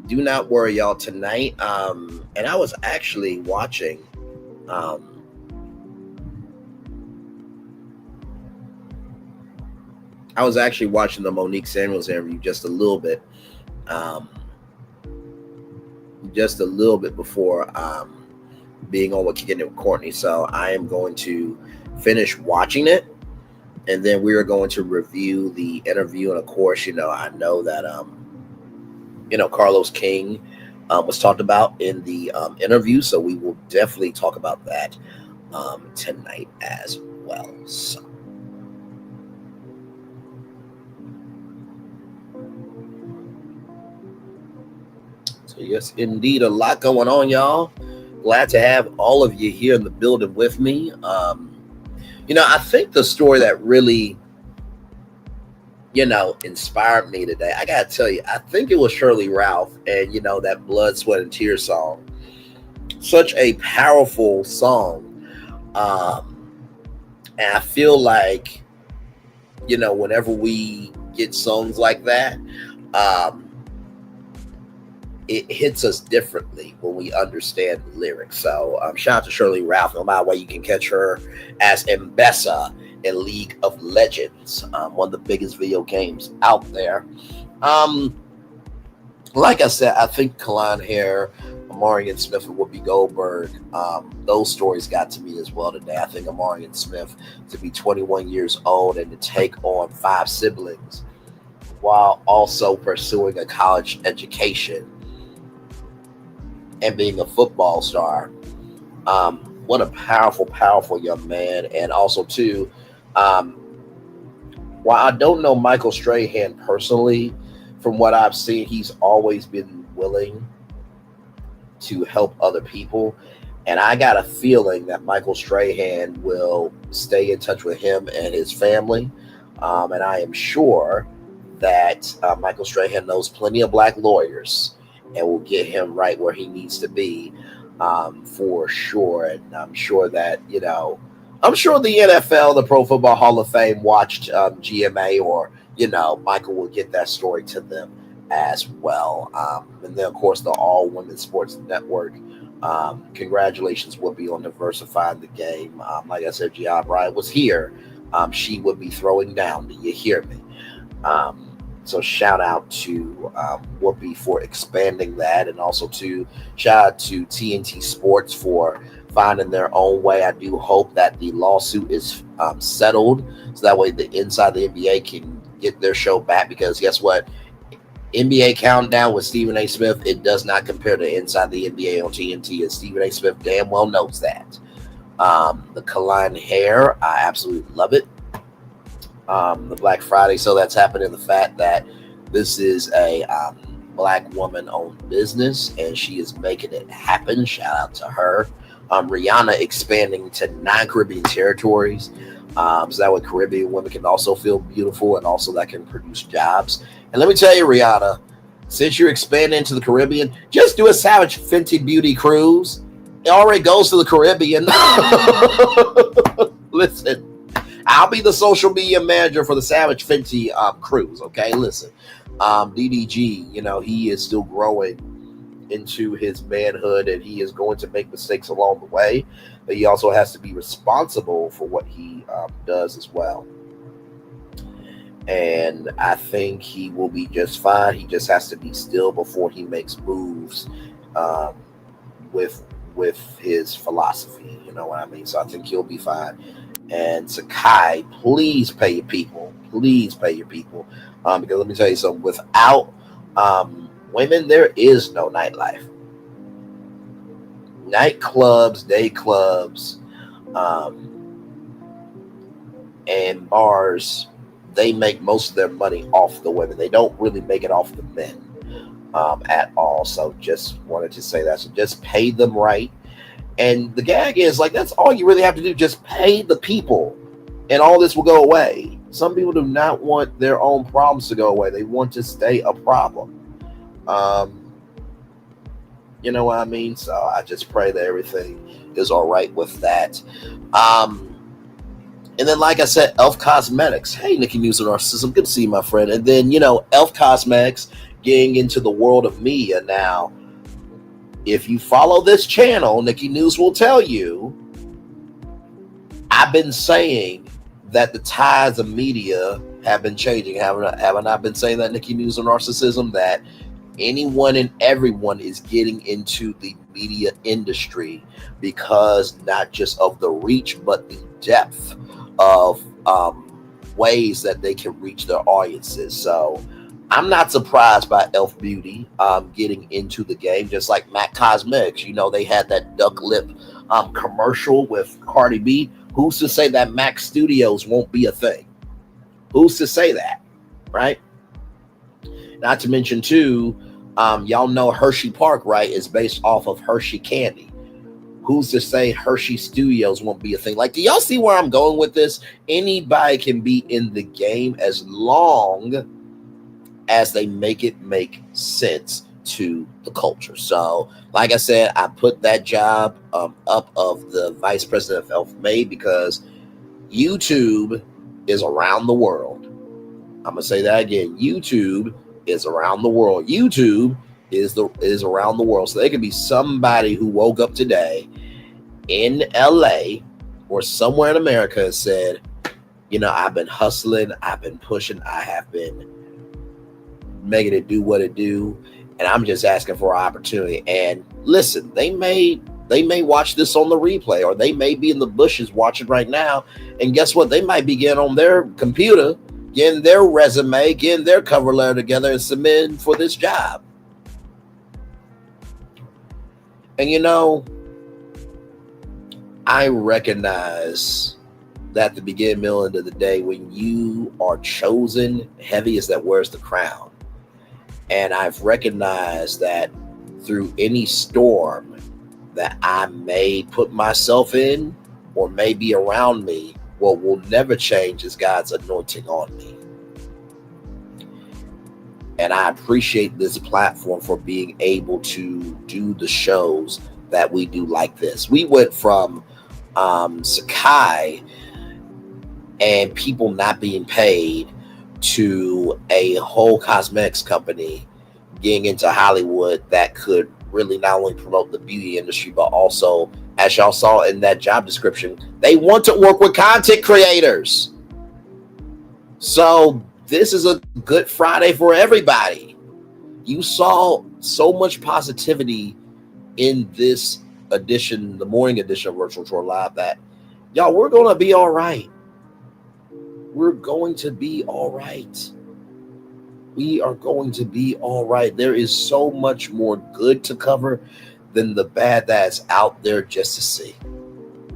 do not worry, y'all, tonight. And I was actually watching the Monique Samuels interview just a little bit before being on with Kicking It with Courtney. So I am going to finish watching it, and then we are going to review the interview. And of course, I know that Carlos King was talked about in the interview, so we will definitely talk about that tonight as well. So yes, indeed, a lot going on, y'all. Glad to have all of you here in the building with me. I think the story that really inspired me today, I gotta tell you, I think it was Sheryl Lee Ralph and that Blood, Sweat, and Tears song. Such a powerful song. And I feel like whenever we get songs like that, it hits us differently when we understand the lyrics. So shout out to Sheryl Lee Ralph. No matter way you can catch her as Mbessa in League of Legends, one of the biggest video games out there. Like I said, I think Klaiyin Hair, Amorion Smith, and Whoopi Goldberg, those stories got to me as well today. I think Amorion Smith to be 21 years old and to take on 5 siblings while also pursuing a college education and being a football star. What a powerful, powerful young man. And also, too, while I don't know Michael Strahan personally, from what I've seen, he's always been willing to help other people. And I got a feeling that Michael Strahan will stay in touch with him and his family. And I am sure that Michael Strahan knows plenty of black lawyers and will get him right where he needs to be, for sure. And I'm sure that, I'm sure the NFL, the Pro Football Hall of Fame, watched GMA, or, Michael will get that story to them as well. And then, of course, the All Women Sports Network. Congratulations, Whoopi, on diversifying the game. Like I said, Gia Bryant was here. She would be throwing down. Do you hear me? So shout out to Whoopi for expanding that, and also shout out to TNT Sports for finding their own way. I do hope that the lawsuit is settled, so that way the Inside the NBA can get their show back, because guess what? NBA Countdown with Stephen A. Smith, it does not compare to Inside the NBA on TNT, and Stephen A. Smith damn well knows that. The Klaiyin Hair, I absolutely love it. The Black Friday, so that's happening. The fact that this is a Black woman-owned business, and she is making it happen. Shout out to her. Rihanna expanding to 9 Caribbean territories, so that way Caribbean women can also feel beautiful, and also that can produce jobs. And let me tell you, Rihanna, since you're expanding to the Caribbean, just do a Savage Fenty Beauty cruise. It already goes to the Caribbean. Listen, I'll be the social media manager for the Savage Fenty cruise. Okay, listen, DDG, you know, he is still growing into his manhood, and he is going to make mistakes along the way, but he also has to be responsible for what he does as well. And I think he will be just fine. He just has to be still before he makes moves with his philosophy. You know what I mean? So I think he'll be fine. And Sekai, please pay your people. Please pay your people. Because let me tell you something. Without women, there is no nightlife. Nightclubs, day clubs, and bars, they make most of their money off the women. They don't really make it off the men at all. So just wanted to say that. So just pay them right. And the gag is, like, that's all you really have to do. Just pay the people, and all this will go away. Some people do not want their own problems to go away. They want to stay a problem. You know what I mean? So I just pray that everything is all right with that. And then, like I said, E.L.F Cosmetics. Hey, Nikki News and Narcissism. Good to see you, my friend. And then, you know, E.L.F Cosmetics getting into the world of media now. If you follow this channel, Nikki News will tell you, I've been saying that the tides of media have been changing. Have I not been saying that, Nikki News and Narcissism? That anyone and everyone is getting into the media industry because not just of the reach, but the depth of ways that they can reach their audiences. So I'm not surprised by E.L.F Beauty getting into the game, just like MAC Cosmetics. You know, they had that duck lip commercial with Cardi B. Who's to say that MAC Studios won't be a thing? Who's to say that, right? Not to mention, too, y'all know Hershey Park, right, is based off of Hershey Candy. Who's to say Hershey Studios won't be a thing? Like, do y'all see where I'm going with this? Anybody can be in the game as long as they make it make sense to the culture. So, like I said, I put that job up of the vice president of E.L.F made because YouTube is around the world. I'm gonna say that again. YouTube is around the world. YouTube is around the world. So there could be somebody who woke up today in LA or somewhere in America and said, you know, I've been hustling, I've been pushing, I have been making it do what it do, and I'm just asking for an opportunity. And listen, they may watch this on the replay, or they may be in the bushes watching right now, and guess what? They might be getting on their computer, getting their resume, getting their cover letter together, and submitting for this job. And you know, I recognize that the beginning, middle, end of the day, when you are chosen, heavy is that wears the crown. And I've recognized that through any storm that I may put myself in or may be around me, what will never change is God's anointing on me. And I appreciate this platform for being able to do the shows that we do like this. We went from Sekai and people not being paid to a whole cosmetics company getting into Hollywood that could really not only promote the beauty industry, but also, as y'all saw in that job description, they want to work with content creators. So this is a good Friday for everybody. You saw so much positivity in this edition, the morning edition of Virtual Tour Live, that y'all, we're going to be all right. We're going to be all right. We are going to be all right. There is so much more good to cover than the bad that's out there just to see.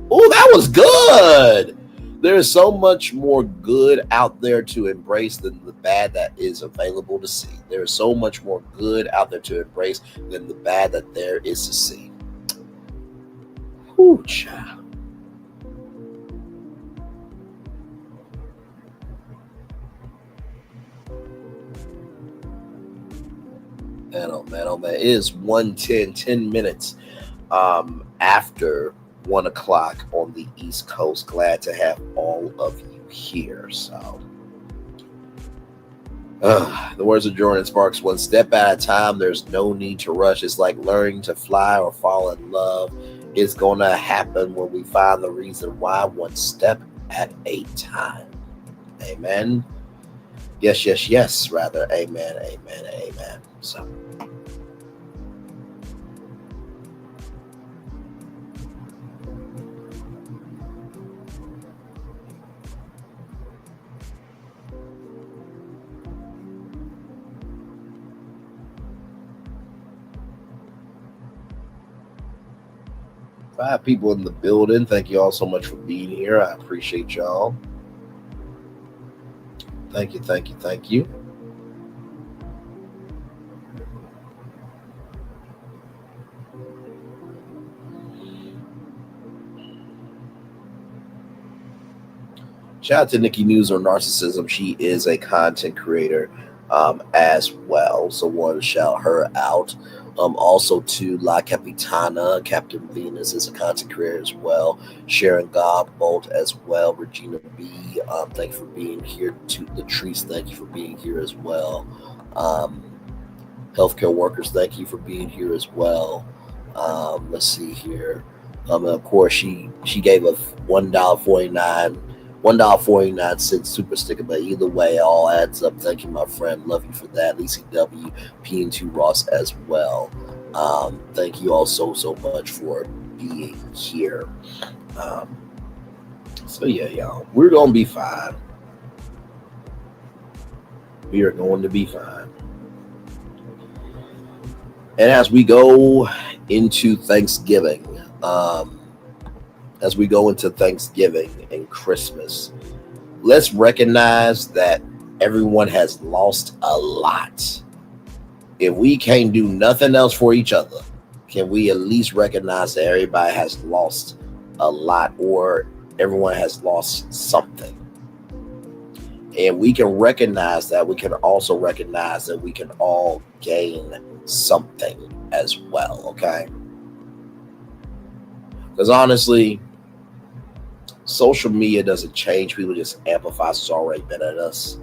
Oh, that was good. There is so much more good out there to embrace than the bad that is available to see. There is so much more good out there to embrace than the bad that there is to see. Whew, child. Man, oh man, oh man. It is 1:10, 10 minutes after 1 o'clock on the East Coast. Glad to have all of you here. So, the words of Jordan Sparks: one step at a time. There's no need to rush. It's like learning to fly or fall in love. It's going to happen when we find the reason why, one step at a time. Amen. Yes, yes, yes, rather. Amen, amen, amen. So, five people in the building. Thank you all so much for being here. I appreciate y'all. Thank you, thank you, thank you. Shout out to Nikki News or Narcissism. She is a content creator as well. So want to shout her out. Also to La Capitana, Captain Venus is a content creator as well. Sharon Godbolt as well. Regina B, thank you for being here. To Latrice, thank you for being here as well. Healthcare workers, thank you for being here as well. Let's see here. Of course, she gave a $1.49 super sticker, but either way, it all adds up. Thank you, my friend. Love you for that. Lacey W, P&2 Ross as well. Thank you all so much for being here. So yeah, y'all, we're gonna be fine. We are going to be fine. And as we go into Thanksgiving, and Christmas, let's recognize that everyone has lost a lot. If we can't do nothing else for each other, can we at least recognize that everybody has lost a lot, or everyone has lost something? And we can recognize that. We can also recognize that we can all gain something as well, okay? Because honestly, social media doesn't change people, just amplifies what's already been in us.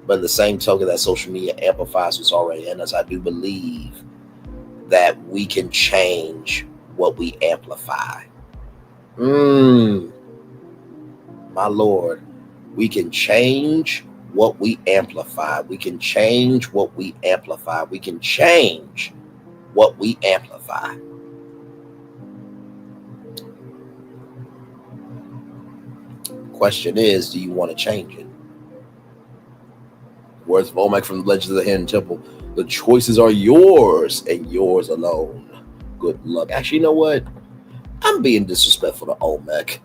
But in the same token that social media amplifies what's already in us, I do believe that we can change what we amplify. My Lord, we can change what we amplify. We can change what we amplify. We can change what we amplify. Question is, do you want to change it? Words of Olmec from the Legends of the Hidden Temple. The choices are yours and yours alone. Good luck. Actually, you know what? I'm being disrespectful to Olmec.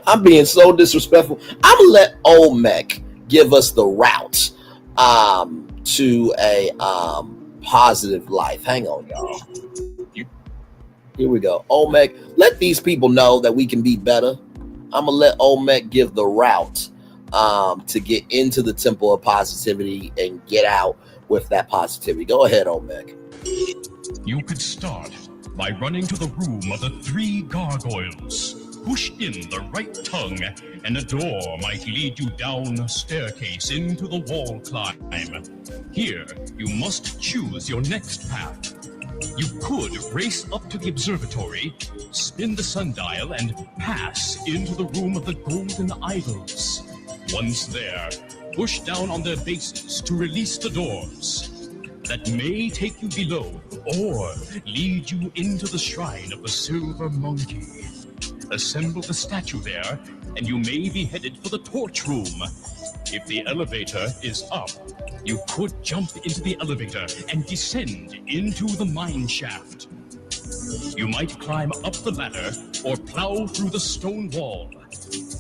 I'm being so disrespectful. I'm going to let Olmec give us the route to a positive life. Hang on, y'all. Here we go. Olmec, let these people know that we can be better. I'm going to let Olmec give the route to get into the temple of positivity and get out with that positivity. Go ahead, Olmec. You could start by running to the room of the 3 gargoyles. Push in the right tongue, and a door might lead you down a staircase into the wall climb. Here, you must choose your next path. You could race up to the observatory, spin the sundial, and pass into the room of the golden idols. Once there, push down on their bases to release the doors. That may take you below, or lead you into the shrine of the silver monkey. Assemble the statue there, and you may be headed for the torch room. If the elevator is up, you could jump into the elevator and descend into the mine shaft. You might climb up the ladder or plow through the stone wall.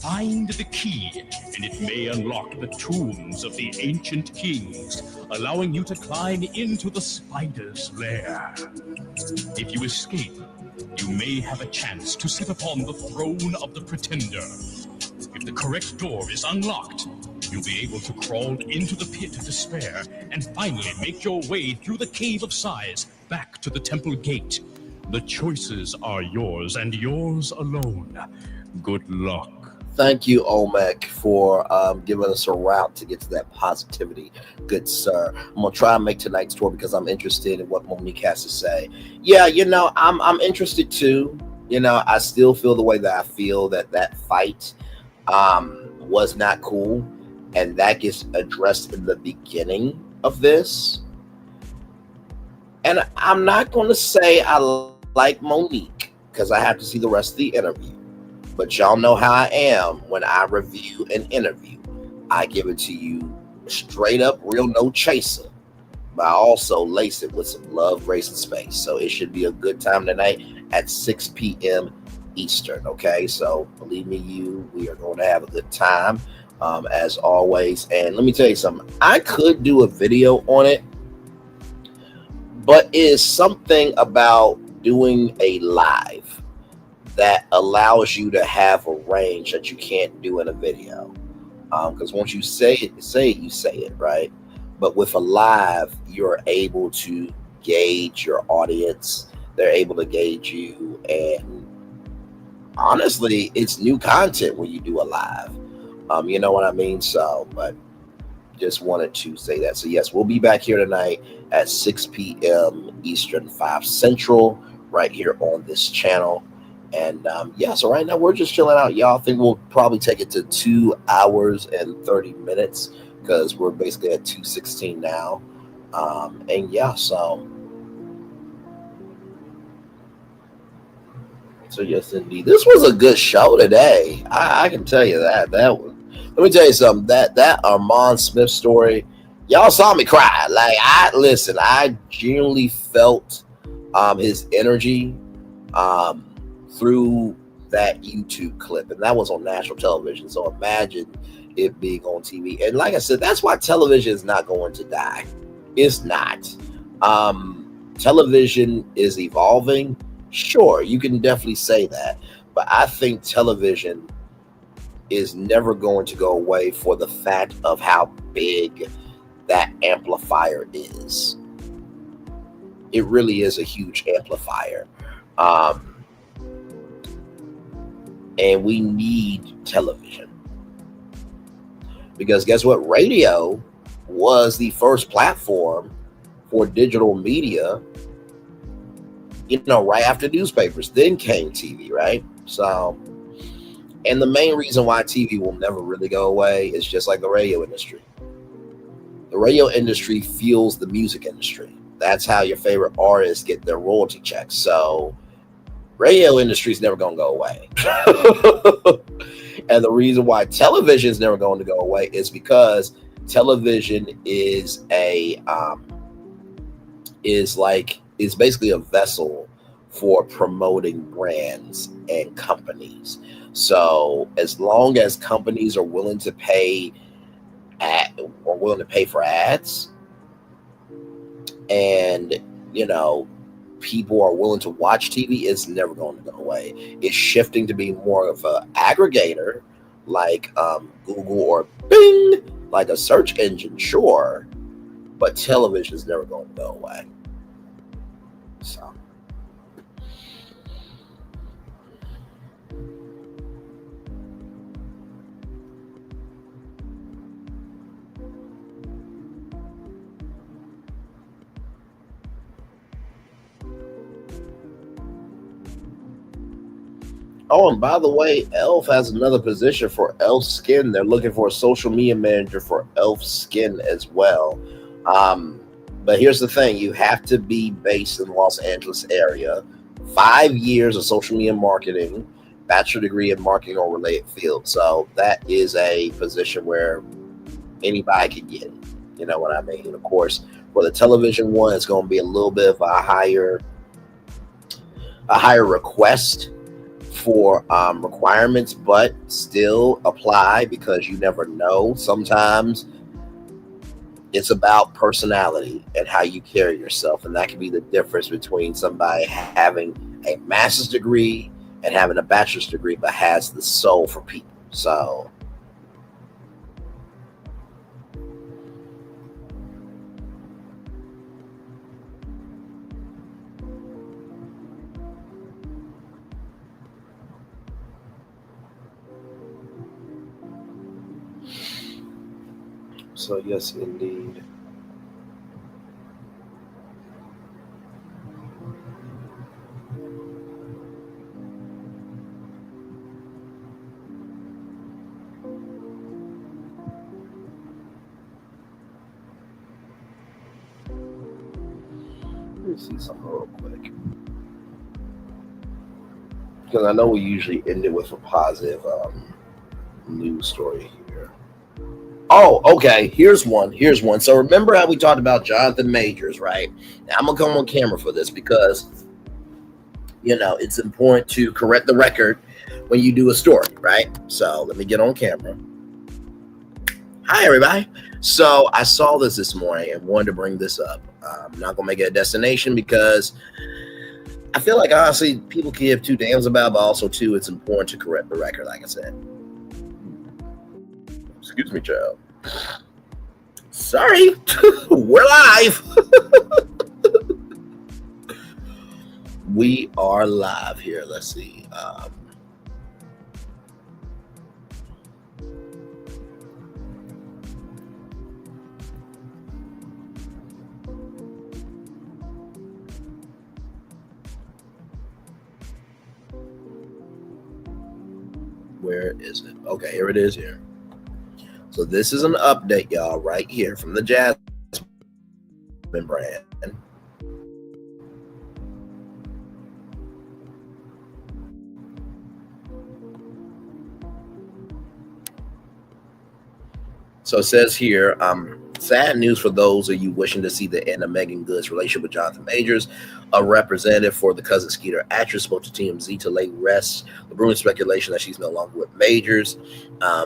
Find the key, and it may unlock the tombs of the ancient kings, allowing you to climb into the spider's lair. If you escape, you may have a chance to sit upon the throne of the pretender. If the correct door is unlocked, you'll be able to crawl into the pit of despair and finally make your way through the cave of sighs back to the temple gate. The choices are yours and yours alone. Good luck. Thank you, Olmec, for giving us a route to get to that positivity. Good sir. I'm gonna try and make tonight's tour because I'm interested in what Monique has to say. Yeah, I'm interested too. I still feel the way that I feel that fight was not cool, and that gets addressed in the beginning of this. And I'm not going to say I like Monique because I have to see the rest of the interview. But y'all know how I am when I review an interview. I give it to you straight up, real, no chaser. But I also lace it with some love, grace, and space. So it should be a good time tonight at 6 p.m. Eastern. Okay, so believe me, we are going to have a good time as always. And let me tell you something. I could do a video on it, but it is something about doing a live that allows you to have a range that you can't do in a video. Because once you say it, you say it, right? But with a live, you're able to gauge your audience. They're able to gauge you. And honestly, it's new content when you do a live. You know what I mean? So, but just wanted to say that. So yes, we'll be back here tonight at 6 p.m. Eastern, 5 Central, right here on this channel. And so right now we're just chilling out. Y'all think we'll probably take it to 2 hours and 30 minutes because we're basically at 2:16 now. So yes, indeed, this was a good show today. I can tell you that. Let me tell you something. That Armand Smith story, y'all saw me cry. Like I genuinely felt his energy through that YouTube clip, and that was on national television. So imagine it being on TV. And like I said, that's why television is not going to die. It's not. Television is evolving. Sure, you can definitely say that, but I think television is never going to go away for the fact of how big that amplifier is. It really is a huge amplifier. And we need television. Because guess what? Radio was the first platform for digital media, right after newspapers. Then came TV, right? So, and the main reason why TV will never really go away is just like the radio industry. The radio industry fuels the music industry. That's how your favorite artists get their royalty checks. So, radio industry is never going to go away. And the reason why television is never going to go away is because television is basically a vessel for promoting brands and companies. So as long as companies are willing to pay for ads, and people are willing to watch TV, it's never going to go away. It's shifting to be more of an aggregator, like Google or Bing, like a search engine, sure, but television is never going to go away. So. Oh, and by the way, E.L.F has another position for E.L.F Skin. They're looking for a social media manager for E.L.F Skin as well. But here's the thing. You have to be based in the Los Angeles area, 5 years of social media marketing, bachelor degree in marketing or related field. So that is a position where anybody can get it. You know what I mean? Of course, for the television one, it's going to be a little bit of a higher request for requirements, but still apply because you never know. Sometimes it's about personality and how you carry yourself, and that can be the difference between somebody having a master's degree and having a bachelor's degree, but has the soul for people. So yes, indeed. Let me see something real quick, because I know we usually end it with a positive news story here. Oh, okay. Here's one. So remember how we talked about Jonathan Majors, right? Now I'm gonna come on camera for this because it's important to correct the record when you do a story, right? So let me get on camera. Hi, everybody. So I saw this morning and wanted to bring this up. I'm not gonna make it a destination because I feel like honestly people give two damns about, but also too it's important to correct the record, like I said. Excuse me, child. Sorry, we're live. We are live here. Let's see. Where is it? Okay, here it is here. So this is an update, y'all, right here from the Jasmine brand. So it says here, sad news for those of you wishing to see the end of Megan Good's relationship with Jonathan Majors. A representative for the Cousin Skeeter actress spoke to TMZ to lay rest the brewing speculation that she's no longer with Majors.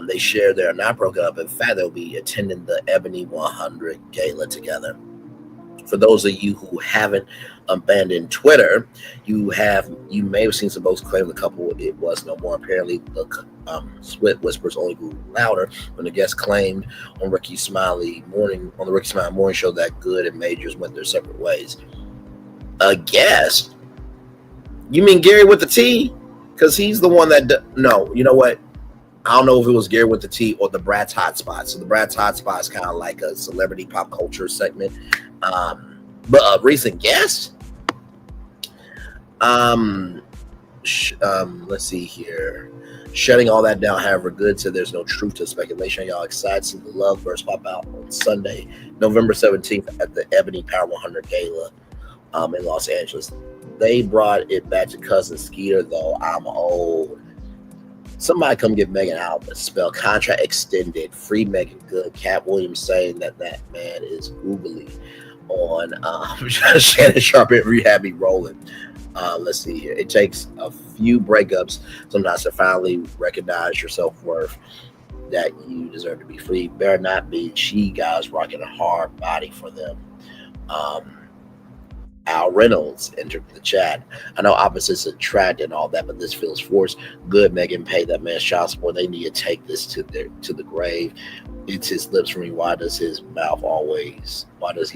They share they are not broken up. In fact, they'll be attending the Ebony 100 gala together. For those of you who haven't abandoned Twitter, you may have seen some folks claim the couple it was no more. Apparently, the split whispers only grew louder when the guest claimed on the Ricky Smiley morning show that Good and Majors went their separate ways. A guest? You mean Gary with the T? Because he's the one that no. You know what? I don't know if it was Gary with the T or the Brad's Hotspot. So the Brad's Hotspot is kind of like a celebrity pop culture segment. But a recent guest? Let's see here. Shutting all that down, however, Good said there's no truth to speculation. Y'all excited to see the love verse pop out on Sunday, November 17th at the Ebony Power 100 Gala in Los Angeles. They brought it back to Cousin Skeeter, though. I'm old. Somebody come get Megan out the spell. Contract extended. Free Megan Good. Cat Williams saying that man is googly on Shannon Sharp and Rehabby rolling. Let's see here. It takes a few breakups sometimes to finally recognize your self-worth, that you deserve to be free. Better not be she guys rocking a hard body for them. Al Reynolds entered the chat. I know opposites attract and all that, but this feels forced. Good, Megan paid that man child support. They need to take this to the grave. It's his lips for me. Why does he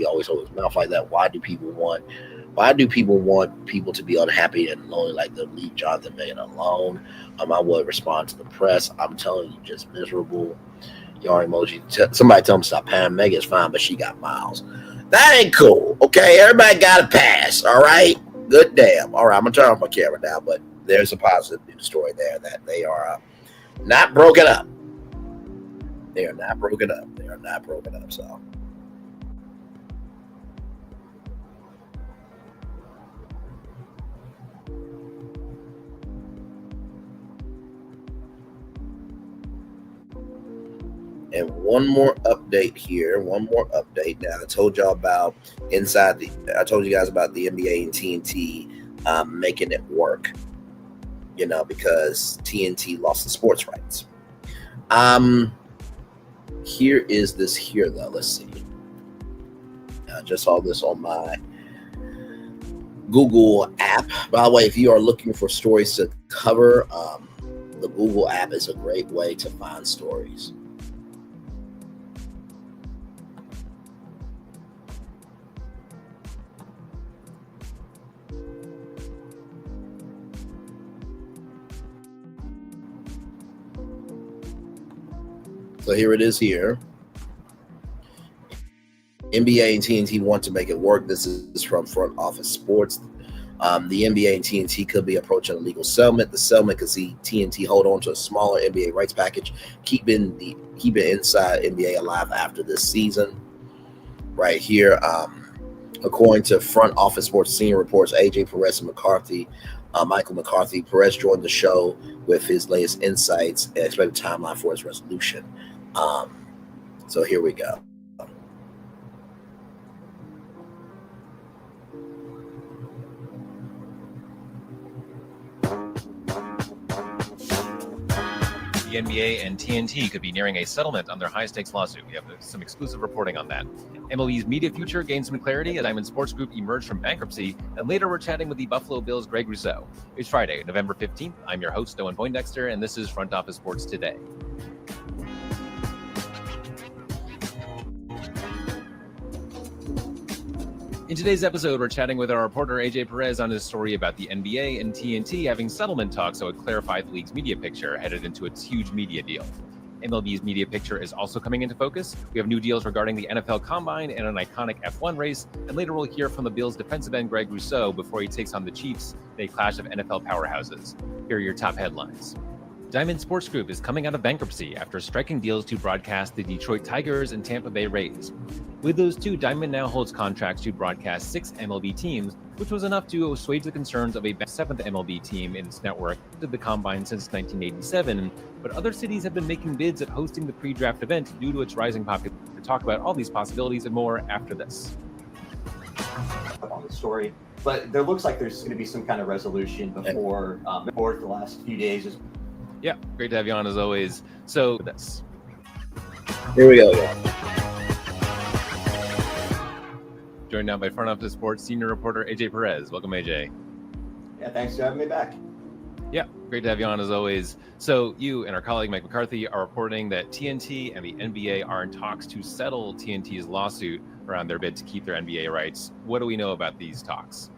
always hold his mouth like that? Why do people want people to be unhappy and lonely like them? Leave Jonathan Megan alone. I would respond to the press. I'm telling you, just miserable. Your emoji. Somebody tell him stop paying. Megan's fine, but she got miles. That ain't cool. Okay, everybody got a pass. All right, good damn. All right, I'm gonna turn off my camera now, but there's a positive news story there that they are not broken up. They are not broken up. So. And one more update here. Now, I told you guys about the NBA and TNT making it work, because TNT lost the sports rights. Here is this here, though. Let's see. I just saw this on my Google app. By the way, if you are looking for stories to cover, the Google app is a great way to find stories. So here it is here. NBA and TNT want to make it work. This is from Front Office Sports. The NBA and TNT could be approaching a legal settlement. The settlement could see TNT hold on to a smaller NBA rights package, keeping inside NBA alive after this season. Right here, according to Front Office Sports senior reports, AJ Perez and Michael McCarthy. Perez joined the show with his latest insights and expected timeline for its resolution. So here we go. The NBA and TNT could be nearing a settlement on their high-stakes lawsuit. We have some exclusive reporting on that. MLB's media future gained some clarity as Diamond Sports Group emerged from bankruptcy, and later we're chatting with the Buffalo Bills' Greg Rousseau. It's Friday, November 15th. I'm your host, Owen Poindexter, and this is Front Office Sports Today. In today's episode, we're chatting with our reporter AJ Perez on his story about the NBA and TNT having settlement talks that would clarify the league's media picture headed into its huge media deal. MLB's media picture is also coming into focus. We have new deals regarding the NFL Combine and an iconic F1 race, and later we'll hear from the Bills' defensive end Greg Rousseau before he takes on the Chiefs in a clash of NFL powerhouses. Here are your top headlines. Diamond Sports Group is coming out of bankruptcy after striking deals to broadcast the Detroit Tigers and Tampa Bay Rays. With those two, Diamond now holds contracts to broadcast 6 MLB teams, which was enough to assuage the concerns of a 7th MLB team in its network to the Combine since 1987. But other cities have been making bids at hosting the pre-draft event due to its rising popularity. To talk about all these possibilities and more after this. On the story, but there looks like there's going to be some kind of resolution before the last few days. Yeah, great to have you on as always. So this. Here we go. Joined now by Front Office Sports senior reporter AJ Perez. Welcome, AJ. Yeah, thanks for having me back. Yeah, great to have you on as always. So you and our colleague Mike McCarthy are reporting that TNT and the NBA are in talks to settle TNT's lawsuit around their bid to keep their NBA rights. What do we know about these talks?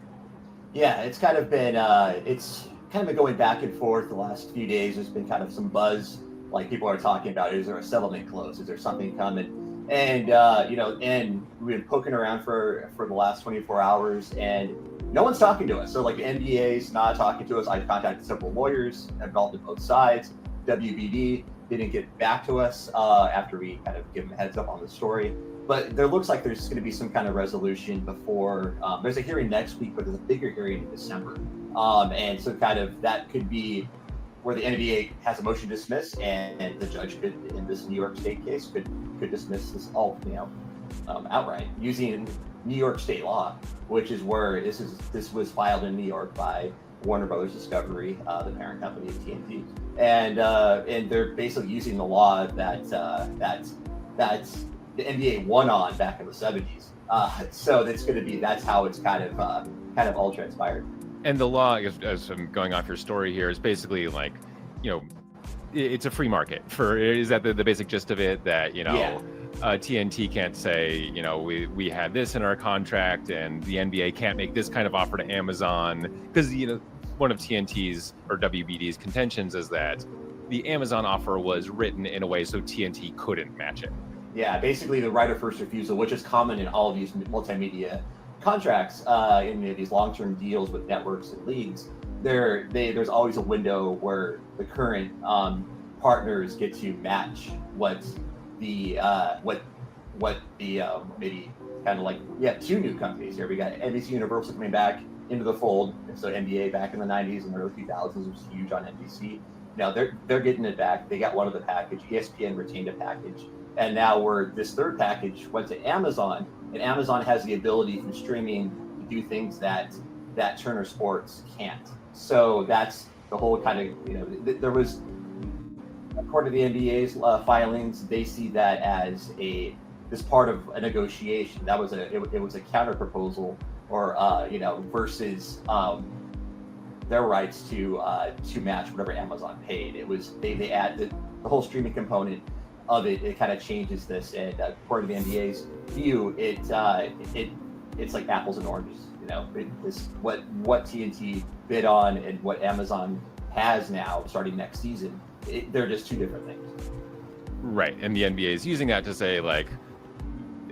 Yeah, it's kind of been going back and forth the last few days. There's been kind of some buzz, like people are talking about, is there a settlement close? Is there something coming? And, and we've been poking around for the last 24 hours and no one's talking to us. So like the NBA's not talking to us. I've contacted several lawyers involved in both sides. WBD didn't get back to us after we kind of give them a heads up on the story. But there looks like there's going to be some kind of resolution before there's a hearing next week, but there's a bigger hearing in December. And so kind of that could be where the NBA has a motion to dismiss, and the judge could, in this New York State case, could dismiss this all, outright using New York State law, which is where this was filed in New York by Warner Brothers Discovery, the parent company of TNT, and they're basically using the law that the NBA won on back in the 70s. So that's how it's kind of all transpired. And the law, as I'm going off your story here, is basically like, it's a free market. Is that the basic gist of it? That TNT can't say, we had this in our contract, and the NBA can't make this kind of offer to Amazon, because one of TNT's or WBD's contentions is that the Amazon offer was written in a way so TNT couldn't match it. Yeah, basically the right of first refusal, which is common in all of these multimedia contracts, in these long-term deals with networks and leagues. There's always a window where the current partners get to match what the maybe kind of like, we have two new companies here. We got NBC Universal coming back into the fold. So NBA back in the 90s and early 2000s was huge on NBC. Now they're getting it back. They got one of the package. ESPN retained a package. and now this third package went to Amazon, and Amazon has the ability from streaming to do things that Turner Sports can't. So that's the whole kind of, there was, according to the NBA's filings, they see that as this part of a negotiation. That was it was a counter proposal, or versus their rights to match whatever Amazon paid. It was they add the whole streaming component of it. It kind of changes this, and according to the NBA's view, it's like apples and oranges. What TNT bid on and what Amazon has now starting next season, they're just two different things. Right, and the NBA is using that to say, like,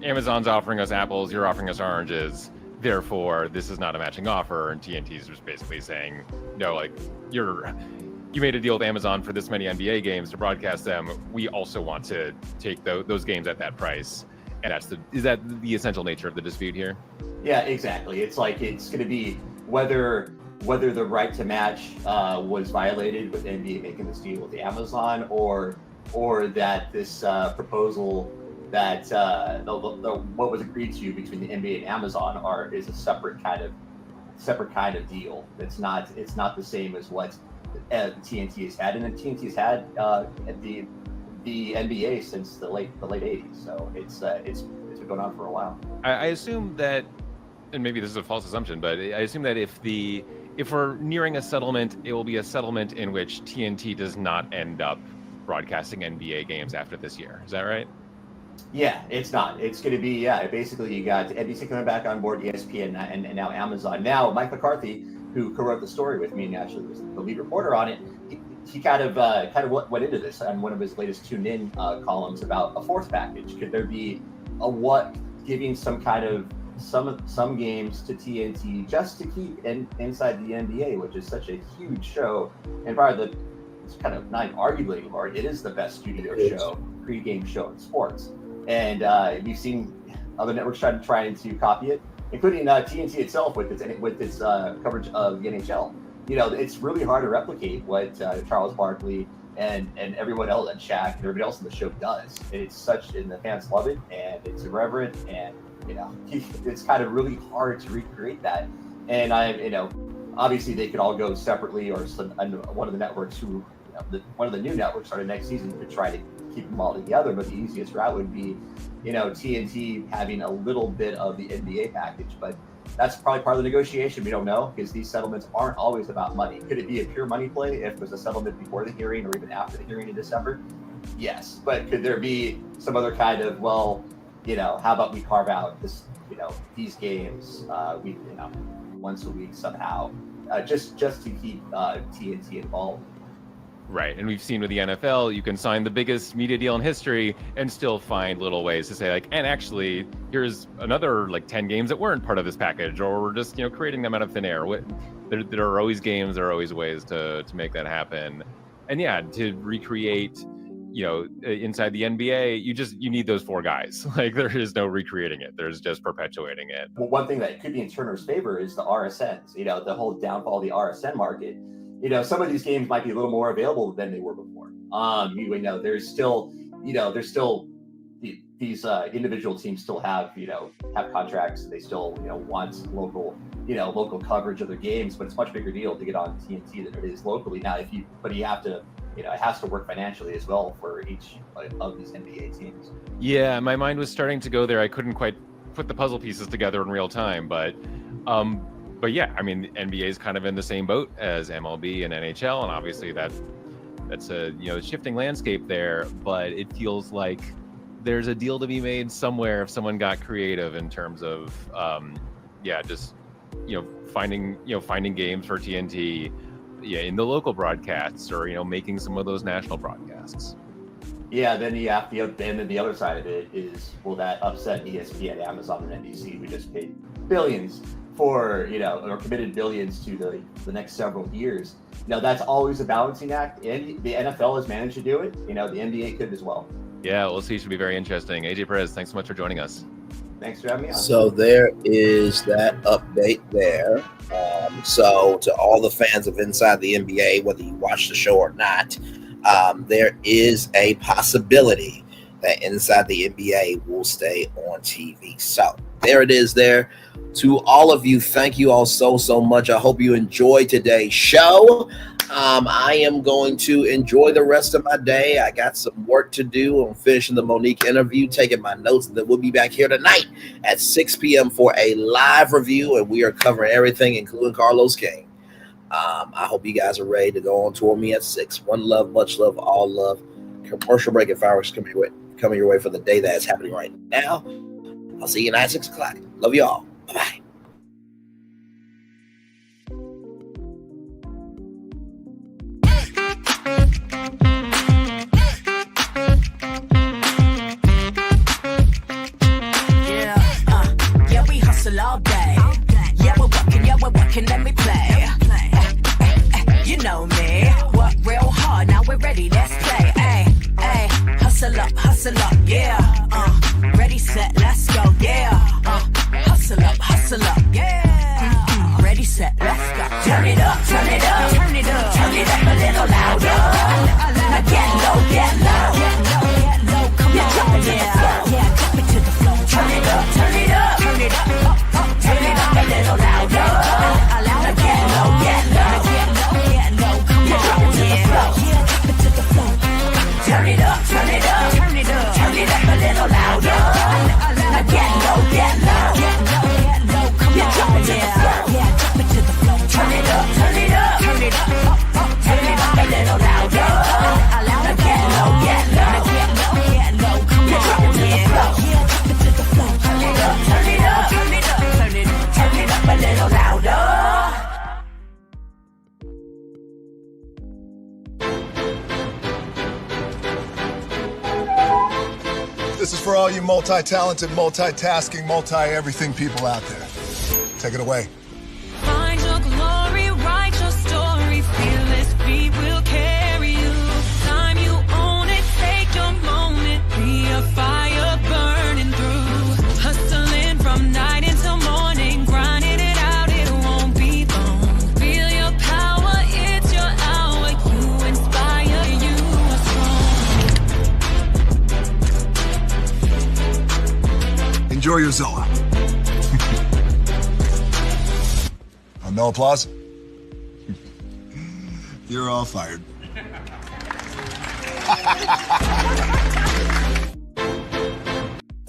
Amazon's offering us apples, you're offering us oranges, therefore this is not a matching offer, and TNT's just basically saying, no, like, you made a deal with Amazon for this many NBA games to broadcast them, we also want to take those games at that price. And is that the essential nature of the dispute here? Yeah, exactly. It's like, it's going to be whether the right to match was violated with NBA making this deal with Amazon, or that this proposal that what was agreed to between the NBA and Amazon is a separate kind of deal. It's not the same as what TNT has had, and then TNT has had at the NBA since the late 80s. So it's been going on for a while. I assume that, and maybe this is a false assumption, but I assume that if we're nearing a settlement, it will be a settlement in which TNT does not end up broadcasting NBA games after this year. Is that right? Yeah, it's not. It's going to be, basically you got NBC coming back on board, ESPN, and now Amazon. Now, Mike McCarthy, who co-wrote the story with me and actually was the lead reporter on it, he kind of went into this on one of his latest Tune In columns about a fourth package. Could there be giving some kind of some games to TNT just to keep inside the NBA, which is such a huge show, and probably it's kind of not arguably anymore. It is the best studio show, pre-game show in sports, and we've seen other networks trying to copy it, including TNT itself with its coverage of the NHL. It's really hard to replicate what Charles Barkley and everyone else, and Shaq and everybody else in the show does. And the fans love it, and it's irreverent, and it's kind of really hard to recreate that. And obviously they could all go separately, or one of the networks one of the new networks starting next season could try to keep them all together. But the easiest route would be, TNT having a little bit of the NBA package, but that's probably part of the negotiation. We don't know, because these settlements aren't always about money. Could it be a pure money play if there's a settlement before the hearing or even after the hearing in December? Yes. But could there be some other kind of, how about we carve out this, these games, once a week somehow, just to keep TNT involved. Right, and we've seen with the NFL, you can sign the biggest media deal in history and still find little ways to say, like, and actually, here's another 10 games that weren't part of this package, or we're just creating them out of thin air. There are always games, there are always ways to make that happen, and yeah, to recreate, inside the NBA, you need those four guys. Like, there is no recreating it. There's just perpetuating it. Well, one thing that could be in Turner's favor is the RSNs. The whole downfall of the RSN market. Some of these games might be a little more available than they were before. There's still these individual teams still have contracts. They still want local coverage of their games, but it's a much bigger deal to get on TNT than it is locally. Now, but you have to, it has to work financially as well for each of these NBA teams. Yeah, my mind was starting to go there. I couldn't quite put the puzzle pieces together in real time, but yeah, I mean, the NBA is kind of in the same boat as MLB and NHL, and obviously that's a shifting landscape there. But it feels like there's a deal to be made somewhere if someone got creative in terms of finding games for TNT, in the local broadcasts, or making some of those national broadcasts. Yeah, then the other side of it is, will that upset ESPN, Amazon, and NBC, who just paid billions for, or committed billions to the next several years? That's always a balancing act, and the NFL has managed to do it. The NBA could as well. Yeah, we'll see. Should be very interesting. AJ Perez, thanks so much for joining us. Thanks for having me on. So there is that update there. So to all the fans of Inside the NBA, whether you watch the show or not, there is a possibility that inside the NBA will stay on TV. So there it is there. To all of you, thank you all so much. I hope you enjoyed today's show. I am going to enjoy the rest of my day. I got some work to do. I'm finishing the Monique interview, taking my notes, and then we'll be back here tonight at 6 p.m. for a live review, and we are covering everything, including Carlos King. I hope you guys are ready to go on tour with me at 6. One love, much love, all love. Commercial break and fireworks coming your way for the day that is happening right now. I'll see you tonight at 6 o'clock. Love you all. Bye-bye. Yeah, we hustle all day. Yeah, we're working, let me play. You know me, work real hard, now we're ready, let's play. Ay, hustle up, yeah. Ready, set, let's go, yeah. Hustle up, yeah. Ready, set, let's go. Turn it up, turn it up, turn it up, turn it up a little louder. Now get low, get low, come on, yeah, drop it to the floor. Turn it up, turn it up, turn it up, turn it up a little louder. Now get low, get low, come on, yeah, drop it to the floor. Turn it up, turn it up, turn it up, turn it up a little louder. Now get low, get low, come on, yeah, drop it to the floor. Turn it up, turn it up, turn it up, turn it up a little louder. Now get low, get low, come on, yeah, drop it to the floor. Turn it up, turn it up, turn it up, turn it up, turn it up a little louder. This is for all you multi-talented, multitasking, multi-everything people out there. Take it away. Find your glory, write your story, fearless feet will carry you. Time you own it, take your moment, be a fire burning through. Hustling from night until morning, grinding it out, it won't be long. Feel your power, it's your hour, you inspire, you are strong. Enjoy your Zoa. No applause? You're all fired.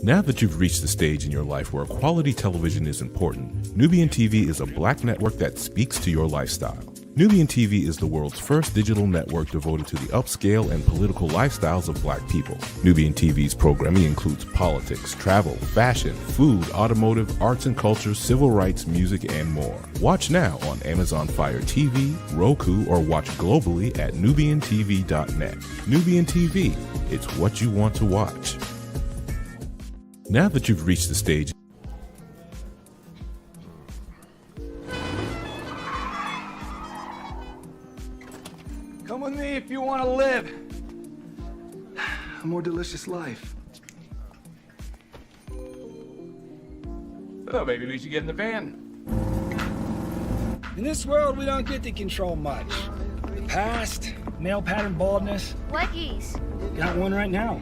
Now that you've reached the stage in your life where quality television is important, Nubian TV is a black network that speaks to your lifestyle. Nubian TV is the world's first digital network devoted to the upscale and political lifestyles of black people. Nubian TV's programming includes politics, travel, fashion, food, automotive, arts and culture, civil rights, music, and more. Watch now on Amazon Fire TV, Roku, or watch globally at nubiantv.net. Nubian TV, it's what you want to watch. Now that you've reached the stage, Come with me if you want to live a more delicious life. Oh, maybe we should get in the van. In this world, we don't get to control much. The past, male pattern baldness. Blackies. Got one right now.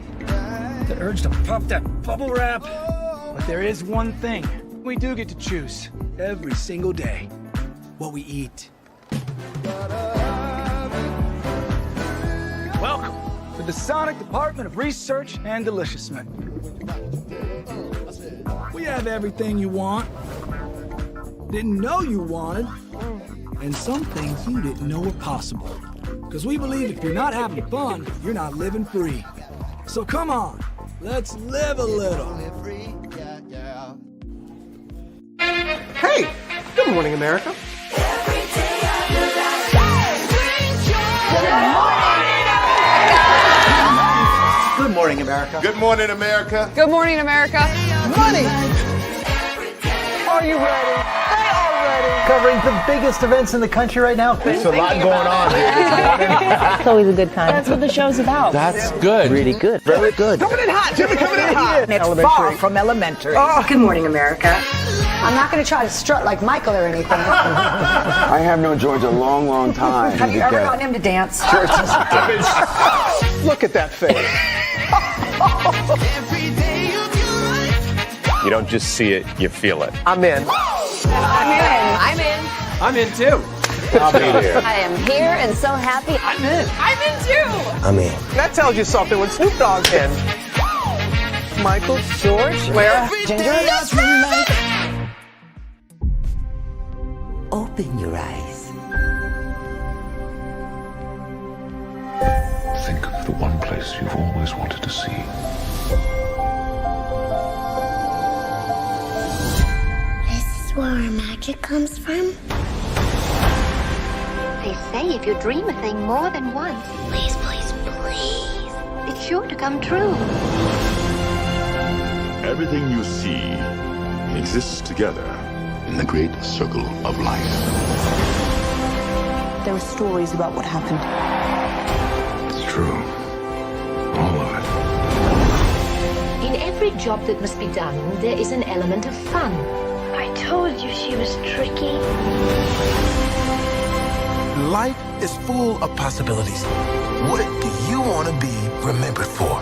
The urge to puff that bubble wrap. But there is one thing we do get to choose every single day: what we eat. Welcome to the Sonic Department of Research and Deliciousment. We have everything you want, didn't know you wanted, and some things you didn't know were possible. Because we believe if you're not having fun, you're not living free. So come on, let's live a little. Hey, good morning, America. Good morning, America. Good morning, America. Good morning, America. Money! Are you ready? They are ready. Covering the biggest events in the country right now. There's a lot going on here. It's always a good time. That's what the show's about. That's good. Really good. Very good. Coming in hot, Jimmy, coming in hot. It's far from elementary. Oh. Good morning, America. I'm not going to try to strut like Michael or anything. I have known George a long, long time. Have you ever gotten him to dance? Look at that face. Every day of your life. You don't just see it, you feel it. I'm in. I'm in. I'm in. I'm in too. I'll be there. I am here and so happy. I'm in. I'm in too. I'm in. That tells you something when Snoop Dogg's in. Michael, George, Lara, Ginger. Open your eyes. Think of the one place you've always wanted to see. This is where our magic comes from. They say if you dream a thing more than once, Please, please, please. it's sure to come true. Everything you see exists together in the great circle of life. There are stories about what happened. It's true. All of it. In every job that must be done, there is an element of fun. I told you she was tricky. Life is full of possibilities. What do you want to be remembered for?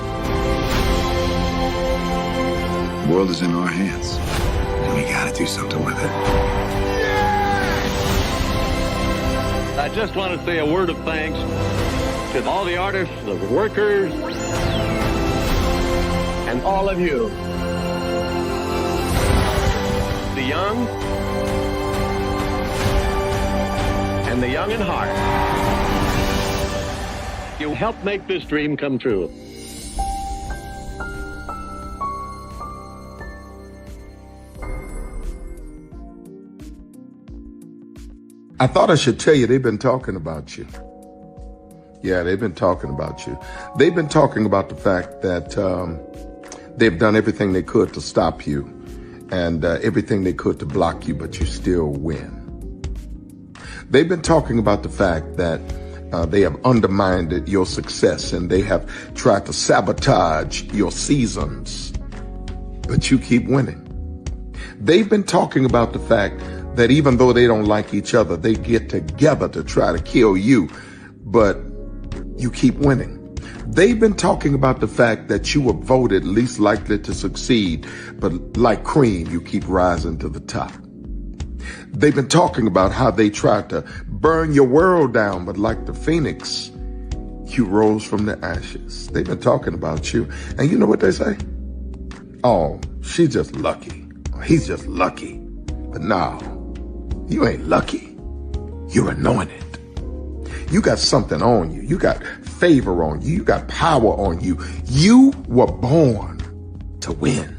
The world is in our hands, and we gotta do something with it. I just want to say a word of thanks to all the artists, the workers, and all of you. The young and the young in heart. You helped make this dream come true. I thought I should tell you they've been talking about you. Yeah, they've been talking about you. They've been talking about the fact that they've done everything they could to stop you and everything they could to block you, but you still win. They've been talking about the fact that they have undermined your success and they have tried to sabotage your seasons, but you keep winning. They've been talking about the fact that even though they don't like each other, they get together to try to kill you, but you keep winning. They've been talking about the fact that you were voted least likely to succeed, but like cream, you keep rising to the top. They've been talking about how they tried to burn your world down, but like the phoenix, you rose from the ashes. They've been talking about you. And you know what they say? Oh, she's just lucky. He's just lucky. But no, you ain't lucky. You're anointed. You got something on you. You got favor on you. You got power on you. You were born to win.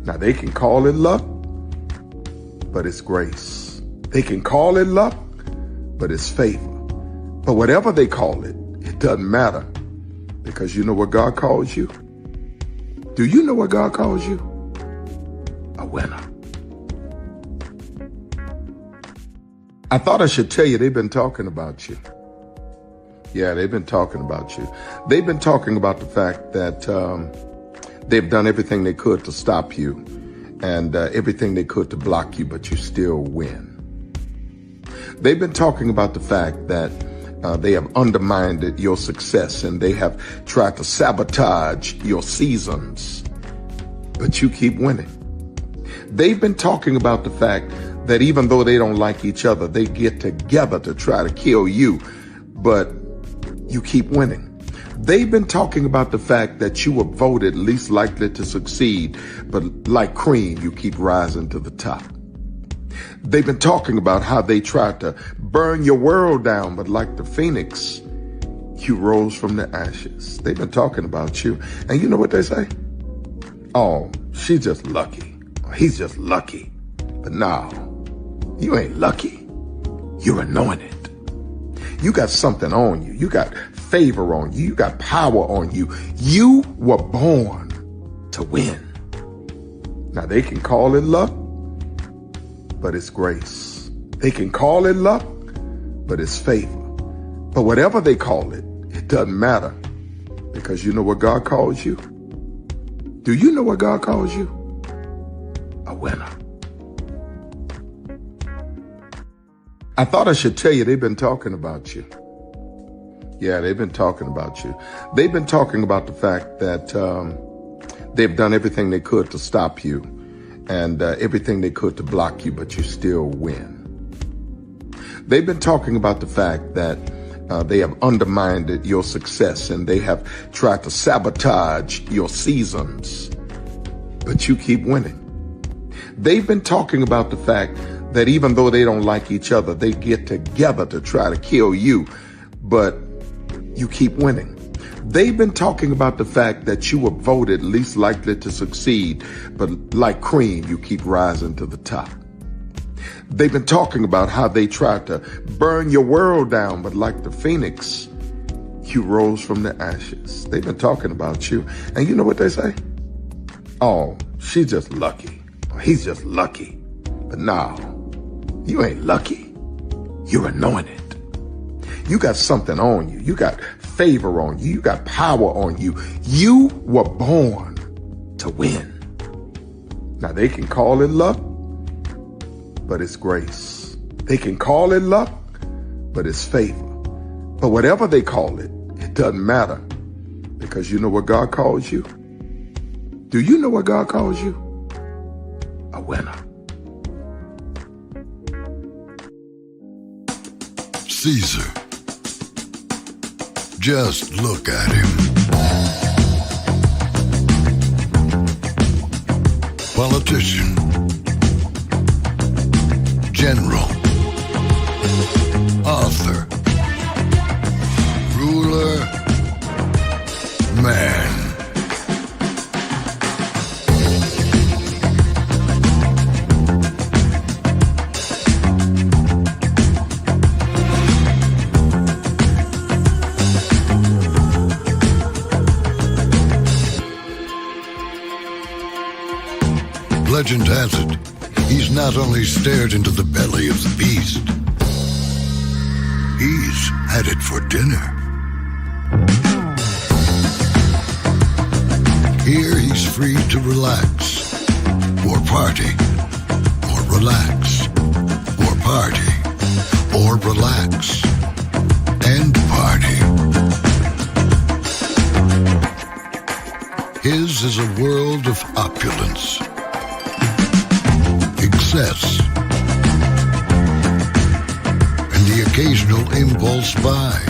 Now they can call it luck, but it's grace. They can call it luck, but it's favor. But whatever they call it, it doesn't matter, because you know what God calls you? Do you know what God calls you? A winner. I thought I should tell you they've been talking about you. Yeah, they've been talking about you. They've been talking about the fact that they've done everything they could to stop you and everything they could to block you, but you still win. They've been talking about the fact that they have undermined your success and they have tried to sabotage your seasons, but you keep winning. They've been talking about the fact that even though they don't like each other, they get together to try to kill you, but you keep winning. They've been talking about the fact that you were voted least likely to succeed, but like cream, you keep rising to the top. They've been talking about how they tried to burn your world down, but like the phoenix, you rose from the ashes. They've been talking about you. And you know what they say? Oh, she's just lucky. He's just lucky. But no, you ain't lucky. You're anointed. You got something on you. You got favor on you. You got power on you. You were born to win. Now they can call it luck, but it's grace. They can call it luck, but it's favor. But whatever they call it, it doesn't matter, because you know what God calls you? Do you know what God calls you? A winner. I thought I should tell you they've been talking about you. Yeah, they've been talking about you. They've been talking about the fact that they've done everything they could to stop you and everything they could to block you, but you still win. They've been talking about the fact that they have undermined your success and they have tried to sabotage your seasons, but you keep winning. They've been talking about the fact that even though they don't like each other, they get together to try to kill you, but you keep winning. They've been talking about the fact that you were voted least likely to succeed, but like cream, you keep rising to the top. They've been talking about how they tried to burn your world down, but like the phoenix, you rose from the ashes. They've been talking about you. And you know what they say? Oh, she's just lucky. He's just lucky. But no, you ain't lucky. You're anointed. You got something on you. You got favor on you. You got power on you. You were born to win. Now they can call it luck, but it's grace. They can call it luck, but it's favor. But whatever they call it, it doesn't matter, because you know what God calls you? Do you know what God calls you? A winner. Caesar. Just look at him. Politician. General. Author. Ruler. Man. Legend has it, he's not only stared into the belly of the beast, he's had it for dinner. Here he's free to relax, or party, or relax, or party, or relax, and party. His is a world of opulence, excess, and the occasional impulse buy.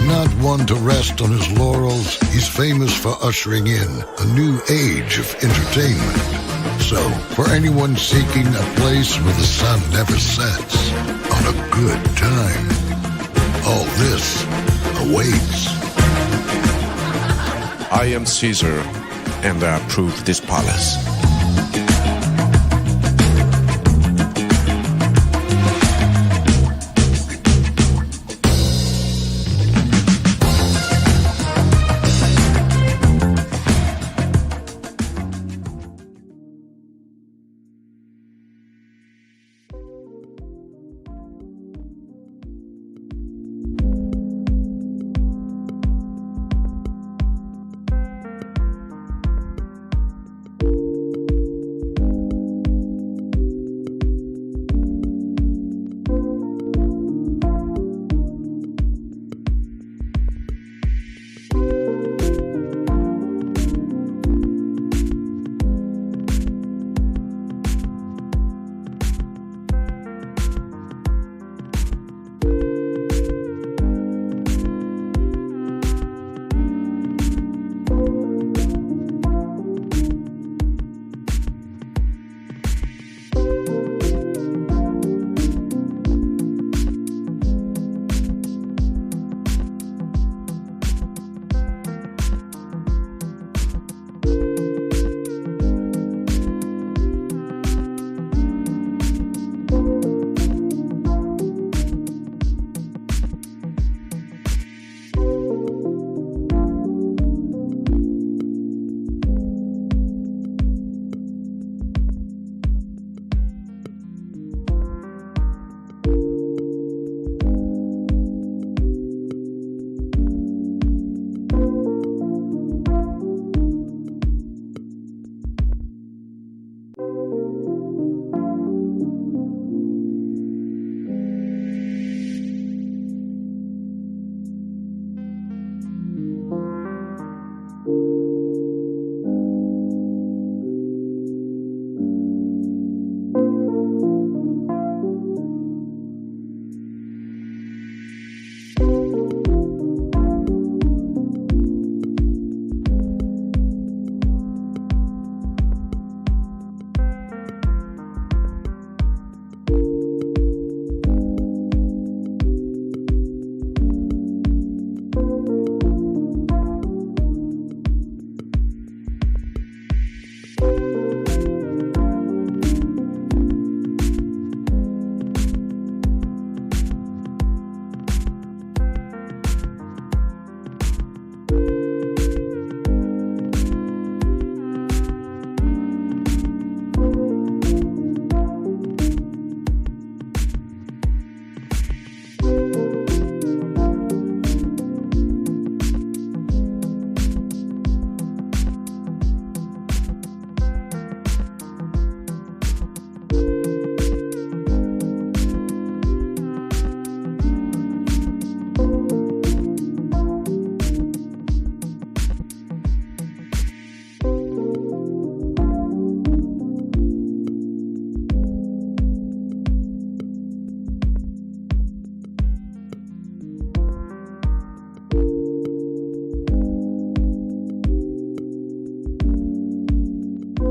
Not one to rest on his laurels, he's famous for ushering in a new age of entertainment. So, for anyone seeking a place where the sun never sets on a good time, all this awaits. I am Caesar, and I approve this palace.